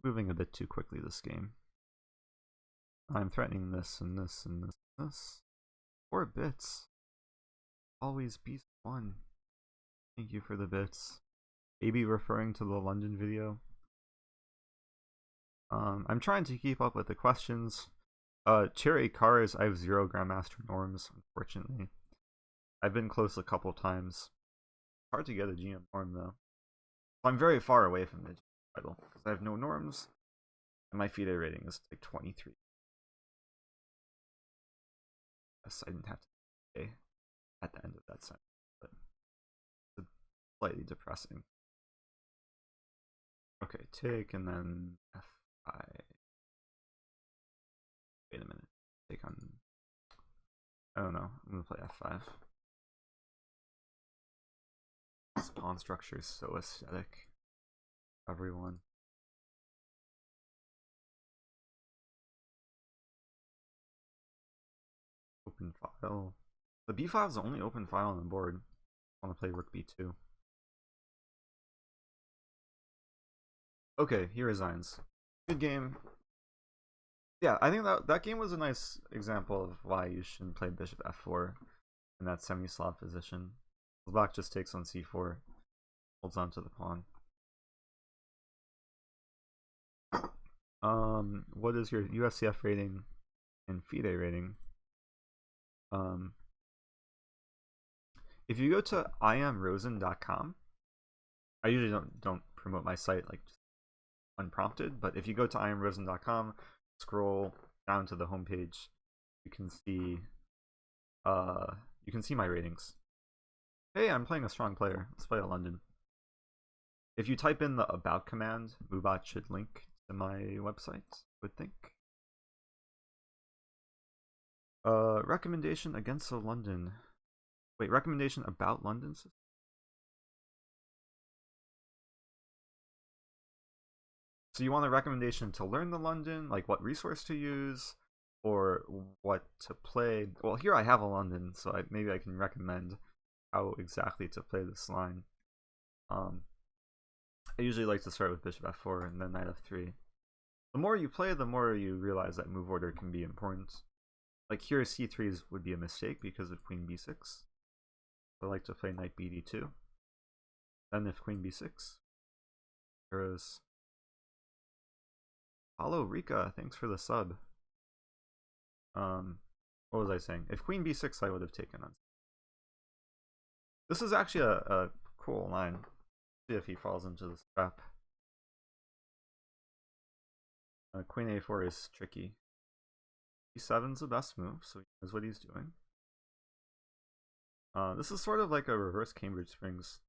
Speaker 1: Moving a bit too quickly this game. I'm threatening this and this and this and this. 4 bits. Always beast 1. Thank you for the bits. Maybe referring to the London video. I'm trying to keep up with the questions. Tier 8 cars, I have 0 Grandmaster norms, unfortunately. I've been close a couple times. Hard to get a GM norm though. I'm very far away from the GM title because I have no norms, and my FIDE rating is like 23. Yes, I didn't have to pay at the end of that sentence, but it's slightly depressing. Okay, take and then f5. Wait a minute. Take on. I don't know. I'm gonna play f5. This pawn structure is so aesthetic. Everyone. Open file. The b file is the only open file on the board. I want to play rook b2. Okay, he resigns. Good game. Yeah, I think that game was a nice example of why you shouldn't play bishop f4 in that semi-Slav position. Black just takes on c4, holds on to the pawn. What is your USCF rating and FIDE rating? If you go to iamrosen.com, I usually don't promote my site, like just unprompted, but if you go to iamrosen.com, scroll down to the homepage, you can see my ratings. Hey, I'm playing a strong player. Let's play a London. If you type in the about command, Moobot should link to my website, I would think. Recommendation against a London. Wait, recommendation about London? So you want a recommendation to learn the London, like what resource to use, or what to play? Well, here I have a London, so maybe I can recommend how exactly to play this line. I usually like to start with bishop f4 and then knight f3. The more you play, the more you realize that move order can be important. Like here, c3 would be a mistake because of queen b6. I like to play knight bd2. Then if queen b6, arrows. Hello Rika, thanks for the sub. What was I saying? If queen b6, I would have taken on. This is actually a cool line. See if he falls into this trap. Queen a4 is tricky. e7's the best move, so he knows what he's doing. This is sort of like a reverse Cambridge Springs.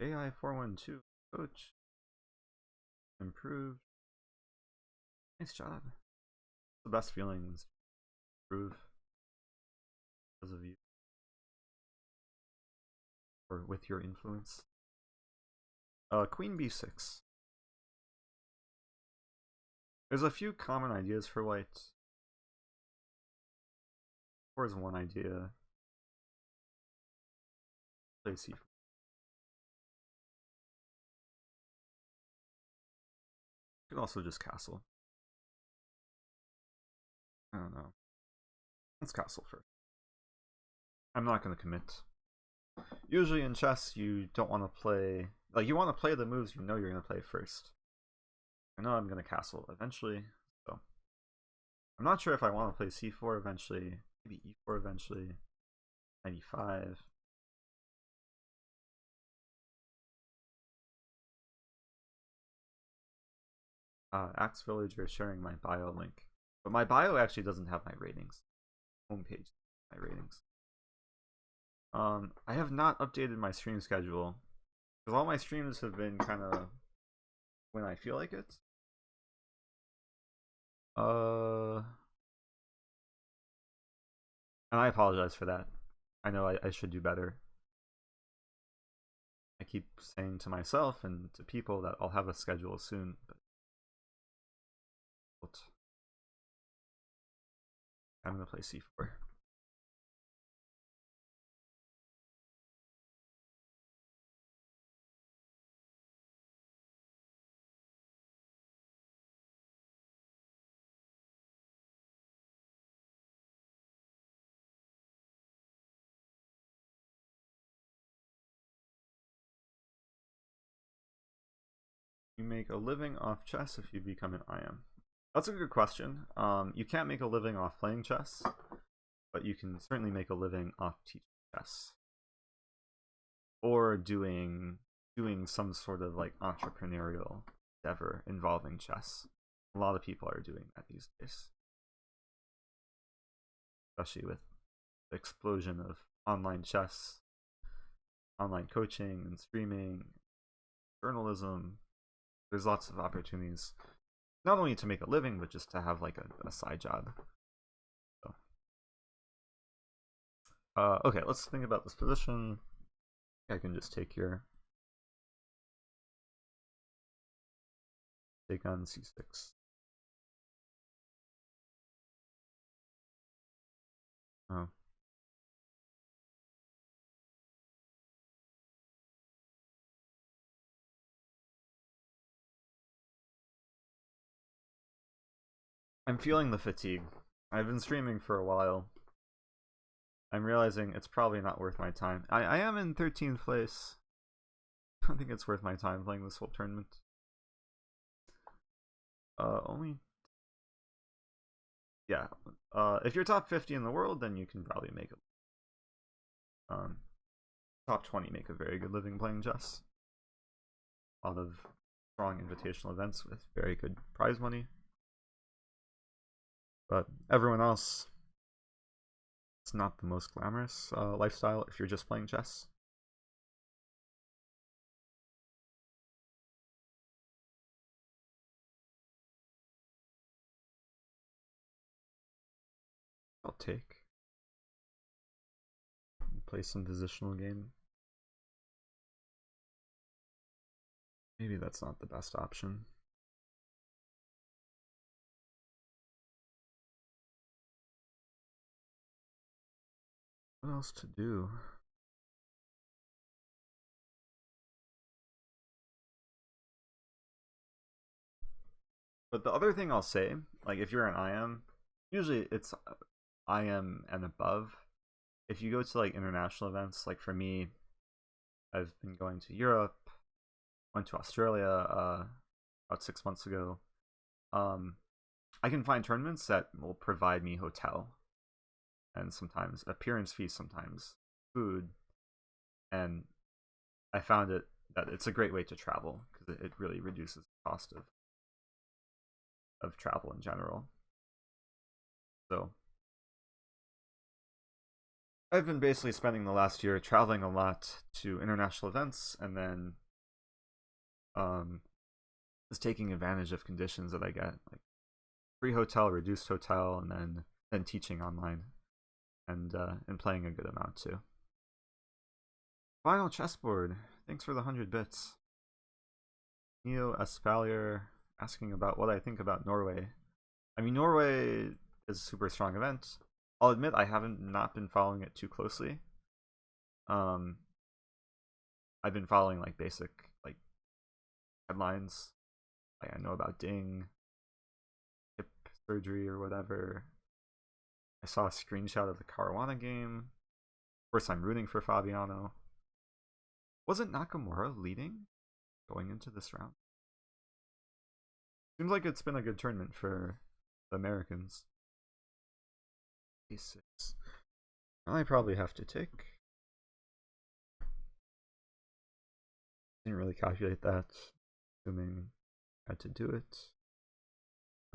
Speaker 1: AI 412, coach. Improved. Nice job. The best feelings. Improve. Because of you. Or with your influence. Queen b6. There's a few common ideas for white. 4 is one idea. Play c4. You could also just castle. I don't know. Let's castle first. I'm not going to commit. Usually in chess, you don't want to play... Like, you want to play the moves you know you're going to play first. I know I'm going to castle eventually, so... I'm not sure if I want to play c4 eventually. Maybe e4 eventually. 95. Axe Villager is sharing my bio link. But my bio actually doesn't have my ratings. Homepage, my ratings. I have not updated my stream schedule. Because all my streams have been kind of when I feel like it. And I apologize for that. I know I should do better. I keep saying to myself and to people that I'll have a schedule soon. But I'm going to play c4. You make a living off chess if you become an IM. That's a good question. You can't make a living off playing chess, but you can certainly make a living off teaching chess. Or doing some sort of like entrepreneurial endeavor involving chess. A lot of people are doing that these days. Especially with the explosion of online chess, online coaching and streaming, journalism. There's lots of opportunities, not only to make a living, but just to have like a side job. So. Okay, let's think about this position. I can just take here. Take on c6. Oh. I'm feeling the fatigue. I've been streaming for a while. I'm realizing it's probably not worth my time. I am in 13th place. I don't think it's worth my time playing this whole tournament. Only... Yeah. If you're top 50 in the world, then you can probably make it. top 20 make a very good living playing chess. A lot of strong invitational events with very good prize money. But everyone else, it's not the most glamorous lifestyle if you're just playing chess. I'll take. Play some positional game. Maybe that's not the best option. What else to do? But the other thing I'll say, like if you're an IM, usually it's IM and above. If you go to like international events, like for me, I've been going to Europe, went to Australia about 6 months ago. I can find tournaments that will provide me hotel and sometimes appearance fees, sometimes food, and I found that it's a great way to travel because it really reduces the cost of travel in general. So I've been basically spending the last year traveling a lot to international events, and then just taking advantage of conditions that I get, like free hotel, reduced hotel, and then teaching online, and playing a good amount too. Final chessboard. Thanks for the 100 bits. Neo Espalier asking about what I think about Norway. I mean, Norway is a super strong event. I'll admit I haven't not been following it too closely. I've been following like basic like headlines. Like I know about Ding, hip surgery or whatever. I saw a screenshot of the Caruana game. Of course, I'm rooting for Fabiano. Wasn't Nakamura leading going into this round? Seems like it's been a good tournament for the Americans. A6. I probably have to take. Didn't really calculate that, assuming I had to do it.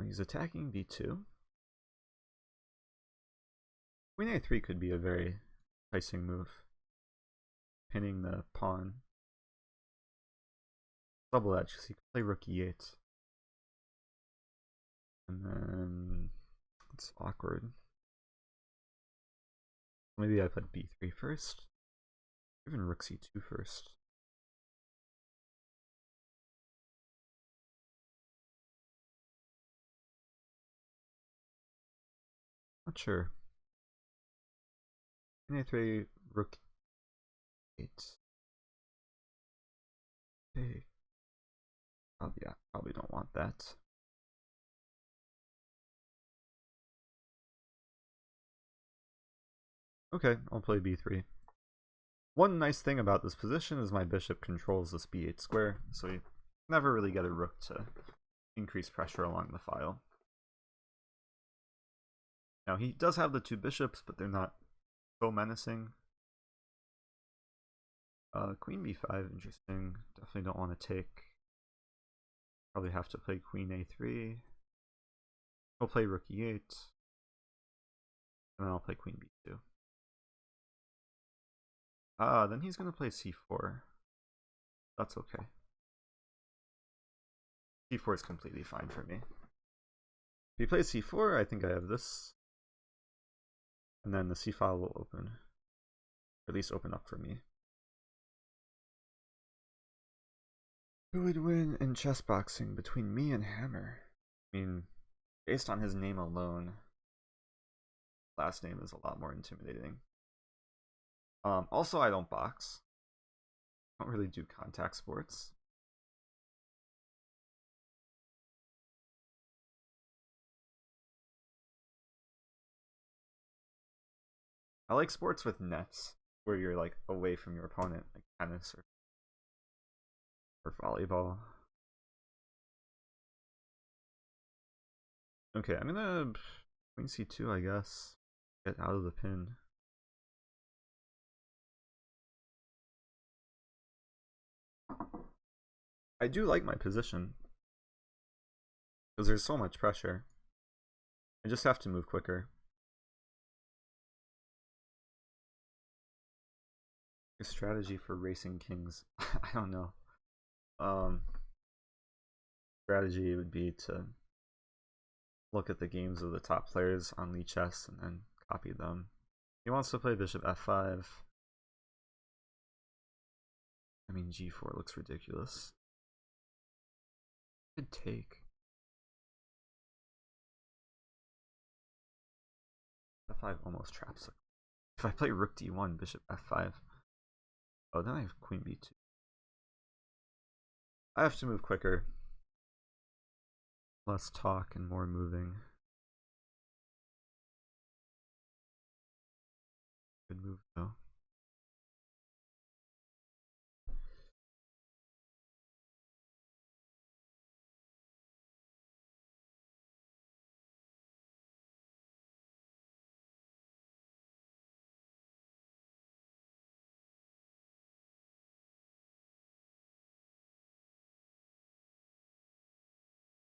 Speaker 1: He's attacking b2. Queen a3 could be a very enticing move. Pinning the pawn. Double edge, because he could play rook e8. And then it's awkward. Maybe I put b3 first. Even rook c2 first. Not sure. Queen a3, rook 8. Okay. Oh yeah, probably don't want that. Okay, I'll play b3. One nice thing about this position is my bishop controls this b8 square, so you never really get a rook to increase pressure along the file. Now he does have the two bishops, but they're not so menacing. Queen b5, interesting. Definitely don't want to take. Probably have to play queen a3. I'll play rook e8. And then I'll play queen b2. Then he's going to play c4. That's okay. c4 is completely fine for me. If he plays c4, I think I have this. And then the c file will open. Or at least open up for me. Who would win in chess boxing between me and Hammer? I mean, based on his name alone, last name is a lot more intimidating. Also, I don't box. I don't really do contact sports. I like sports with nets, where you're like away from your opponent, like tennis or volleyball. Okay, I'm gonna queen c2, I guess. Get out of the pin. I do like my position because there's so much pressure. I just have to move quicker. A strategy for racing kings. I don't know. Strategy would be to look at the games of the top players on Lee chess and then copy them. He wants to play bishop f5. I mean, g4 looks ridiculous. Could take. f5 almost traps it. If I play rook d1, bishop f5. Oh, then I have queen b2. I have to move quicker. Less talk and more moving. Good move though.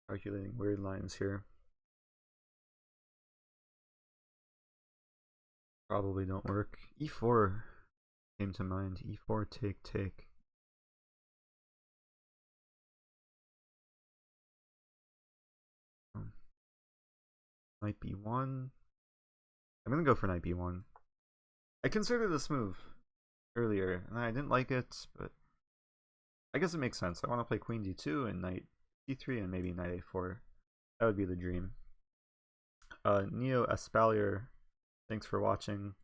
Speaker 1: Calculating weird lines here. Probably don't work. e4 came to mind. e4 take. Knight b1. I'm gonna go for knight b1. I considered this move earlier and I didn't like it, but I guess it makes sense. I want to play queen d2 and knight c3 and maybe knight a4. That would be the dream. Neo Espalier, thanks for watching.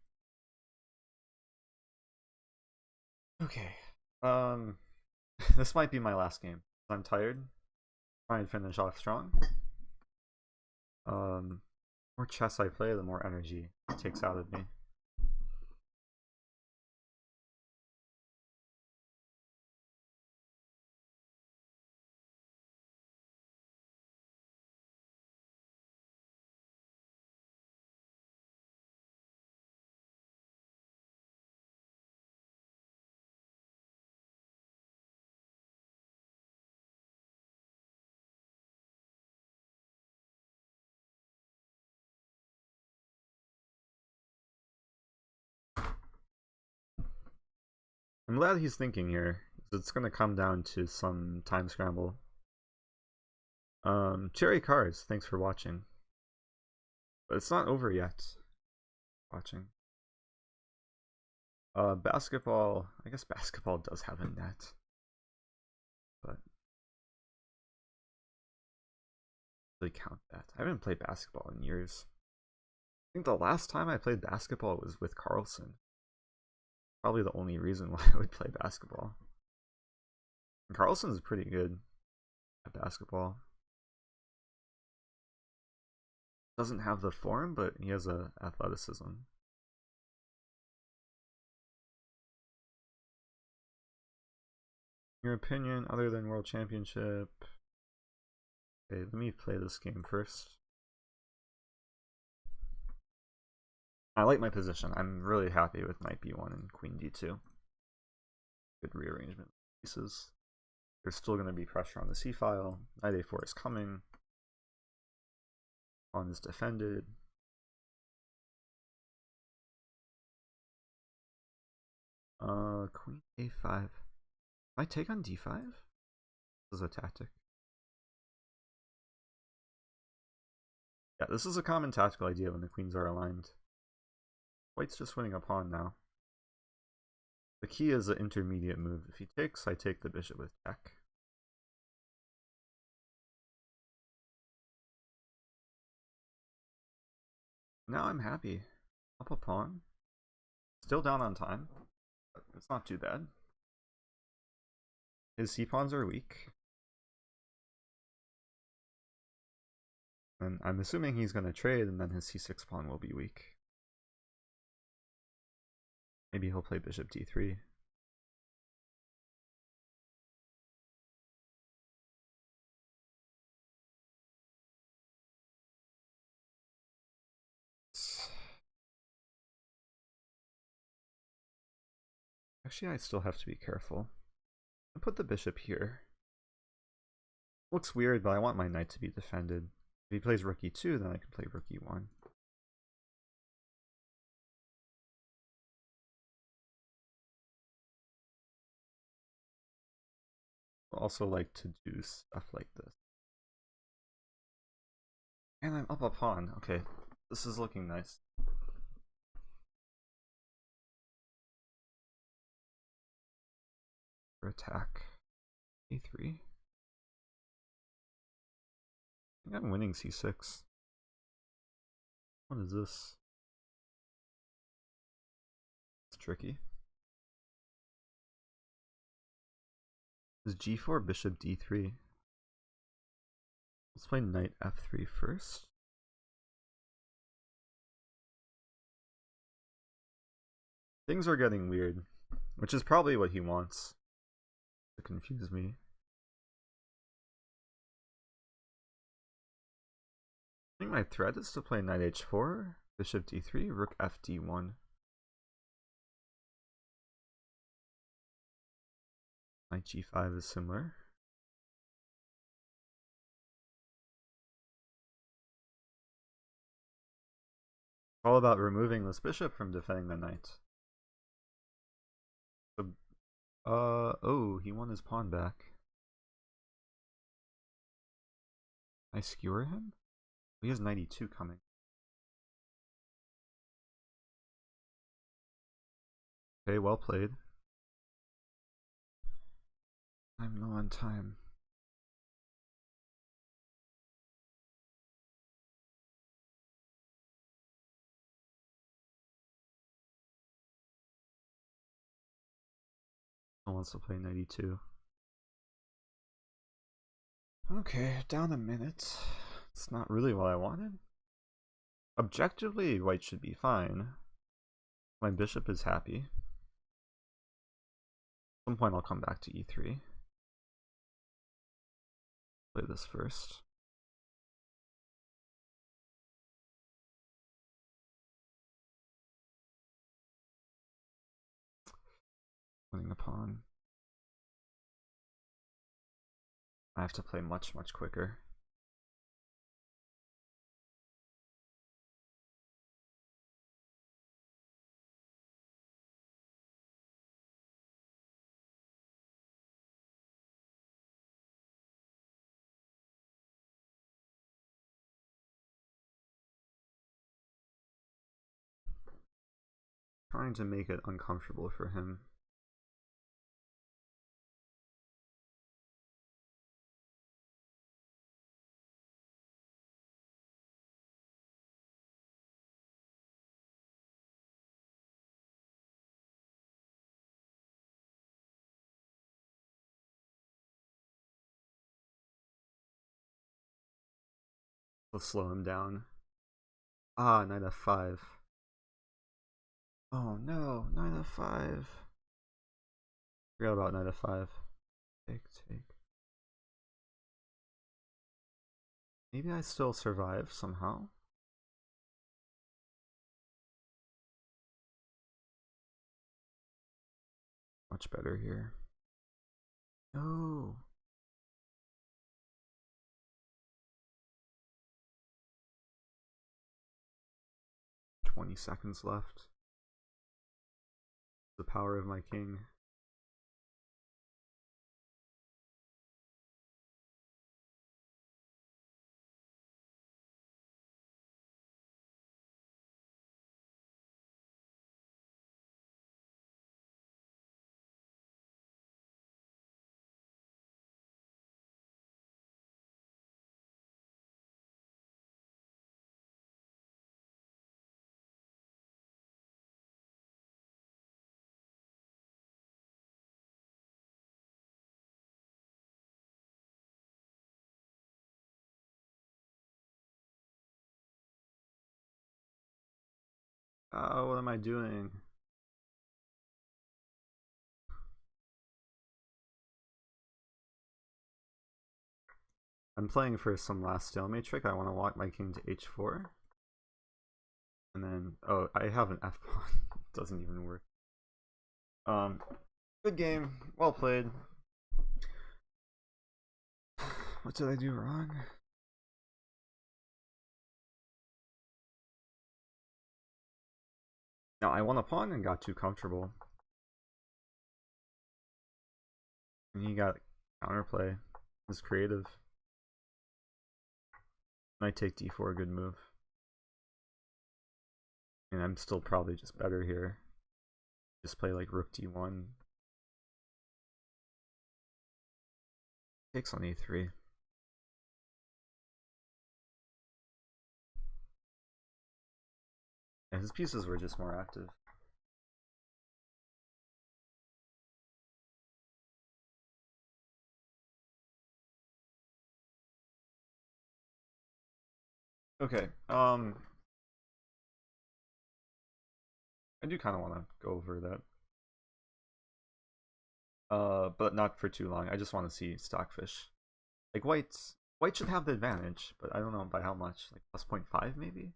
Speaker 1: Okay. This might be my last game. I'm tired. Try and finish off strong. More chess I play, the more energy it takes out of me. I'm glad he's thinking here. It's gonna come down to some time scramble. Cherry Cars, thanks for watching. But it's not over yet. Watching. Basketball. I guess basketball does have a net. But really count that. I haven't played basketball in years. I think the last time I played basketball was with Carlson. Probably the only reason why I would play basketball. And Carlson's pretty good at basketball. Doesn't have the form, but he has a athleticism. Your opinion, other than World Championship? Okay, let me play this game first. I like my position. I'm really happy with knight b1 and queen d2. Good rearrangement of pieces. There's still going to be pressure on the c-file. Knight a4 is coming. Pawn is defended. Queen a5. I take on d5? This is a tactic. Yeah, this is a common tactical idea when the queens are aligned. White's just winning a pawn now. The key is an intermediate move. If he takes, I take the bishop with check. Now I'm happy. Up a pawn. Still down on time, but it's not too bad. His c-pawns are weak. And I'm assuming he's going to trade, and then his c6 pawn will be weak. Maybe he'll play bishop d3. Actually, I still have to be careful. I'll put the bishop here. Looks weird, but I want my knight to be defended. If he plays rook e2, then I can play rook e1. I also like to do stuff like this. And I'm up a pawn. Okay, this is looking nice. For attack. a3. I think I'm winning c6. What is this? It's tricky. Is g4 bishop d3? Let's play knight f3 first. Things are getting weird, which is probably what he wants to confuse me. I think my threat is to play knight h4, bishop d3, rook f d1. Knight g5 is similar. All about removing this bishop from defending the knight. So, oh, he won his pawn back. I skewer him? He has 92 coming. Okay, well played. I'm low on time. He wants to play 92. Okay, down a minute. It's not really what I wanted. Objectively, white should be fine. My bishop is happy. At some point I'll come back to e3. Play this first. Winning the pawn. I have to play much quicker. Trying to make it uncomfortable for him. Let's slow him down. Ah, knight f5. Oh no, knight f5. Forgot about knight f5. Take. Maybe I still survive somehow. Much better here. No. $20 seconds left. The power of my king. Oh, what am I doing? I'm playing for some last stalemate trick. I want to walk my king to h4. And then, oh, I have an f pawn. Doesn't even work. Good game. Well played. What did I do wrong? No, I won a pawn and got too comfortable. And he got counterplay. It was creative. Might take d4, a good move. And I'm still probably just better here. Just play like rook d1. Takes on a3. Yeah, his pieces were just more active. Okay, I do kind of want to go over that. But not for too long. I just want to see Stockfish. Like white should have the advantage, but I don't know by how much. Like plus 0.5 maybe?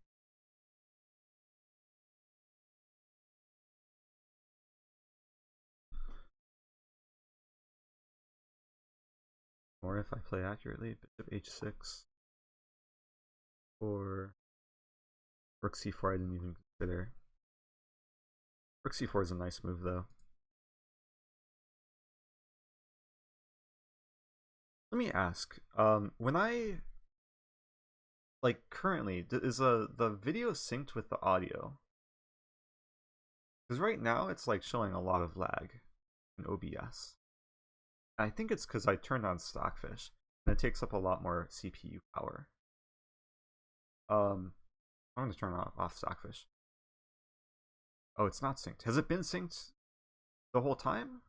Speaker 1: Or if I play accurately, bishop h6. Or rook c4 I didn't even consider. Rook c4 is a nice move though. Let me ask, when I like currently is the video synced with the audio? Because right now it's like showing a lot of lag in OBS. I think it's because I turned on Stockfish and it takes up a lot more CPU power. I'm going to turn off Stockfish. Oh, it's not synced. Has it been synced the whole time?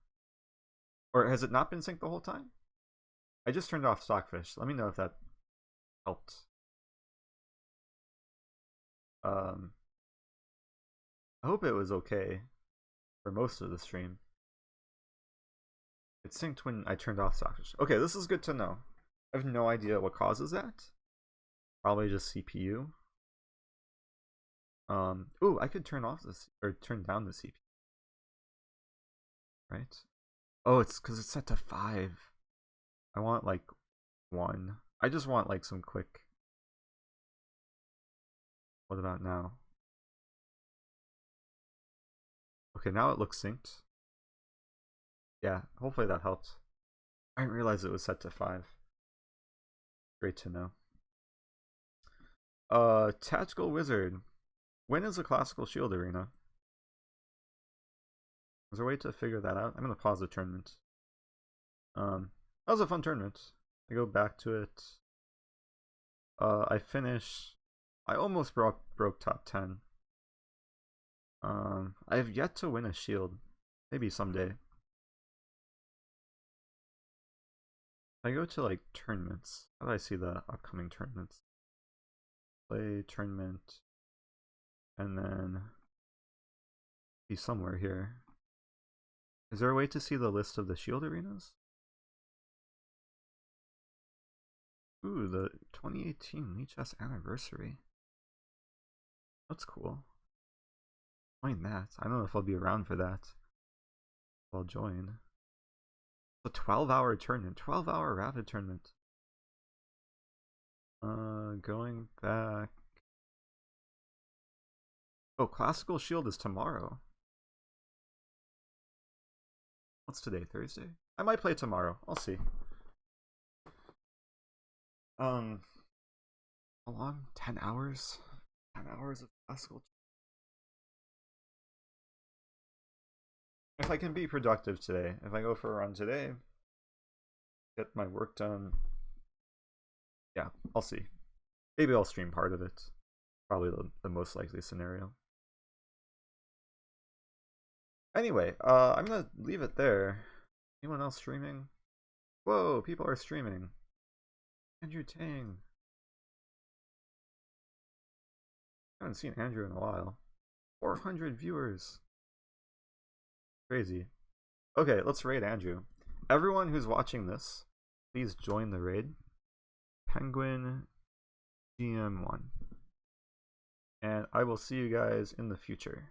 Speaker 1: Or has it not been synced the whole time? I just turned off Stockfish. Let me know if that helped. I hope it was okay for most of the stream. It synced when I turned off Stockfish. Okay, this is good to know. I have no idea what causes that. Probably just CPU. Ooh, I could turn off this or turn down the CPU. Right? Oh, it's because it's set to 5. I want like 1. I just want like some quick. What about now? Okay, now it looks synced. Yeah, hopefully that helped. I didn't realize it was set to 5. Great to know. Tactical Wizard. When is the Classical Shield Arena? Is there a way to figure that out? I'm gonna pause the tournament. That was a fun tournament. I go back to it. I finished. I almost broke top 10. I have yet to win a shield. Maybe someday. I go to like tournaments. How do I see the upcoming tournaments? Play tournament, and then be somewhere here. Is there a way to see the list of the shield arenas? Ooh, the 2018 Lichess anniversary. That's cool. Join that. I don't know if I'll be around for that. I'll join. It's a 12-hour tournament. 12-hour rapid tournament. Going back. Oh, Classical Shield is tomorrow. What's today? Thursday? I might play tomorrow. I'll see. How long? 10 hours? 10 hours of Classical. If I can be productive today, if I go for a run today, get my work done, yeah, I'll see. Maybe I'll stream part of it. Probably the most likely scenario. Anyway, I'm gonna leave it there. Anyone else streaming? Whoa, people are streaming. Andrew Tang. I haven't seen Andrew in a while. 400 viewers. Crazy. Okay, let's raid Andrew. Everyone who's watching this, please join the raid. Penguin GM1. And I will see you guys in the future.